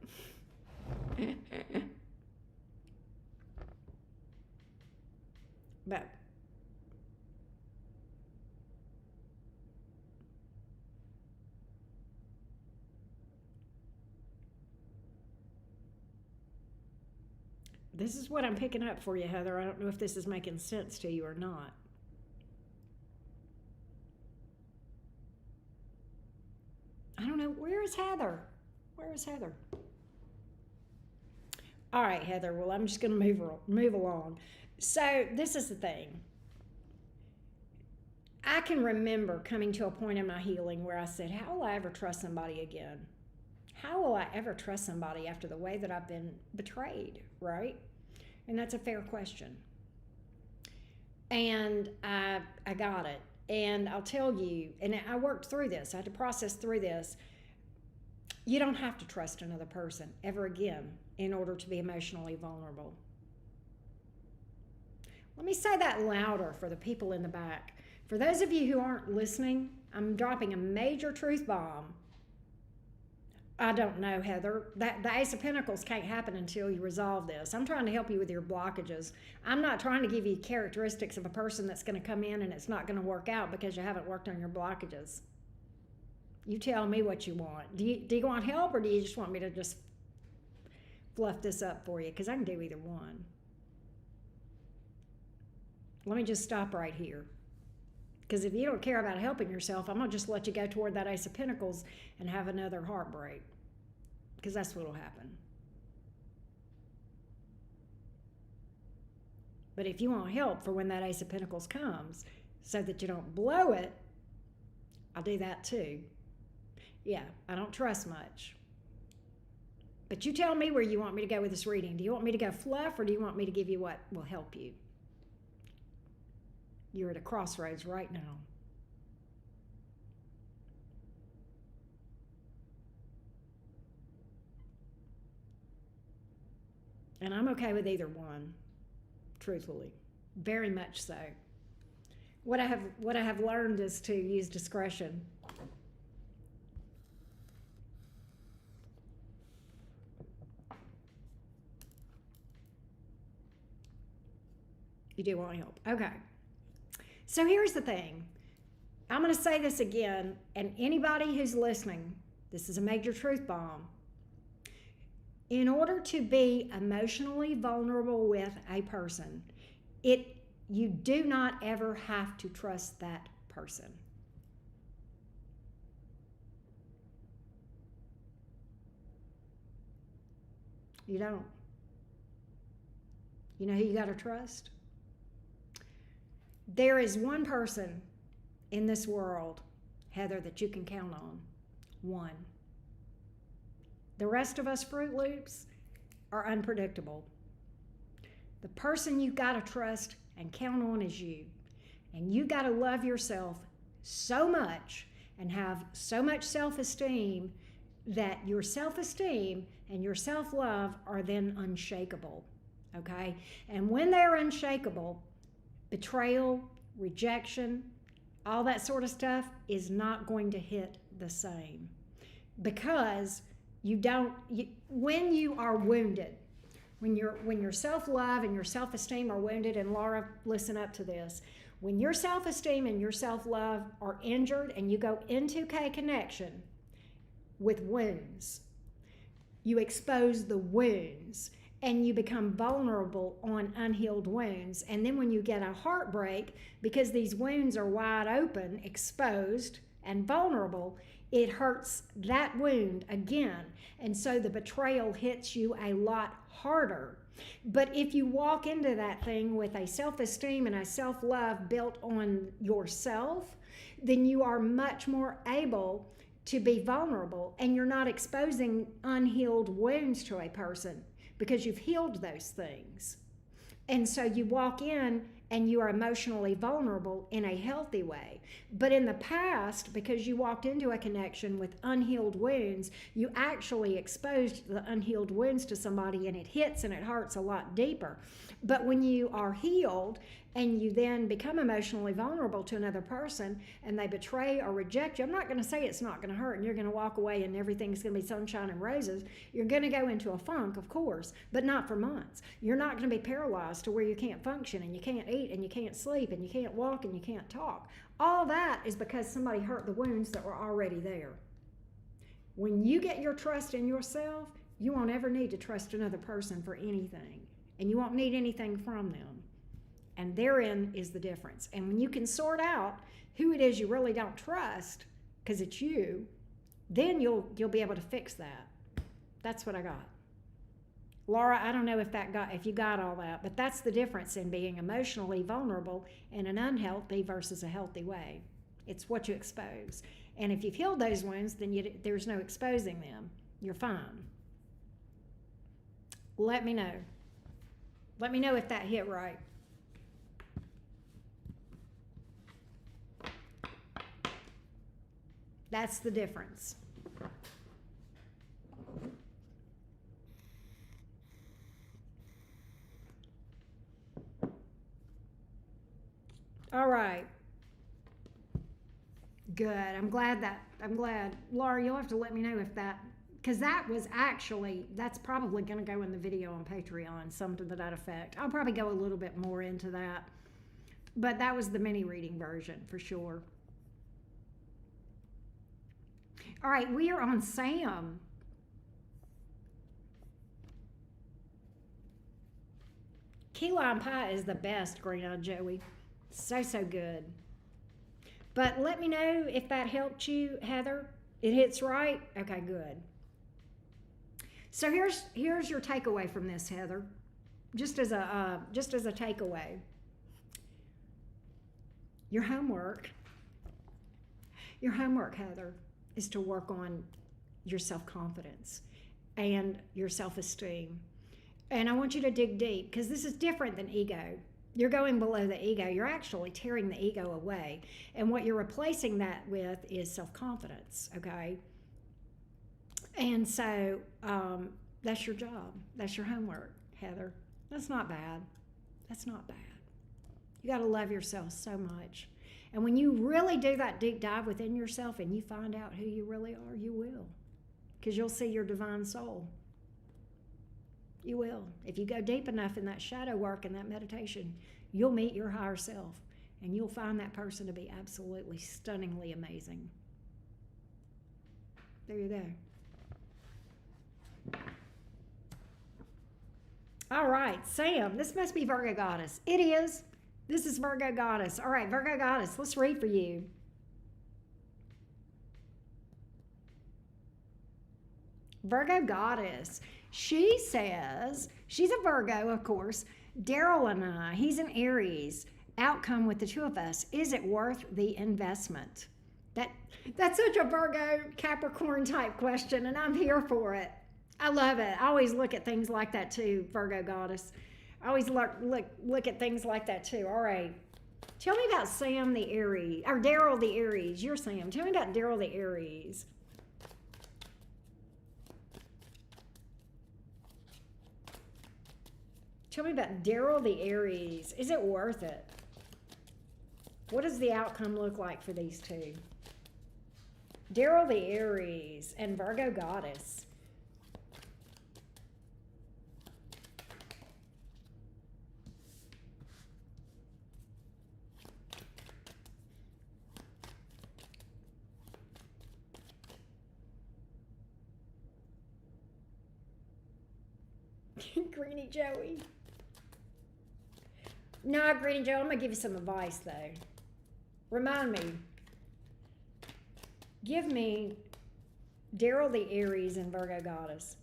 But this is what I'm picking up for you, Heather. I don't know if this is making sense to you or not. I don't know. Where is Heather? Where is Heather? All right, Heather. Well, I'm just going to move along. So this is the thing. I can remember coming to a point in my healing where I said, how will I ever trust somebody again? How will I ever trust somebody after the way that I've been betrayed, right? And that's a fair question. And I got it. And I'll tell you, and I worked through this. I had to process through this. You don't have to trust another person ever again in order to be emotionally vulnerable. Let me say that louder for the people in the back. For those of you who aren't listening, I'm dropping a major truth bomb. I don't know, Heather. The Ace of Pentacles can't happen until you resolve this. I'm trying to help you with your blockages. I'm not trying to give you characteristics of a person that's going to come in and it's not going to work out because you haven't worked on your blockages. You tell me what you want. Do you want help, or do you just want me to just fluff this up for you? Because I can do either one. Let me just stop right here. Because if you don't care about helping yourself, I'm going to just let you go toward that Ace of Pentacles and have another heartbreak. Because that's what will happen. But if you want help for when that Ace of Pentacles comes, so that you don't blow it, I'll do that too. Yeah, I don't trust much. But you tell me where you want me to go with this reading. Do you want me to go fluff, or do you want me to give you what will help you? You're at a crossroads right now. And I'm okay with either one, truthfully. Very much so. What I have learned is to use discretion. You do want help. Okay. So here's the thing. I'm going to say this again, and anybody who's listening, this is a major truth bomb. In order to be emotionally vulnerable with a person, you do not ever have to trust that person. You don't. You know who you got to trust? There is one person in this world, Heather, that you can count on. One. The rest of us Fruit Loops are unpredictable. The person you got to trust and count on is you. And you got to love yourself so much and have so much self-esteem that your self-esteem and your self-love are then unshakable. Okay? And when they're unshakable, betrayal, rejection, all that sort of stuff is not going to hit the same. Because when you are wounded, when your self-love and your self-esteem are wounded, and Laura, listen up to this, when your self-esteem and your self-love are injured and you go into a connection with wounds, you expose the wounds and you become vulnerable on unhealed wounds. And then when you get a heartbreak, because these wounds are wide open, exposed, and vulnerable, it hurts that wound again. And so the betrayal hits you a lot harder. But if you walk into that thing with a self-esteem and a self-love built on yourself, then you are much more able to be vulnerable, and you're not exposing unhealed wounds to a person because you've healed those things. And so you walk in and you are emotionally vulnerable in a healthy way. But in the past, because you walked into a connection with unhealed wounds, you actually exposed the unhealed wounds to somebody, and it hits and it hurts a lot deeper. But when you are healed and you then become emotionally vulnerable to another person and they betray or reject you, I'm not going to say it's not going to hurt and you're going to walk away and everything's going to be sunshine and roses. You're going to go into a funk, of course, but not for months. You're not going to be paralyzed to where you can't function and you can't eat and you can't sleep and you can't walk and you can't talk. All that is because somebody hurt the wounds that were already there. When you get your trust in yourself, you won't ever need to trust another person for anything, and you won't need anything from them. And therein is the difference. And when you can sort out who it is you really don't trust, because it's you, then you'll be able to fix that. That's what I got. Laura, I don't know if you got all that, but that's the difference in being emotionally vulnerable in an unhealthy versus a healthy way. It's what you expose. And if you've healed those wounds, then there's no exposing them. You're fine. Let me know. Let me know if that hit right. That's the difference. All right. Good. I'm glad. Laura, you'll have to let me know if that, because that's probably going to go in the video on Patreon, something to that effect. I'll probably go a little bit more into that. But that was the mini reading version for sure. All right, we are on Sam. Key lime pie is the best, Green-Eyed Joey. So good. But let me know if that helped you, Heather. It hits right? Okay, good. So here's your takeaway from this, Heather. Just as a takeaway. Your homework, Heather, is to work on your self-confidence. and your self-esteem. And I want you to dig deep, because this is different than ego. You're going below the ego. You're actually tearing the ego away. And what you're replacing that with is self-confidence, okay? And so that's your job. That's your homework, Heather. That's not bad. That's not bad. You got to love yourself so much. And when you really do that deep dive within yourself and you find out who you really are, you will. Because you'll see your divine soul. You will. If you go deep enough in that shadow work and that meditation, you'll meet your higher self. And you'll find that person to be absolutely stunningly amazing. There you go. All right, Sam, this must be Virgo Goddess. It is. This is Virgo Goddess. All right, Virgo Goddess, let's read for you. Virgo Goddess. She says, she's a Virgo, of course. Daryl and I, he's an Aries. Outcome with the two of us. Is it worth the investment? That's such a Virgo Capricorn type question, and I'm here for it. I love it. I always look at things like that too, Virgo Goddess. I always look at things like that too. All right. Tell me about Sam the Aries, or Daryl the Aries. You're Sam. Tell me about Daryl the Aries. Tell me about Daryl the Aries. Is it worth it? What does the outcome look like for these two? Daryl the Aries and Virgo Goddess. Greeny Joey. No, Greeny Joe, I'm going to give you some advice, though. Remind me. Give me Daryl the Aries and Virgo Goddess.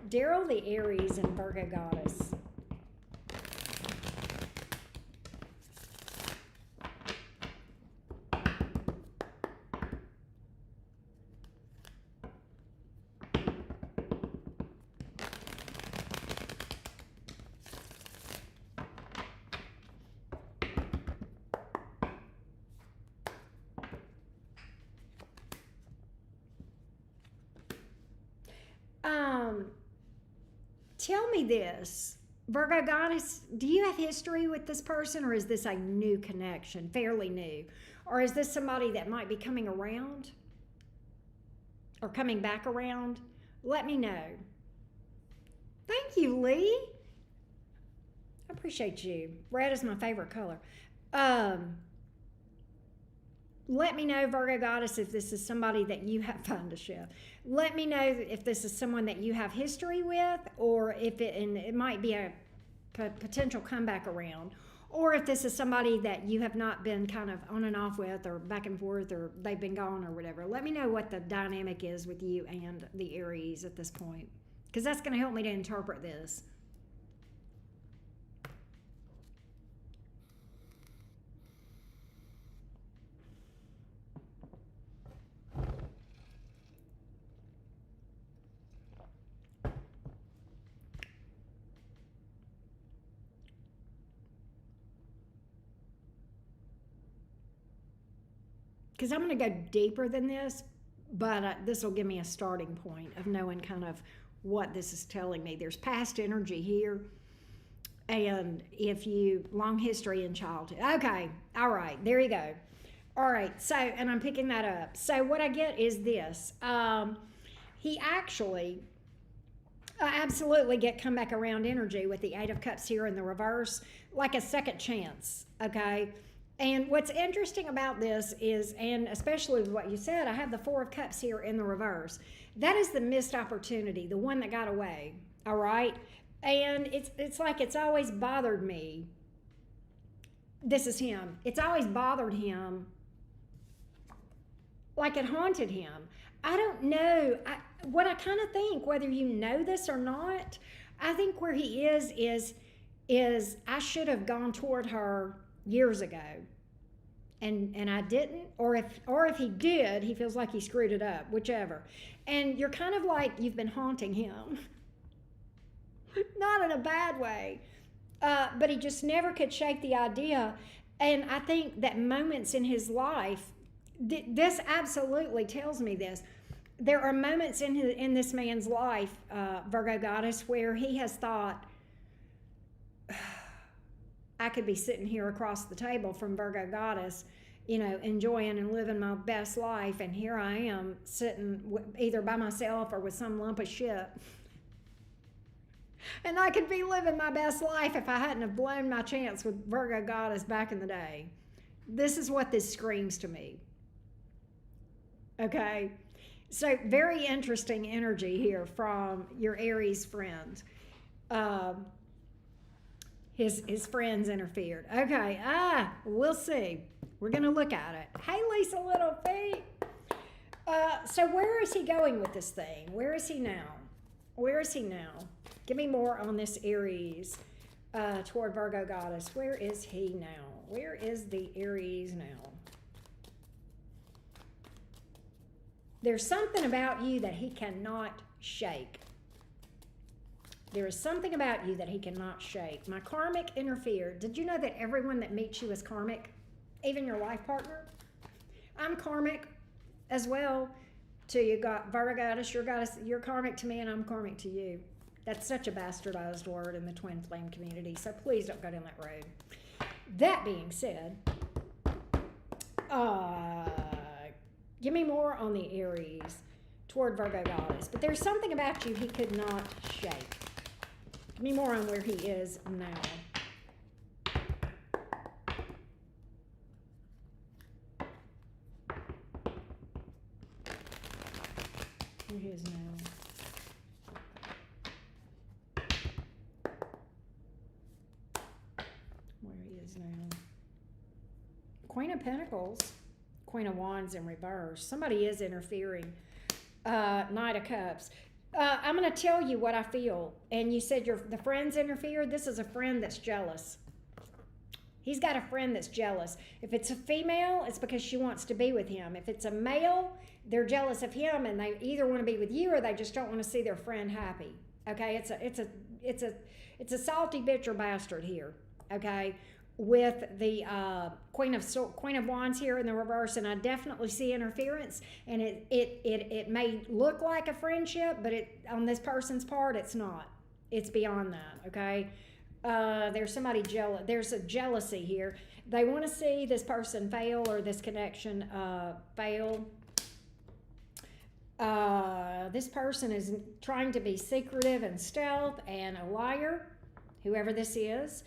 Daryl the Aries and Virgo Goddess. Tell me this, Virgo Goddess, do you have history with this person, or is this a new connection, fairly new? Or is this somebody that might be coming around or coming back around? Let me know. Thank you, Lee. I appreciate you. Red is my favorite color. Let me know, Virgo Goddess, if this is somebody that you have found a shift. Let me know if this is someone that you have history with, or if it might be a potential comeback around, or if this is somebody that you have not been kind of on and off with, or back and forth, or they've been gone or whatever. Let me know what the dynamic is with you and the Aries at this point, because that's going to help me to interpret this. Because I'm going to go deeper than this, but this will give me a starting point of knowing kind of what this is telling me. There's past energy here, and if you, long history in childhood. Okay, all right, there you go. All right, so, and I'm picking that up. So what I get is this. He actually, I absolutely get come back around energy with the Eight of Cups here in the reverse, like a second chance, okay? And what's interesting about this is, and especially with what you said, I have the Four of Cups here in the reverse. That is the missed opportunity, the one that got away, all right? And it's like it's always bothered me. This is him. It's always bothered him, like it haunted him. I don't know. What I kind of think, whether you know this or not, I think where he is I should have gone toward her years ago. And I didn't, or if he did, he feels like he screwed it up, whichever. And you're kind of like you've been haunting him. Not in a bad way, but he just never could shake the idea. And I think that moments in his life, this absolutely tells me this. There are moments in this man's life, Virgo goddess, where he has thought, I could be sitting here across the table from Virgo goddess, enjoying and living my best life, and here I am sitting either by myself or with some lump of shit. And I could be living my best life if I hadn't have blown my chance with Virgo goddess back in the day. This is what this screams to me. Okay? So very interesting energy here from your Aries friend. His friends interfered. Okay, we'll see. We're going to look at it. Hey, Lisa Little Feet. So where is he going with this thing? Where is he now? Where is he now? Give me more on this Aries toward Virgo goddess. Where is he now? Where is the Aries now? There's something about you that he cannot shake. There is something about you that he cannot shake. My karmic interfered. Did you know that everyone that meets you is karmic? Even your life partner? I'm karmic as well to you, Virgo goddess. You're karmic to me and I'm karmic to you. That's such a bastardized word in the twin flame community, so please don't go down that road. That being said, give me more on the Aries toward Virgo goddess. But there's something about you he could not shake. Give me more on where he is now. Where he is now. Where he is now. Queen of Pentacles. Queen of Wands in reverse. Somebody is interfering. Knight of Cups. I'm going to tell you what I feel. And you said the friends interfered. This is a friend that's jealous. He's got a friend that's jealous. If it's a female, it's because she wants to be with him. If it's a male, they're jealous of him and they either want to be with you or they just don't want to see their friend happy. Okay, it's a salty bitch or bastard here. Okay, with the Queen of Wands here in the reverse, and I definitely see interference. And it may look like a friendship, but on this person's part, it's not. It's beyond that. Okay. There's somebody jealous. There's a jealousy here. They want to see this person fail or this connection fail. This person is trying to be secretive and stealth and a liar, whoever this is.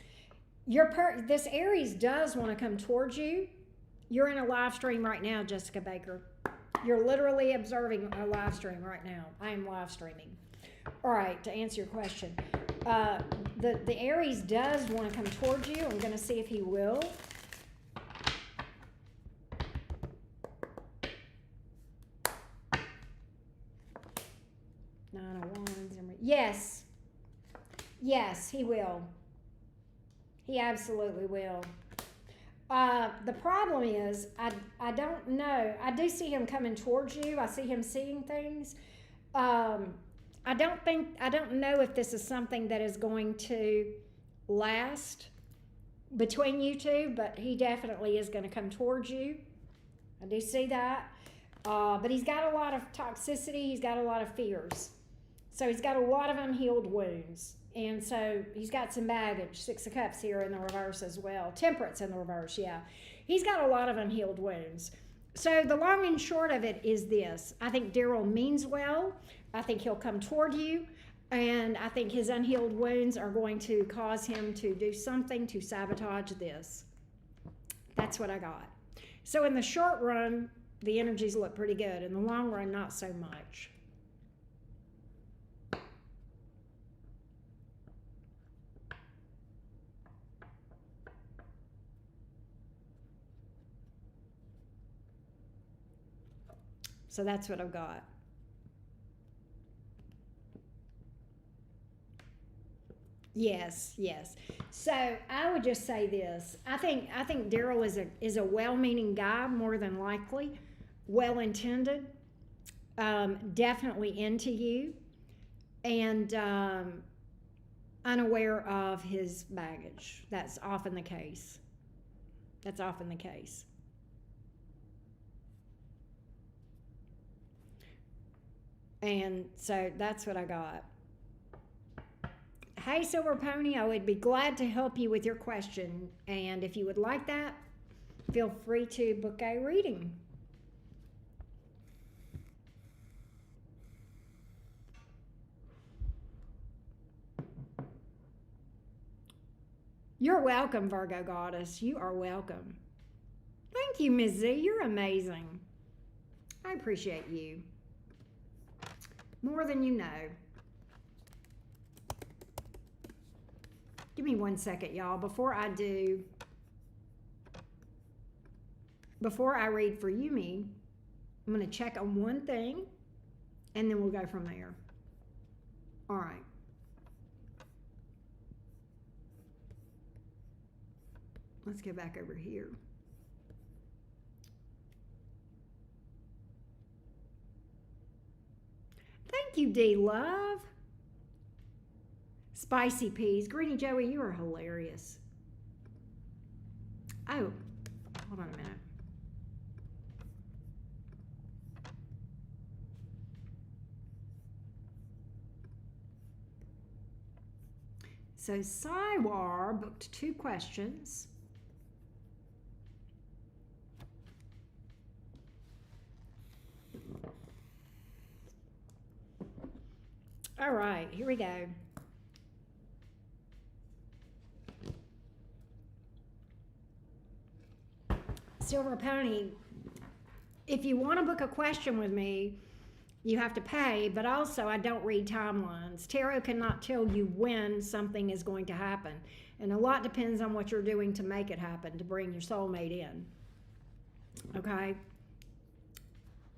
This Aries does want to come towards you. You're in a live stream right now, Jessica Baker. You're literally observing a live stream right now. I am live streaming. All right, to answer your question. The Aries does want to come towards you. I'm going to see if he will. Nine of Wands. Yes. Yes, he will. He absolutely will. The problem is, I don't know. I do see him coming towards you. I see him seeing things. I don't know if this is something that is going to last between you two, but he definitely is going to come towards you. I do see that. But he's got a lot of toxicity. He's got a lot of fears. So he's got a lot of unhealed wounds. And so he's got some baggage. Six of Cups here in the reverse as well. Temperance in the reverse, yeah. He's got a lot of unhealed wounds. So the long and short of it is this. I think Daryl means well. I think he'll come toward you. And I think his unhealed wounds are going to cause him to do something to sabotage this. That's what I got. So in the short run, the energies look pretty good. In the long run, not so much. So that's what I've got. Yes, yes. So I would just say this. I think Daryl is a well-meaning guy, more than likely, well-intended, definitely into you, and unaware of his baggage. That's often the case. That's often the case. And so that's what I got. Hey, Silver Pony, I would be glad to help you with your question. And if you would like that, feel free to book a reading. You're welcome, Virgo Goddess. You are welcome. Thank you, Ms. Z. You're amazing. I appreciate you more than you know. Give me 1 second, y'all. Before I read for Yumi, I'm going to check on one thing, and then we'll go from there. All right. Let's go back over here. Thank you, D-Love. Spicy peas. Greeny Joey, you are hilarious. Oh, hold on a minute. So Saiwar booked 2 questions. All right, here we go. Silver Pony, if you want to book a question with me, you have to pay, but also I don't read timelines. Tarot cannot tell you when something is going to happen. And a lot depends on what you're doing to make it happen, to bring your soulmate in. Okay?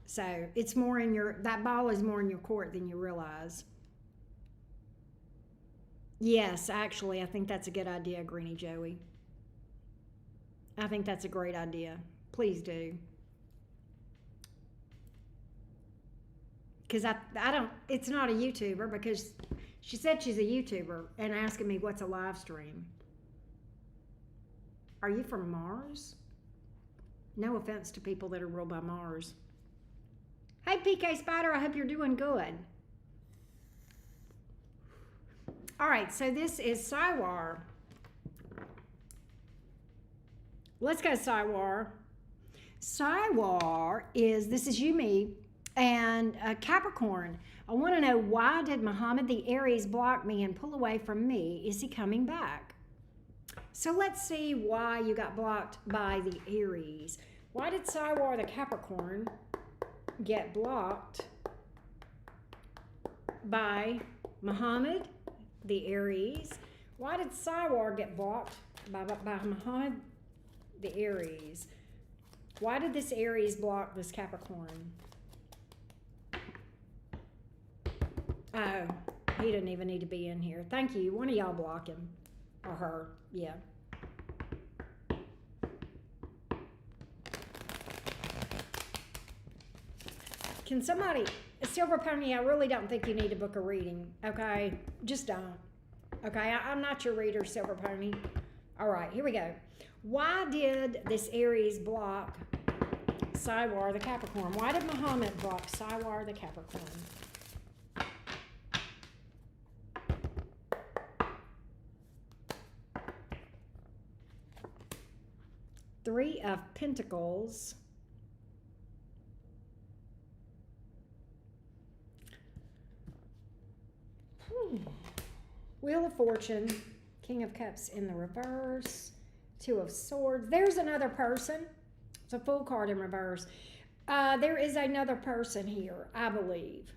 So it's more in that ball is more in your court than you realize. Yes, actually, I think that's a good idea, Greeny Joey. I think that's a great idea. Please do. Because I don't, it's not a YouTuber, because she said she's a YouTuber and asking me what's a live stream. Are you from Mars? No offense to people that are ruled by Mars. Hey, PK Spider, I hope you're doing good. All right, so this is Saiwar. Let's go, Saiwar. Saiwar this is Yumi, and Capricorn. I want to know, why did Muhammad the Aries block me and pull away from me? Is he coming back? So let's see why you got blocked by the Aries. Why did Saiwar the Capricorn get blocked by Muhammad the Aries? Why did Saiwar get blocked by Muhammad the Aries? Why did this Aries block this Capricorn? Oh, he didn't even need to be in here. Thank you. One of y'all block him. Or her. Yeah. Can somebody, Silver Pony, I really don't think you need to book a reading, okay? Just don't. Okay, I'm not your reader, Silver Pony. All right, here we go. Why did this Aries block Saiwar the Capricorn? Why did Muhammad block Saiwar the Capricorn? Three of Pentacles. Wheel of Fortune. King of Cups in the reverse. Two of Swords. There's another person. It's a full card in reverse. There is another person here, I believe.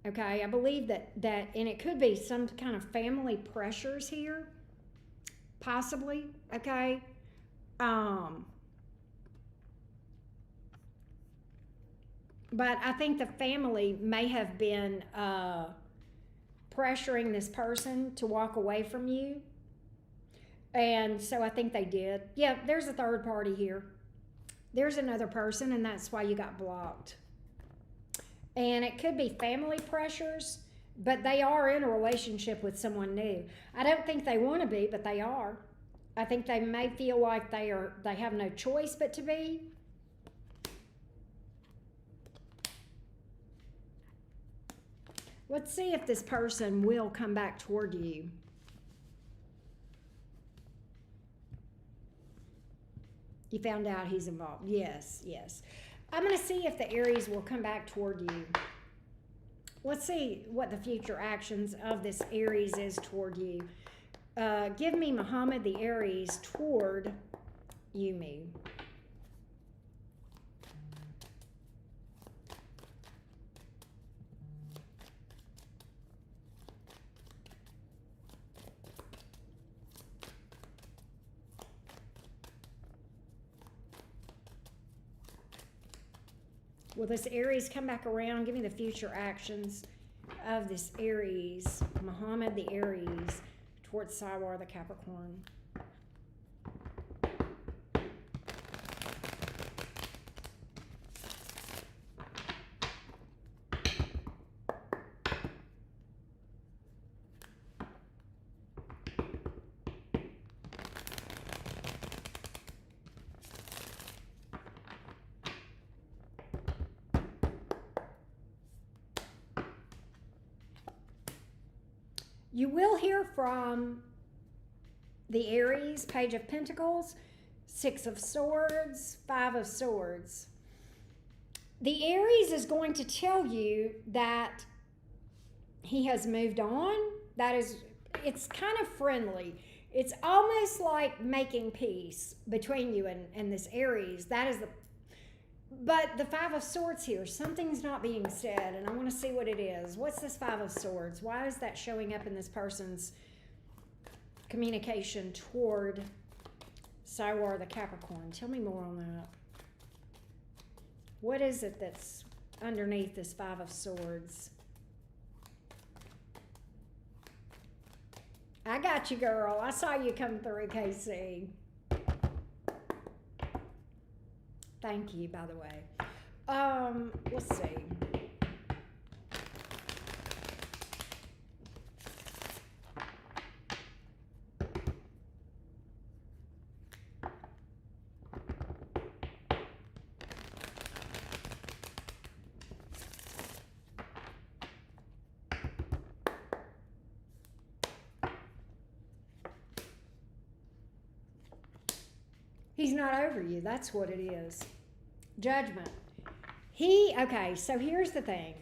Okay, I believe that, and it could be some kind of family pressures here. Possibly, okay? But I think the family may have been pressuring this person to walk away from you. And so I think they did. Yeah, there's a third party here. There's another person, and that's why you got blocked. And it could be family pressures, but they are in a relationship with someone new. I don't think they want to be, but they are. I think they may feel like they have no choice but to be. Let's see if this person will come back toward you. You found out he's involved. Yes, yes. I'm going to see if the Aries will come back toward you. Let's see what the future actions of this Aries is toward you. Give me Muhammad the Aries toward you, me. Will this Aries come back around? Give me the future actions of this Aries, Muhammad the Aries, towards Sawar the Capricorn. You will hear from the Aries, Page of Pentacles, Six of Swords, Five of Swords. The Aries is going to tell you that he has moved on. It's kind of friendly. It's almost like making peace between you and this Aries. But the Five of Swords here, something's not being said, and I want to see what it is. What's this Five of Swords? Why is that showing up in this person's communication toward Sawar the Capricorn? Tell me more on that. What is it that's underneath this Five of Swords? I got you, girl. I saw you come through, KC. Thank you, by the way. Let's see. He's not over you. That's what it is. Judgment. Okay, so here's the thing.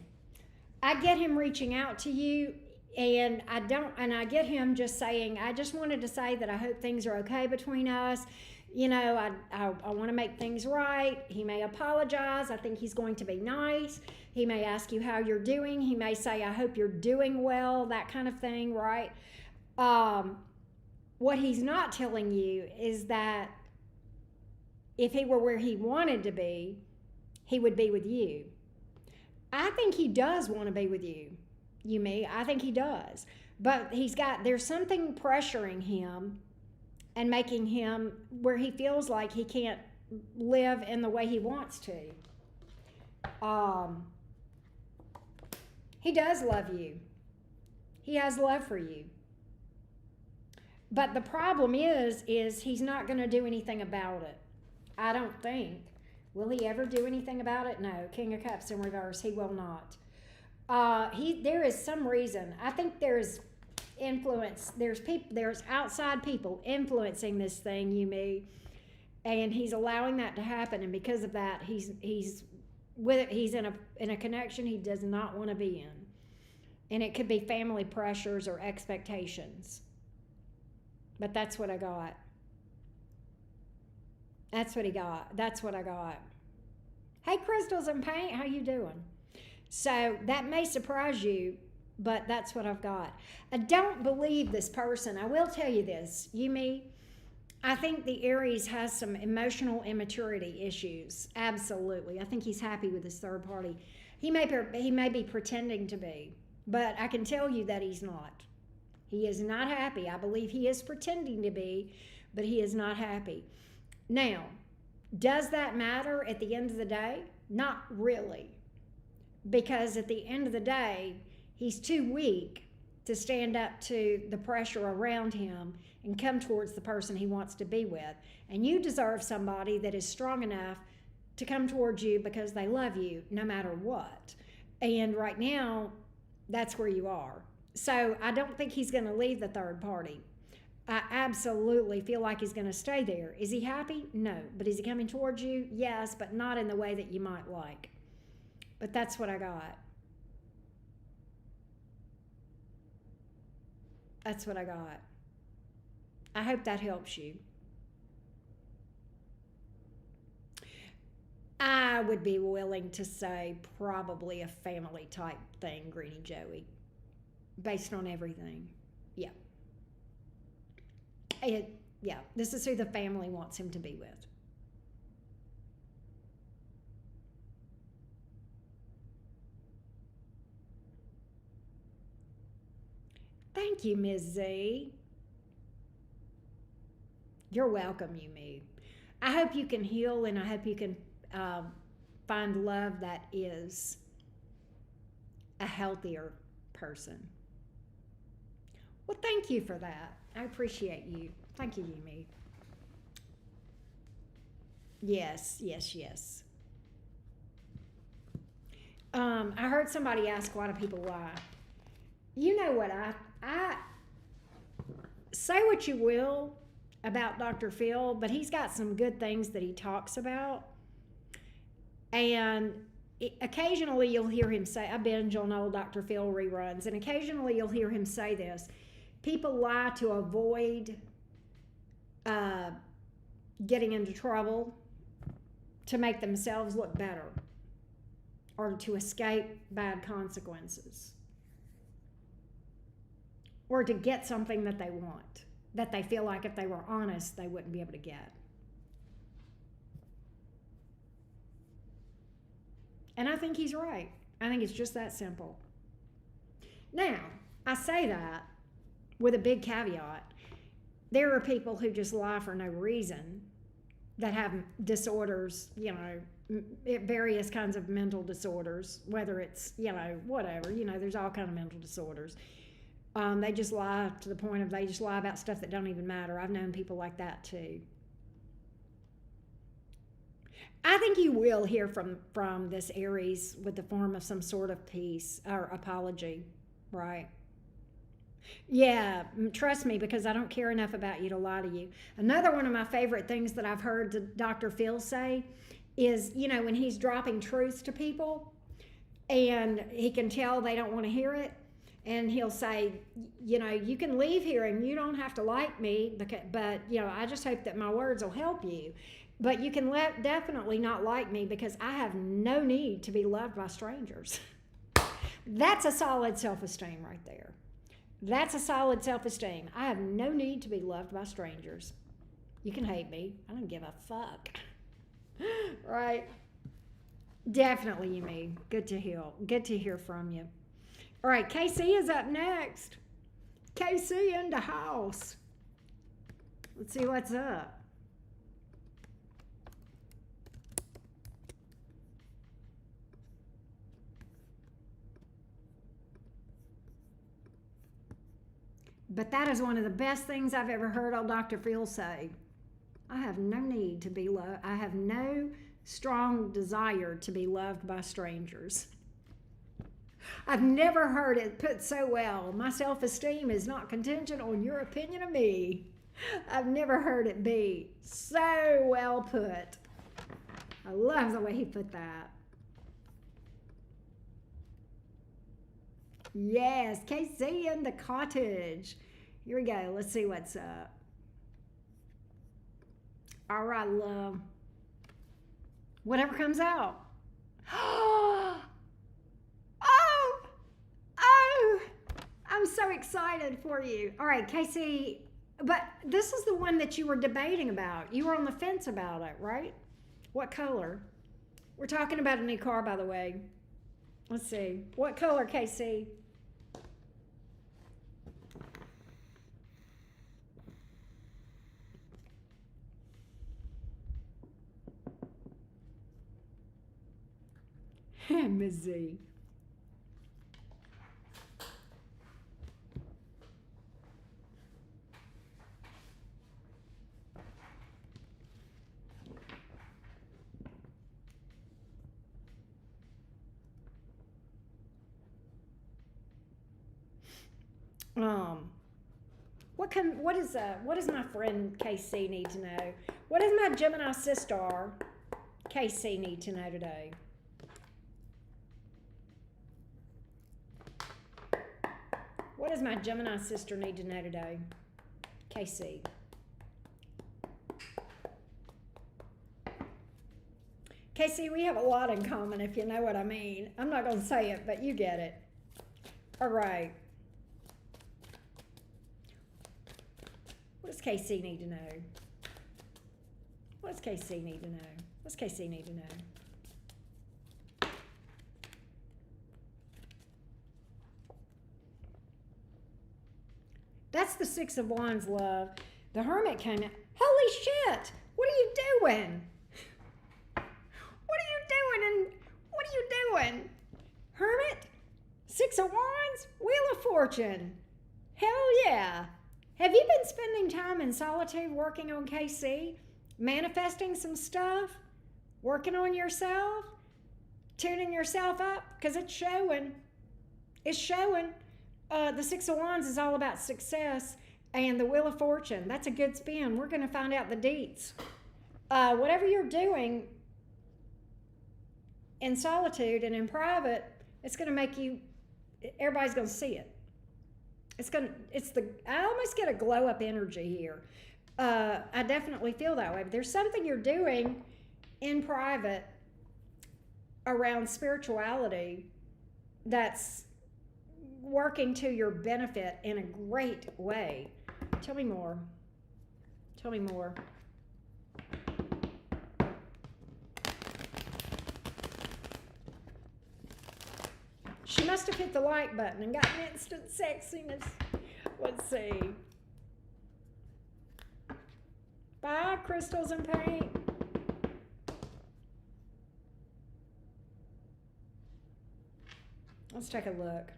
I get him reaching out to you, and I get him just saying, I just wanted to say that I hope things are okay between us. You know, I want to make things right. He may apologize. I think he's going to be nice. He may ask you how you're doing. He may say, I hope you're doing well, that kind of thing, right? What he's not telling you is that if he were where he wanted to be, he would be with you. I think he does want to be with you, me. I think he does. But there's something pressuring him and making him where he feels like he can't live in the way he wants to. He does love you. He has love for you. But the problem is he's not going to do anything about it. I don't think. Will he ever do anything about it? No. King of Cups in reverse. He will not. There is some reason. I think there's influence. There's outside people influencing this thing, me, and he's allowing that to happen. And because of that, he's with it. He's in a connection he does not want to be in, and it could be family pressures or expectations. But that's what I got. That's what he got. That's what I got. Hey, Crystals and Paint, how you doing? So that may surprise you, but that's what I've got. I don't believe this person. I will tell you this, me. I think the Aries has some emotional immaturity issues. Absolutely. I think he's happy with his third party. He may be pretending to be. But I can tell you that he's not. He is not happy. I believe he is pretending to be, but he is not happy. Now, does that matter at the end of the day? Not really. Because at the end of the day, he's too weak to stand up to the pressure around him and come towards the person he wants to be with. And you deserve somebody that is strong enough to come towards you because they love you no matter what. And right now, that's where you are. So I don't think he's going to leave the third party. I absolutely feel like he's going to stay there. Is he happy? No. But is he coming towards you? Yes, but not in the way that you might like. But that's what I got. That's what I got. I hope that helps you. I would be willing to say probably a family type thing, Greenie Joey, based on everything. Yeah. This is who the family wants him to be with. Thank you, Ms. Z. You're welcome, you me. I hope you can heal, and I hope you can find love that is a healthier person. Well, thank you for that. I appreciate you. Thank you, Yumi. Yes. I heard somebody ask, why do people lie? You know what, I say what you will about Dr. Phil, but he's got some good things that he talks about. And occasionally you'll hear him say, I binge on old Dr. Phil reruns, and occasionally you'll hear him say this. People lie to avoid getting into trouble, to make themselves look better, or to escape bad consequences, or to get something that they want, that they feel like if they were honest, they wouldn't be able to get. And I think he's right. I think it's just that simple. Now, I say that with a big caveat. There are people who just lie for no reason, that have disorders, various kinds of mental disorders, whether it's, whatever, there's all kinds of mental disorders. They just lie to the point of they just lie about stuff that don't even matter. I've known people like that too. I think you will hear from this Aries with the form of some sort of peace or apology, right? Yeah, trust me, because I don't care enough about you to lie to you. Another one of my favorite things that I've heard Dr. Phil say is, when he's dropping truths to people and he can tell they don't want to hear it, and he'll say, you can leave here and you don't have to like me, but I just hope that my words will help you. But you can definitely not like me because I have no need to be loved by strangers. That's a solid self-esteem right there. That's a solid self-esteem. I have no need to be loved by strangers. You can hate me. I don't give a fuck. Right? Definitely, you mean. Good to hear from you. All right, KC is up next. KC in the house. Let's see what's up. But that is one of the best things I've ever heard old Dr. Phil say. I have no need to be loved. I have no strong desire to be loved by strangers. I've never heard it put so well. My self-esteem is not contingent on your opinion of me. I've never heard it be so well put. I love the way he put that. Yes, KC in the cottage. Here we go. Let's see what's up. All right, love. Whatever comes out. Oh, I'm so excited for you. All right, KC, but this is the one that you were debating about. You were on the fence about it, right? What color? We're talking about a new car, by the way. Let's see. What color, KC? Miss Z. Um, what does my friend KC need to know? What does my Gemini sister KC need to know today? What does my Gemini sister need to know today? KC. KC, we have a lot in common, if you know what I mean. I'm not going to say it, but you get it. All right. What does KC need to know? What does KC need to know? What does KC need to know? That's the Six of Wands, love. The Hermit came out. Holy shit! What are you doing? What are you doing? And what are you doing? Hermit? Six of Wands? Wheel of Fortune. Hell yeah. Have you been spending time in solitude working on KC? Manifesting some stuff? Working on yourself? Tuning yourself up? Because it's showing. It's showing. The Six of Wands is all about success, and the Wheel of Fortune, that's a good spin. We're going to find out the deets. Whatever you're doing in solitude and in private, it's going to make you, everybody's going to see it. I almost get a glow up energy here. I definitely feel that way. But there's something you're doing in private around spirituality that's working to your benefit in a great way. Tell me more. Tell me more. She must have hit the like button and gotten instant sexiness. Let's see. Bye, crystals and paint. Let's take a look.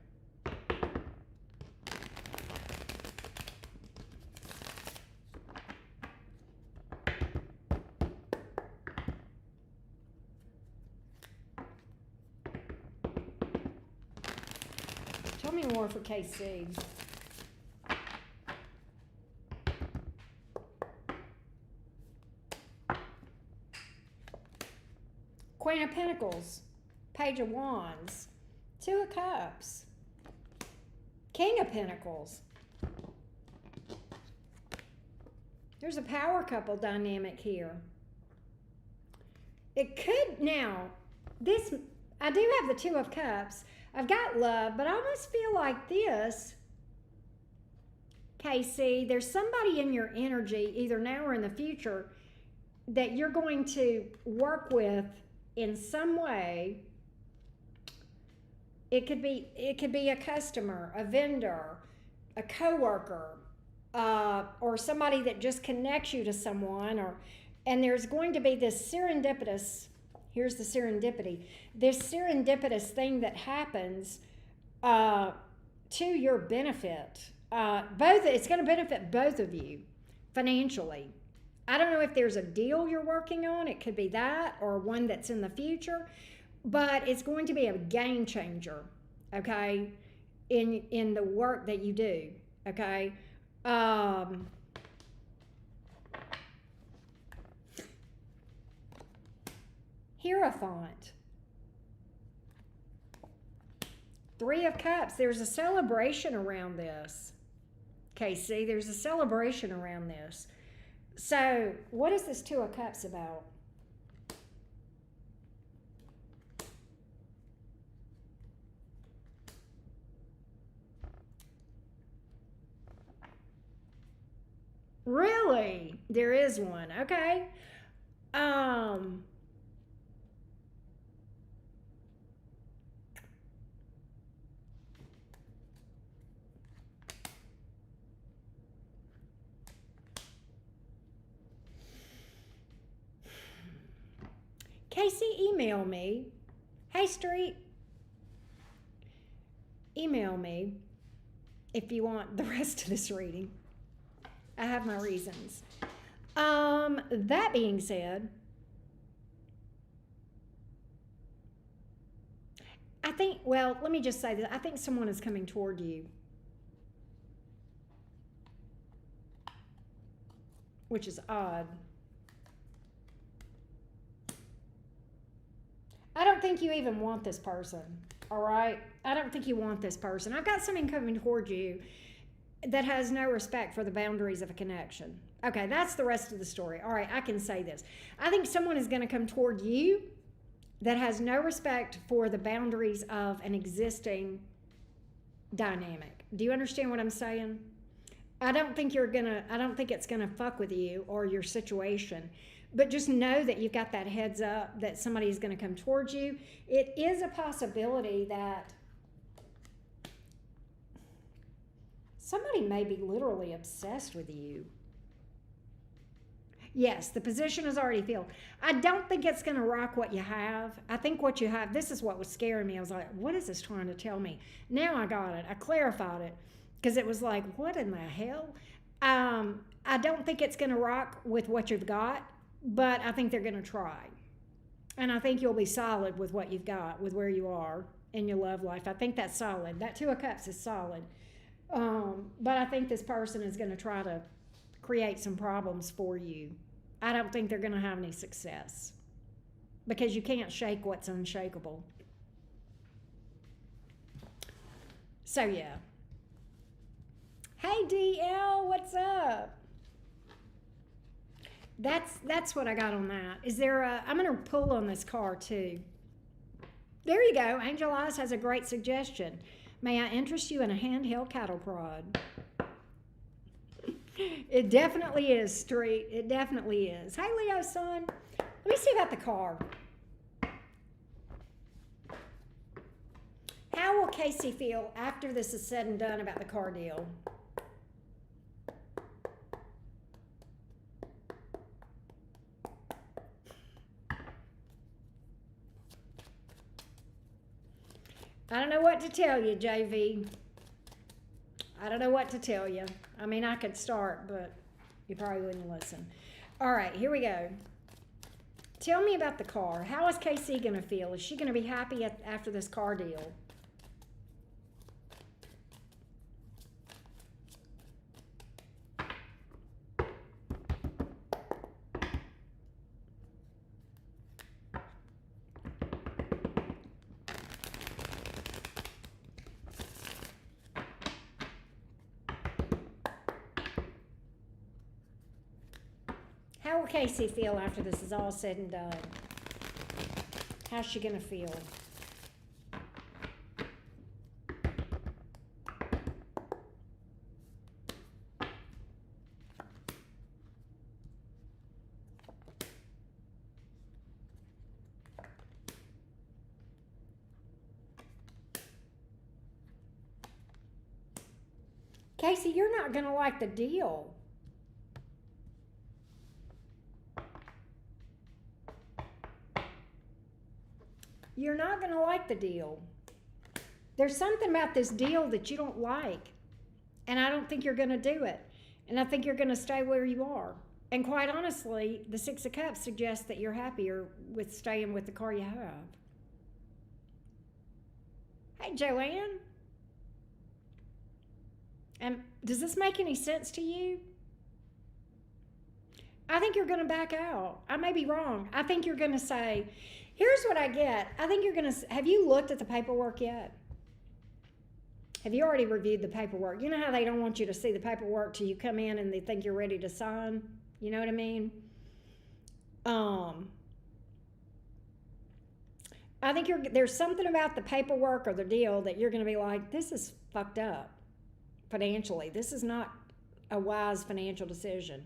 Tell me more for KC. Queen of Pentacles, Page of Wands, Two of Cups, King of Pentacles. There's a power couple dynamic here. It could, now, this, I do have the Two of Cups. I've got love, but I almost feel like this, KC, there's somebody in your energy, either now or in the future, that you're going to work with in some way. It could be a customer, a vendor, a coworker, or somebody that just connects you to someone, and there's going to be this serendipitous, here's the serendipity, this serendipitous thing that happens to your benefit. It's going to benefit both of you financially. I don't know if there's a deal you're working on. It could be that or one that's in the future, but it's going to be a game changer, okay, in the work that you do, okay? Hierophant. Three of Cups. There's a celebration around this. KC, there's a celebration around this. So, what is this Two of Cups about? Really? There is one. Okay. Casey, email me. Hey, Street, email me if you want the rest of this reading. I have my reasons. That being said, I think, well, let me just say that I think someone is coming toward you, which is odd. I don't think you even want this person, all right? I don't think you want this person. I've got something coming toward you that has no respect for the boundaries of a connection. Okay, that's the rest of the story. All right, I can say this. I think someone is going to come toward you that has no respect for the boundaries of an existing dynamic. Do you understand what I'm saying? I don't think it's gonna fuck with you or your situation, but just know that you've got that heads up that somebody is gonna come towards you. It is a possibility that somebody may be literally obsessed with you. Yes, the position is already filled. I don't think it's going to rock what you have. I think what you have, this is what was scaring me. I was like, what is this trying to tell me? Now I got it. I clarified it because it was like, what in the hell? I don't think it's going to rock with what you've got, but I think they're going to try. And I think you'll be solid with what you've got, with where you are in your love life. I think that's solid. That Two of Cups is solid. But I think this person is going to try to create some problems for you. I don't think they're going to have any success because you can't shake what's unshakable. So yeah. Hey DL, what's up? That's what I got on that. Is there I'm going to pull on this card too. There you go. Angel Eyes has a great suggestion. May I interest you in a handheld cattle prod? It definitely is, Street. It definitely is. Hey, Leo, son. Let me see about the car. How will Casey feel after this is said and done about the car deal? I don't know what to tell you, JV. I don't know what to tell you. I mean, I could start, but you probably wouldn't listen. All right, here we go. Tell me about the car. How is KC going to feel? Is she going to be happy after this car deal? How will Casey feel after this is all said and done? How's she going to feel? Casey, you're not going to like the deal. You're not going to like the deal. There's something about this deal that you don't like. And I don't think you're going to do it. And I think you're going to stay where you are. And quite honestly, the Six of Cups suggests that you're happier with staying with the car you have. Hey, Joanne. Does this make any sense to you? I think you're going to back out. I may be wrong. I think you're going to say, here's what I get. I think you're going to, have you looked at the paperwork yet? Have you already reviewed the paperwork? You know how they don't want you to see the paperwork till you come in and they think you're ready to sign? You know what I mean? I think there's something about the paperwork or the deal that you're going to be like, this is fucked up financially. This is not a wise financial decision.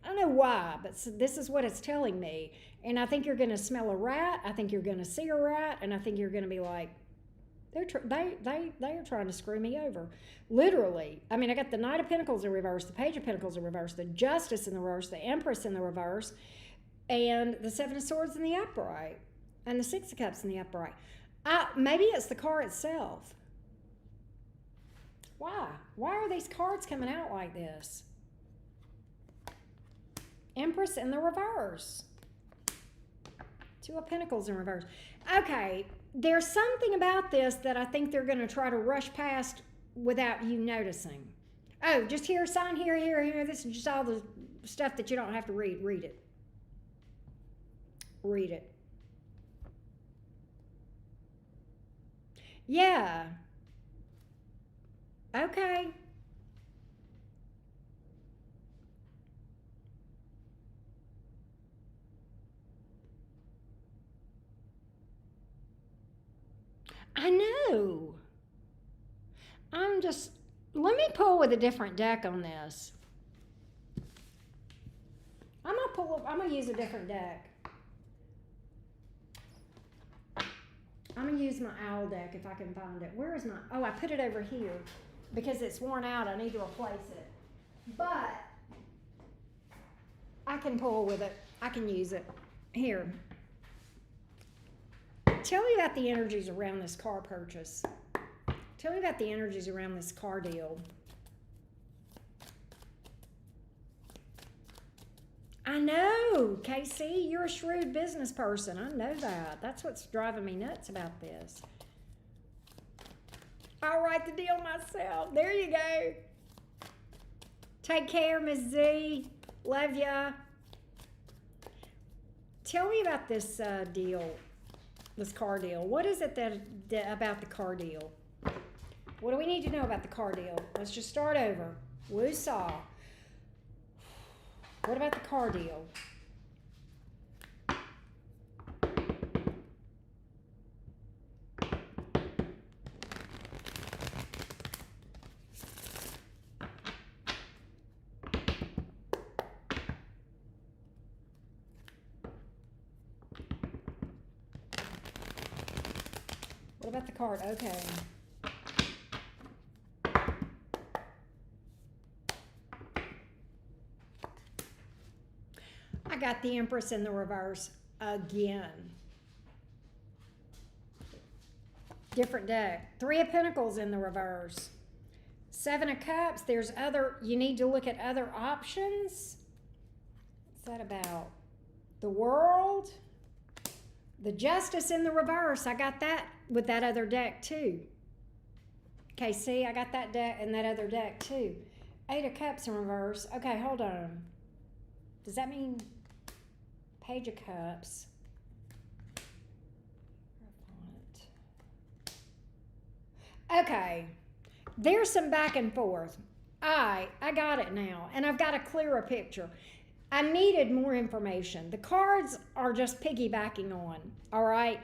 I don't know why, but this is what it's telling me. And I think you're going to smell a rat. I think you're going to see a rat. And I think you're going to be like, they are trying to screw me over. Literally. I mean, I got the Knight of Pentacles in reverse, the Page of Pentacles in reverse, the Justice in the reverse, the Empress in the reverse, and the Seven of Swords in the upright, and the Six of Cups in the upright. Maybe it's the card itself. Why? Why are these cards coming out like this? Empress in the reverse. Two of Pentacles in reverse. Okay, there's something about this that I think they're going to try to rush past without you noticing. Oh, just here, sign here, here, here. This is just all the stuff that you don't have to read. Read it. Read it. Yeah. Okay. I know. Let me pull with a different deck on this. I'm gonna use a different deck. I'm gonna use my owl deck if I can find it. Where is my, oh, I put it over here because it's worn out. I need to replace it. But I can pull with it. I can use it. Here. Tell me about the energies around this car purchase. Tell me about the energies around this car deal. I know, Casey, you're a shrewd business person. I know that. That's what's driving me nuts about this. I'll write the deal myself. There you go. Take care, Miss Z. Love ya. Tell me about this deal, this car deal. What is it about the car deal? What do we need to know about the car deal? Let's just start over. Woo-saw. What about the car deal? What about the card? Okay. I got the Empress in the reverse again. Different deck. Three of Pentacles in the reverse. Seven of Cups. There's other, you need to look at other options. What's that about? The World. The Justice in the reverse. I got that with that other deck too. Okay, see, I got that deck and that other deck too. Eight of Cups in reverse. Okay, hold on. Does that mean Page of Cups? Okay, there's some back and forth. I got it now, and I've got a clearer picture. I needed more information. The cards are just piggybacking on, all right?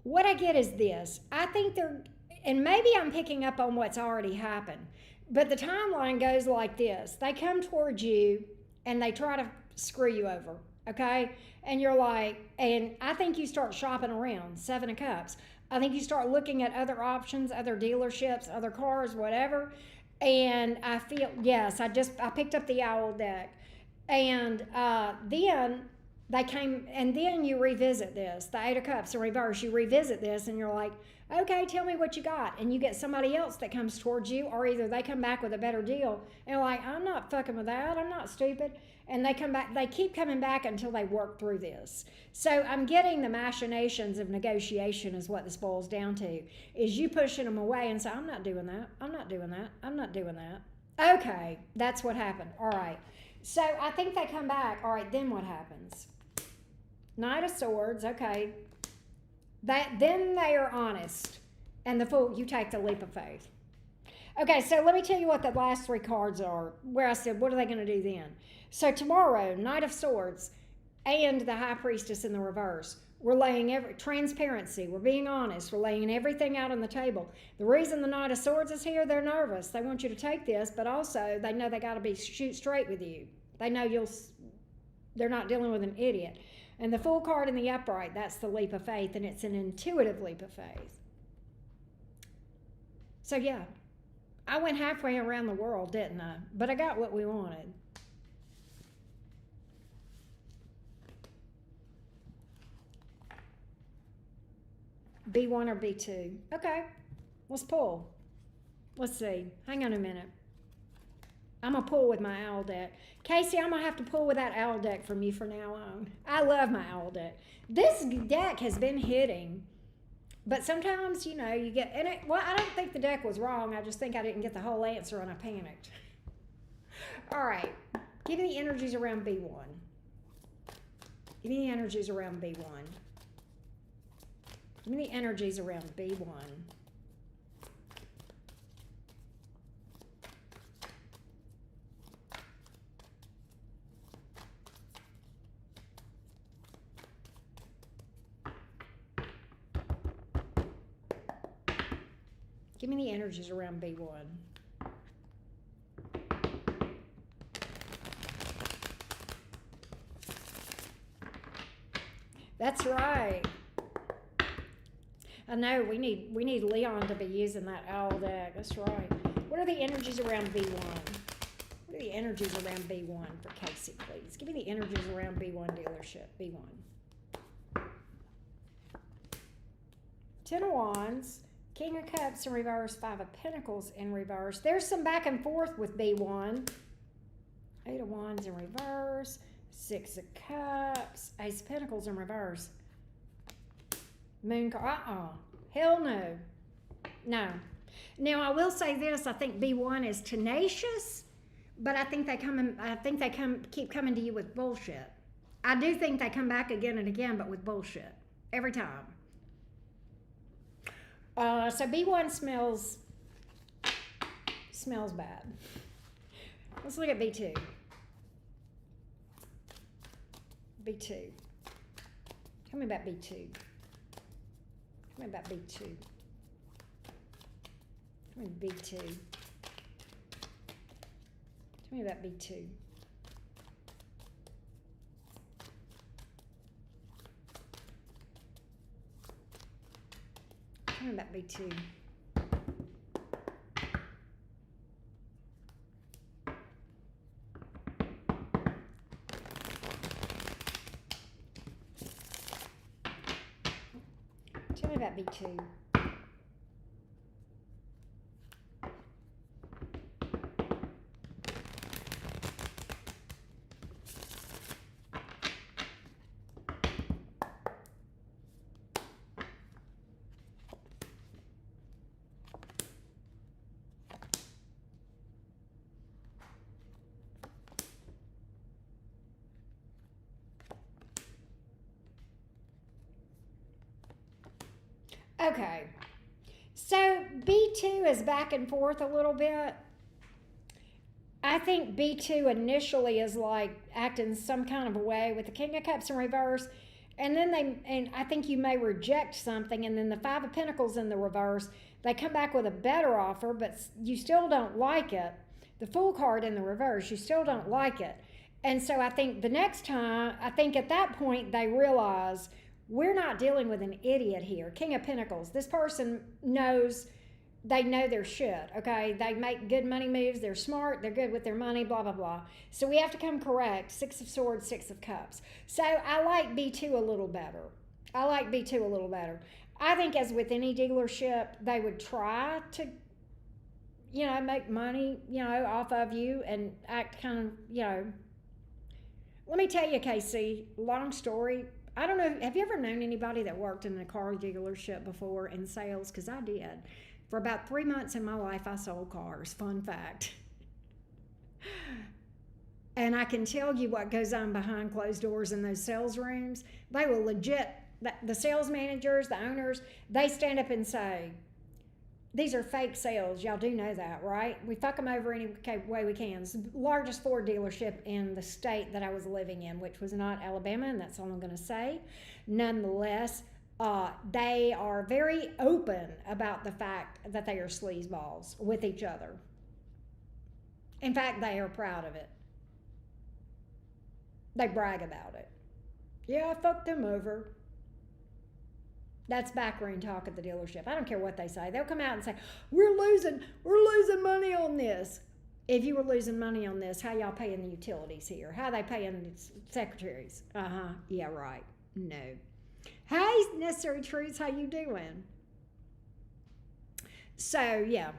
What I get is this. I think they're, and maybe I'm picking up on what's already happened, but the timeline goes like this. They come towards you, and they try to screw you over, okay? And you're like, and I think you start shopping around, Seven of Cups. I think you start looking at other options, other dealerships, other cars, whatever. And I feel, yes, I picked up the Owl deck. And then they came, and then you revisit this, the Eight of Cups in reverse. You revisit this, and you're like, okay, tell me what you got. And you get somebody else that comes towards you, or either they come back with a better deal, and you're like, I'm not fucking with that. I'm not stupid. And they come back, they keep coming back until they work through this. So I'm getting the machinations of negotiation is what this boils down to, is you pushing them away and say, I'm not doing that. I'm not doing that. I'm not doing that. Okay, that's what happened. All right. So I think they come back. All right, then what happens? Knight of Swords, okay. Then they are honest. And the Fool, you take the leap of faith. Okay, so let me tell you what the last three cards are, where I said, what are they going to do then? So tomorrow, Knight of Swords and the High Priestess in the reverse. We're laying transparency. We're being honest. We're laying everything out on the table. The reason the Knight of Swords is here, they're nervous. They want you to take this, but also they know they got to shoot straight with you. They know they're not dealing with an idiot. And the Fool card in the upright, that's the leap of faith, and it's an intuitive leap of faith. So yeah, I went halfway around the world, didn't I? But I got what we wanted. B1 or B2? Okay, let's pull. Let's see. Hang on a minute. I'm going to pull with my owl deck. Casey, I'm going to have to pull with that owl deck from you from now on. I love my owl deck. This deck has been hitting, but sometimes, you know, you get, well, I don't think the deck was wrong. I just think I didn't get the whole answer and I panicked. All right. Give me the energies around B1. Give me the energies around B1. Give me the energies around B1. Give me the energies around B1. That's right. I know we need Leon to be using that owl deck. That's right. What are the energies around B1? What are the energies around B1 for Casey, please? Give me the energies around B1 dealership. B1. 10 of Wands. King of Cups in reverse, 5 of Pentacles in reverse. There's some back and forth with B1. 8 of Wands in reverse, 6 of Cups, Ace of Pentacles in reverse. Moon card, hell no. No. Now I will say this, I think B1 is tenacious, but I think they keep coming to you with bullshit. I do think they come back again and again, but with bullshit. Every time. So B1 smells bad. Let's look at B2. B2. Tell me about B2. Tell me about B2. Tell me B2. Tell me about B2. Tell me about B2. Tell me about B2. Okay, so B2 is back and forth a little bit. I think B2 initially is like acting some kind of a way with the King of Cups in reverse, and then I think you may reject something, and then the 5 of Pentacles in the reverse, they come back with a better offer, but you still don't like it. The Fool card in the reverse, you still don't like it. And so I think the next time, I think at that point they realize, we're not dealing with an idiot here. King of Pentacles. This person knows, they know their shit, okay? They make good money moves. They're smart. They're good with their money, blah, blah, blah. So we have to come correct. 6 of Swords, 6 of Cups. So I like B2 a little better. I like B2 a little better. I think as with any dealership, they would try to, you know, make money, you know, off of you and act kind of, you know. Let me tell you, Casey, long story. I don't know, have you ever known anybody that worked in a car dealership before in sales? Because I did. For about 3 months in my life, I sold cars. Fun fact. And I can tell you what goes on behind closed doors in those sales rooms. They will legit, the sales managers, the owners, they stand up and say, these are fake sales. Y'all do know that, right? We fuck them over any way we can. It's the largest Ford dealership in the state that I was living in, which was not Alabama, and that's all I'm going to say. Nonetheless, they are very open about the fact that they are sleazeballs with each other. In fact, they are proud of it. They brag about it. Yeah, I fucked them over. That's backroom talk at the dealership. I don't care what they say. They'll come out and say, we're losing money on this. If you were losing money on this, how y'all paying the utilities here? How they paying the secretaries? Yeah, right. No. Hey, Necessary Truths, how you doing? So yeah,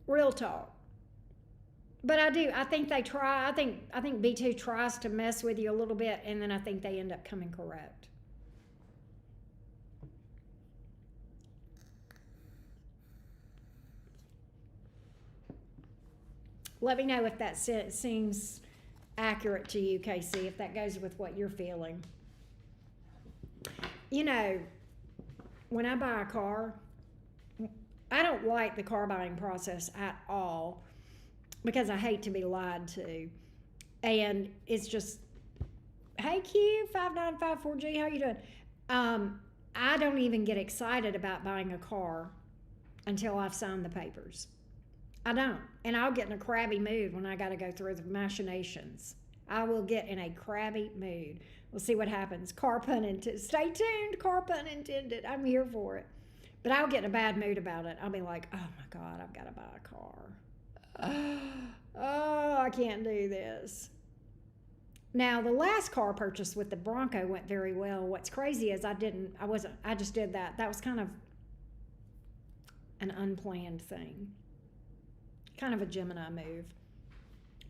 real talk. But I think they try. I think B2 tries to mess with you a little bit, and then I think they end up coming correct. Let me know if that seems accurate to you, Casey, if that goes with what you're feeling. You know, when I buy a car, I don't like the car buying process at all because I hate to be lied to. And it's just, hey Q5954G, how you doing? I don't even get excited about buying a car until I've signed the papers. I don't. And I'll get in a crabby mood when I got to go through the machinations. I will get in a crabby mood. We'll see what happens. Car pun intended. Stay tuned. Car pun intended. I'm here for it. But I'll get in a bad mood about it. I'll be like, oh my God, I've got to buy a car. Oh, I can't do this. Now, the last car purchase with the Bronco went very well. What's crazy is I just did that. That was kind of an unplanned thing. Kind of a Gemini move.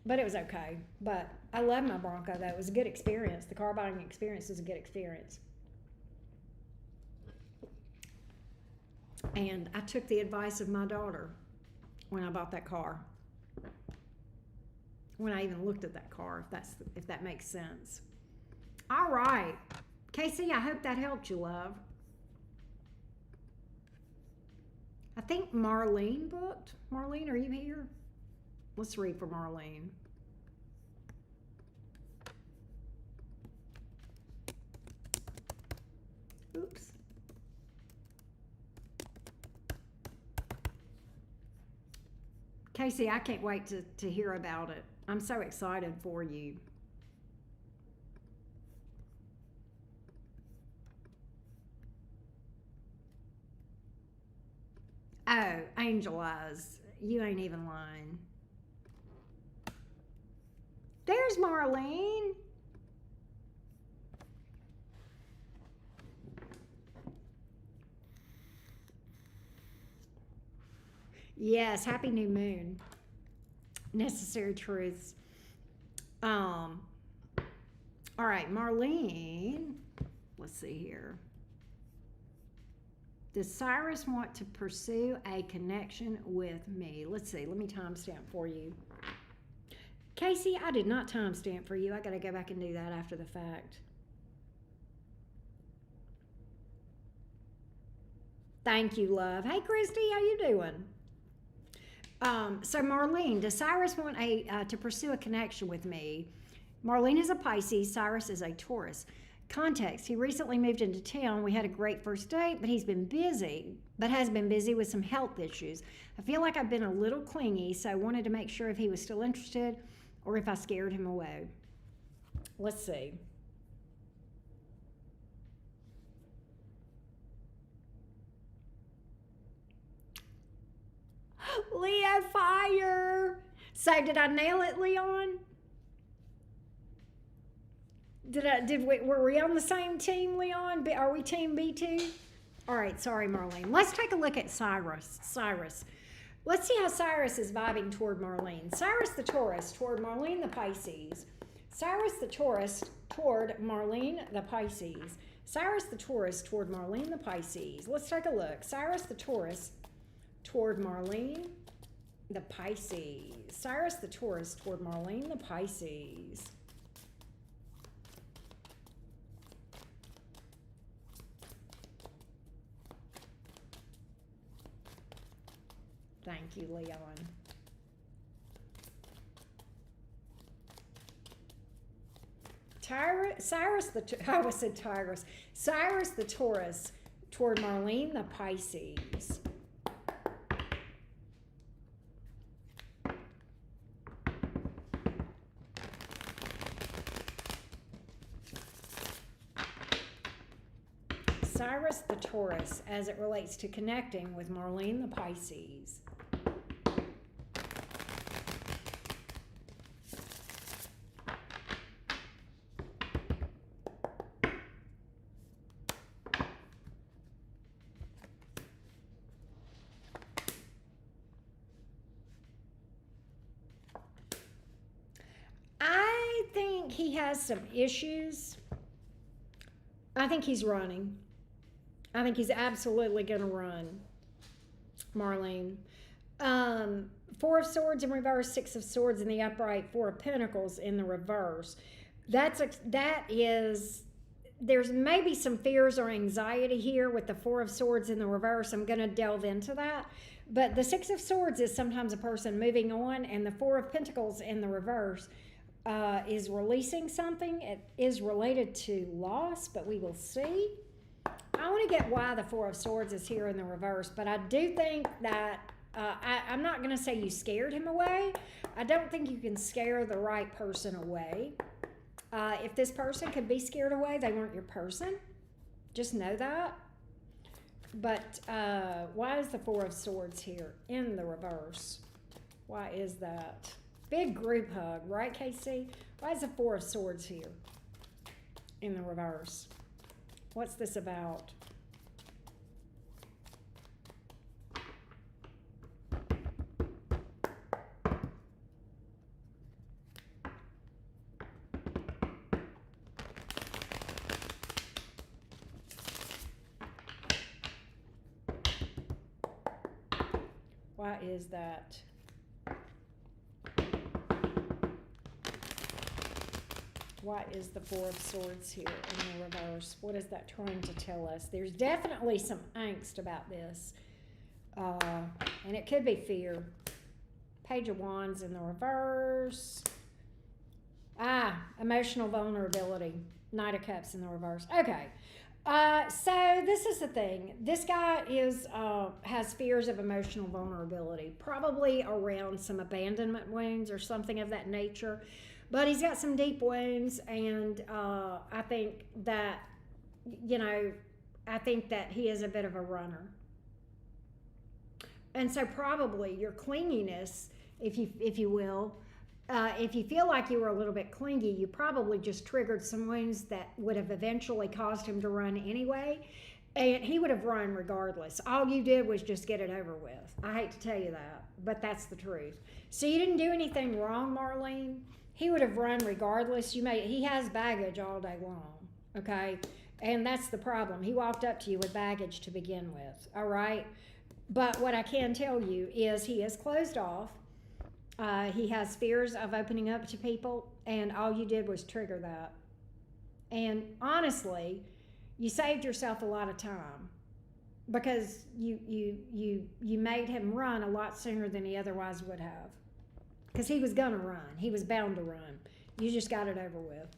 But it was okay. But I love my Bronco, though. It was a good experience. The car buying experience was a good experience. And I took the advice of my daughter when I bought that car. When I even looked at that car, if that makes sense. All right. Casey, I hope that helped you, love. I think Marlene booked. Marlene, are you here? Let's read for Marlene. Oops. Casey, I can't wait to hear about it. I'm so excited for you. Oh, Angel Eyes, you ain't even lying. There's Marlene. Yes, happy new moon. Necessary truths. All right, Marlene. Let's see here. Does Cyrus want to pursue a connection with me? Let's see. Let me timestamp for you. Casey, I did not timestamp for you. I got to go back and do that after the fact. Thank you, love. Hey, Christy, how you doing? So Marlene, does Cyrus want to pursue a connection with me? Marlene is a Pisces. Cyrus is a Taurus. Context: he recently moved into town. We had a great first date, but has been busy with some health issues. I feel like I've been a little clingy, so I wanted to make sure if he was still interested or if I scared him away. Let's see. Leo fire. So did I nail it, Leon? Were we on the same team, Leon? Are we team B2? All right, sorry, Marlene. Let's take a look at Cyrus. Let's see how Cyrus is vibing toward Marlene. Cyrus the Taurus toward Marlene the Pisces. Cyrus the Taurus toward Marlene the Pisces. Cyrus the Taurus toward Marlene the Pisces. Let's take a look. Cyrus the Taurus toward Marlene the Pisces. Cyrus the Taurus toward Marlene the Pisces. Thank you, Leon. Cyrus the Taurus toward Marlene the Pisces. Cyrus the Taurus as it relates to connecting with Marlene the Pisces. he has some issues. I think he's running. I think he's absolutely going to run, Marlene. Four of Swords in reverse, Six of Swords in the upright, Four of Pentacles in the reverse. That is, there's maybe some fears or anxiety here with the Four of Swords in the reverse. I'm going to delve into that. But the Six of Swords is sometimes a person moving on, and the Four of Pentacles in the reverse is releasing something. It is related to loss, but we will see. I want to get why the Four of Swords is here in the reverse, but I do think that I'm not going to say you scared him away. I don't think you can scare the right person away. If this person could be scared away, they weren't your person. Just know that. But why is the Four of Swords here in the reverse? Why is that? Big group hug, right, Casey? Why is the Four of Swords here in the reverse? What's this about? Why is that? Why is the Four of Swords here in the reverse? What is that trying to tell us? There's definitely some angst about this. And it could be fear. Page of Wands in the reverse. Emotional vulnerability. Knight of Cups in the reverse. Okay. So this is the thing. This guy has fears of emotional vulnerability, probably around some abandonment wounds or something of that nature. But he's got some deep wounds, and I think that, he is a bit of a runner. And so probably your clinginess, if you will, if you feel like you were a little bit clingy, you probably just triggered some wounds that would have eventually caused him to run anyway. And he would have run regardless. All you did was just get it over with. I hate to tell you that, but that's the truth. So you didn't do anything wrong, Marlene. He would have run regardless. He has baggage all day long, okay? And that's the problem. He walked up to you with baggage to begin with, all right? But what I can tell you is he is closed off. He has fears of opening up to people, and all you did was trigger that. And honestly, you saved yourself a lot of time because you made him run a lot sooner than he otherwise would have. Because he was gonna run. He was bound to run. You just got it over with.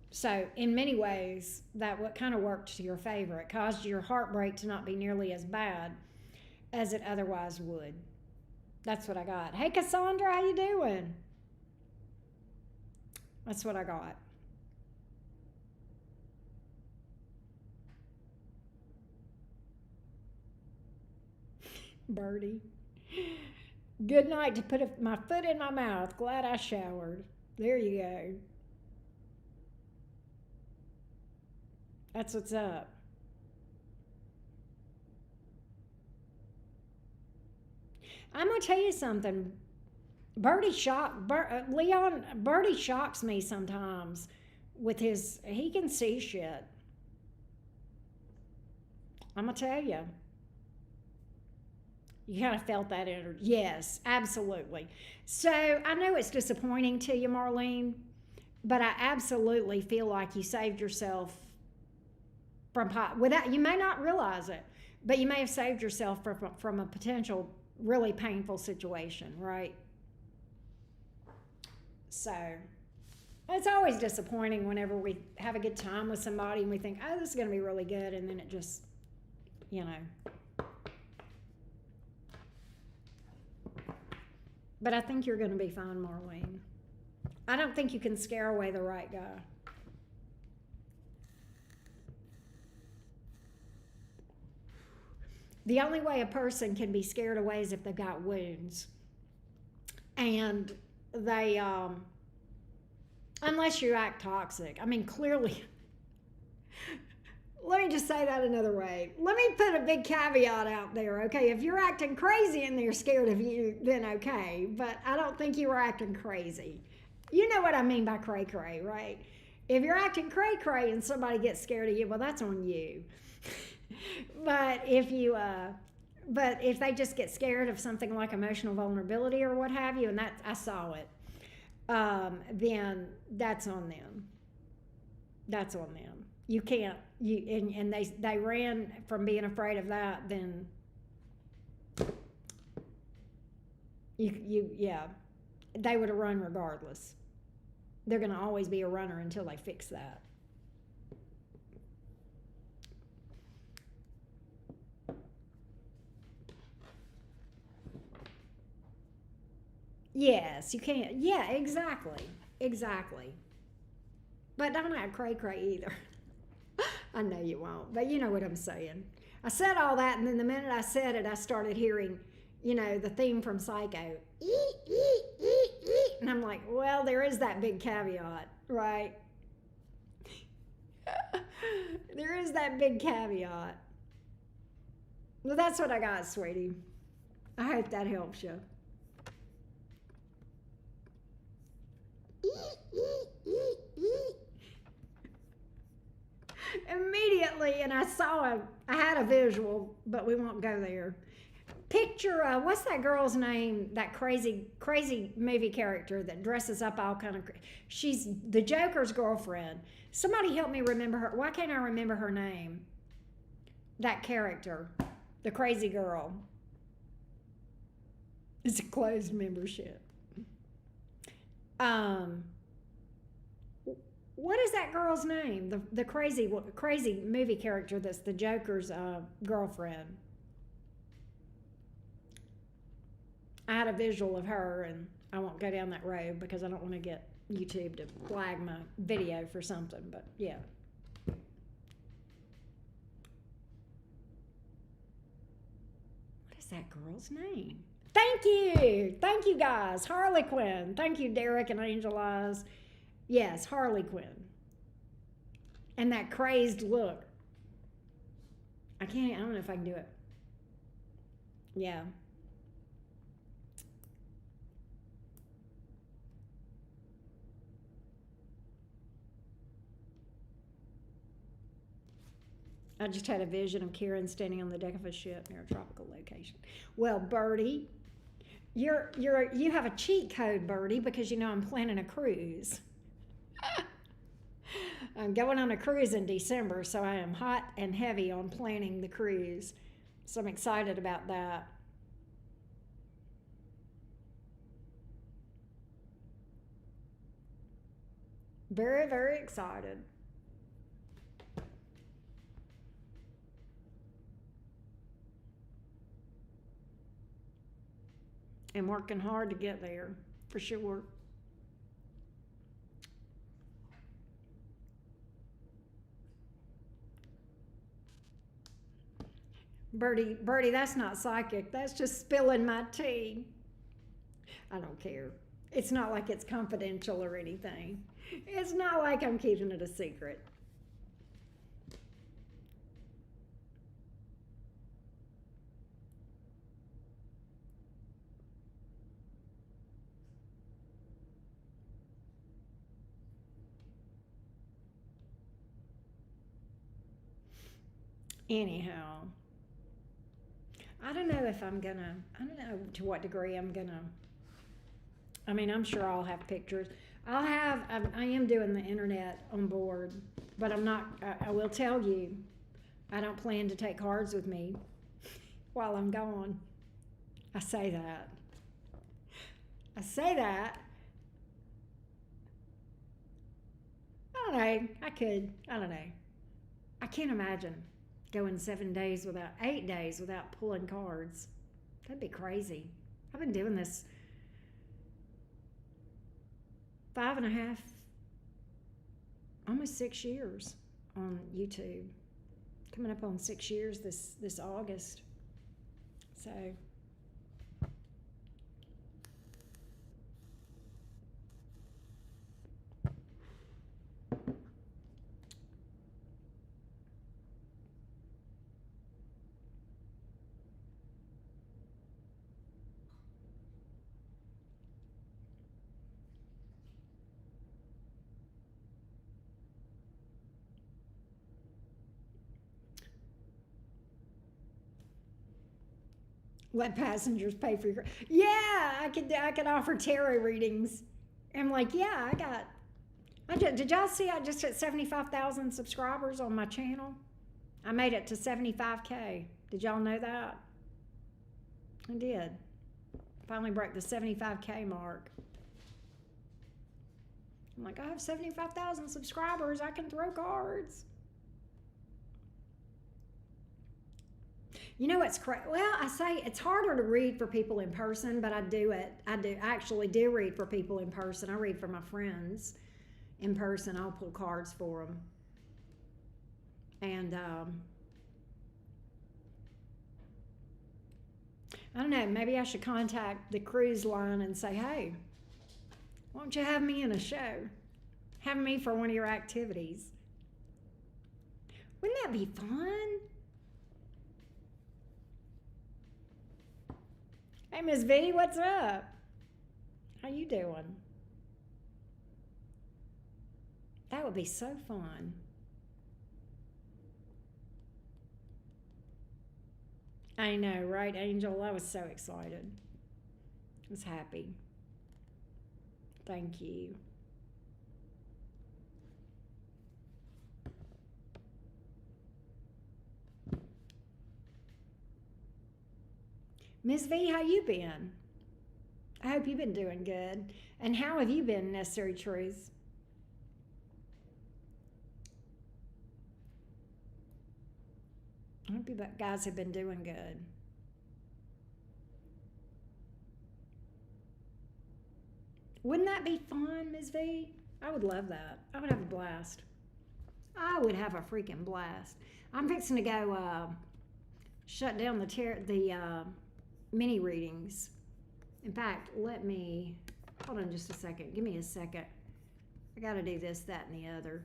So in many ways, that what kind of worked to your favor. It caused your heartbreak to not be nearly as bad as it otherwise would. That's what I got. Hey, Cassandra, how you doing? That's what I got. Birdie. Good night to put my foot in my mouth. Glad I showered. There you go. That's what's up. I'm going to tell you something. Birdie shocks me sometimes with he can see shit. I'm going to tell you. You kind of felt that energy. Yes, absolutely. So I know it's disappointing to you, Marlene, but I absolutely feel like you saved yourself without, you may not realize it, but you may have saved yourself from a potential really painful situation, right? So it's always disappointing whenever we have a good time with somebody and we think, oh, this is going to be really good, and then it just, But I think you're going to be fine, Marlene. I don't think you can scare away the right guy. The only way a person can be scared away is if they've got wounds. And they, unless you act toxic. I mean, clearly, let me just say that another way. Let me put a big caveat out there, okay? If you're acting crazy and they're scared of you, then okay. But I don't think you were acting crazy. You know what I mean by cray cray, right? If you're acting cray cray and somebody gets scared of you, well, that's on you. but if you, but if they just get scared of something like emotional vulnerability or what have you, and that I saw it, then that's on them. That's on them. You can't. And they ran from being afraid of that. Then yeah, they would have run regardless. They're going to always be a runner until they fix that. Yes, you can't. Yeah, exactly. But don't act cray cray either. I know you won't, but you know what I'm saying. I said all that, and then the minute I said it, I started hearing, the theme from Psycho. Eek, eek, eek, eek. And I'm like, well, there is that big caveat, right? There is that big caveat. Well, that's what I got, sweetie. I hope that helps you. Immediately, and I had a visual, but we won't go there. Picture, what's that girl's name? That crazy movie character that dresses up all kind of. She's the Joker's girlfriend. Somebody help me remember her. Why can't I remember her name? That character, the crazy girl. It's a closed membership. What is that girl's name? The crazy movie character that's the Joker's girlfriend. I had a visual of her, and I won't go down that road because I don't want to get YouTube to flag my video for something. But yeah. What is that girl's name? Thank you guys. Harley Quinn. Thank you, Derek and Angel Eyes. Yes, Harley Quinn. And that crazed look. I don't know if I can do it. Yeah. I just had a vision of Karen standing on the deck of a ship near a tropical location. Well, Birdie, you have a cheat code, Birdie, because I'm planning a cruise. I'm going on a cruise in December, so I am hot and heavy on planning the cruise. So I'm excited about that. Very, very excited. And working hard to get there, for sure. Birdie, that's not psychic. That's just spilling my tea. I don't care. It's not like it's confidential or anything. It's not like I'm keeping it a secret. Anyhow, I don't know if I'm gonna, I don't know to what degree I'm gonna, I'm sure I'll have pictures. I am doing the internet on board, but I'm not, I will tell you, I don't plan to take cards with me while I'm gone. I say that. I say that. I don't know. I could. I don't know. I can't imagine going 8 days without pulling cards. That'd be crazy. I've been doing this 5.5, almost 6 years on YouTube. Coming up on 6 years this August. So Let passengers pay for your. Yeah, I could offer tarot readings. I'm like, yeah, did y'all see I just hit 75,000 subscribers on my channel? I made it to 75K. Did y'all know that? I did. Finally broke the 75K mark. I'm like, I have 75,000 subscribers. I can throw cards. You know what's crazy? Well, I say it's harder to read for people in person, but I do it. I actually do read for people in person. I read for my friends in person. I'll pull cards for them. And I don't know, maybe I should contact the cruise line and say, hey, why don't you have me in a show? Have me for one of your activities. Wouldn't that be fun? Hey, Miss V, what's up? How you doing? That would be so fun. I know, right, Angel? I was so excited. I was happy. Thank you. Miss V, how you been? I hope you've been doing good. And how have you been, Necessary Truths? I hope you guys have been doing good. Wouldn't that be fun, Ms. V? I would love that. I would have a blast. I would have a freaking blast. I'm fixing to go shut down the mini readings. In fact, hold on just a second. Give me a second. I got to do this, that, and the other.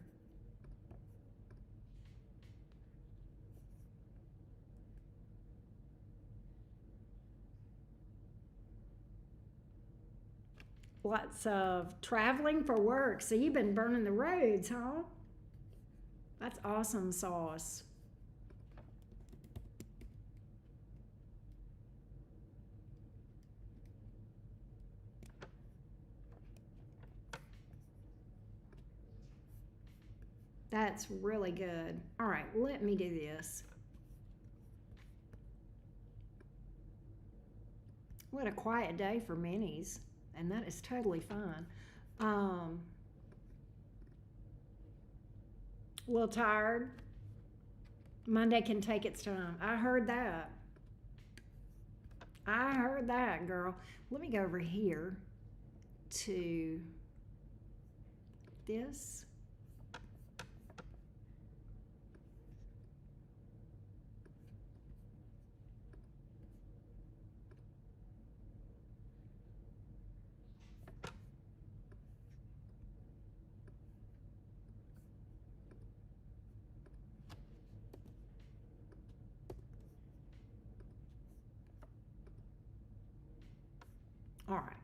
Lots of traveling for work. So you've been burning the roads, huh? That's awesome sauce. That's really good. All right, let me do this. What a quiet day for minis. And that is totally fine. A little tired. Monday can take its time. I heard that. I heard that, girl. Let me go over here to this. All right.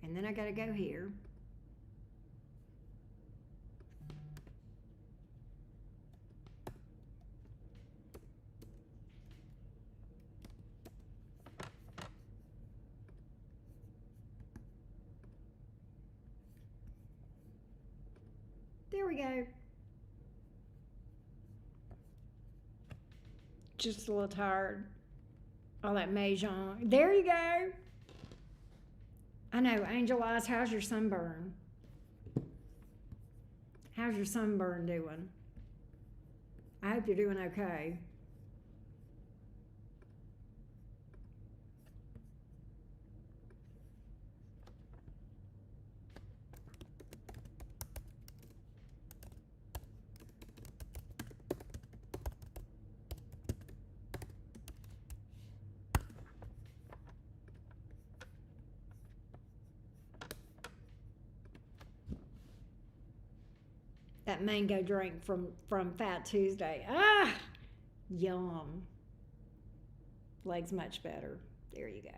And then I got to go here. There we go. Just a little tired. All that Mahjong. There you go. I know, Angel Eyes, how's your sunburn? How's your sunburn doing? I hope you're doing okay. That mango drink from Fat Tuesday. Ah, yum. Legs much better. There you go.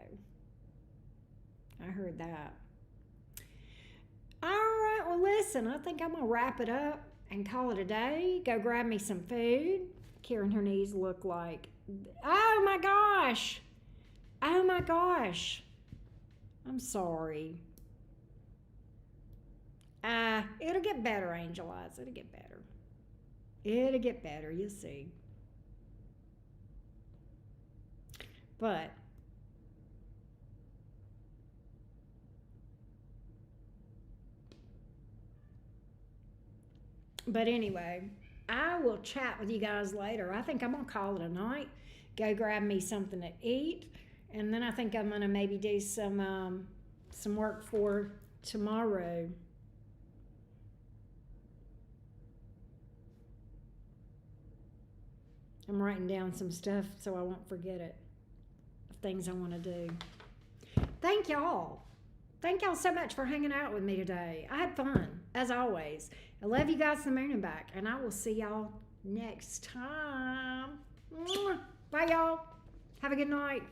I heard that. All right, well, listen, I think I'm going to wrap it up and call it a day. Go grab me some food. Karen, her knees look like Oh my gosh. Oh my gosh. I'm sorry. It'll get better, Angel Eyes. It'll get better. It'll get better. You'll see. But anyway, I will chat with you guys later. I think I'm gonna call it a night. Go grab me something to eat, and then I think I'm gonna maybe do some work for tomorrow. I'm writing down some stuff so I won't forget it. Things I want to do. Thank y'all. Thank y'all so much for hanging out with me today. I had fun, as always. I love you guys to the moon and back, and I will see y'all next time. Bye, y'all. Have a good night.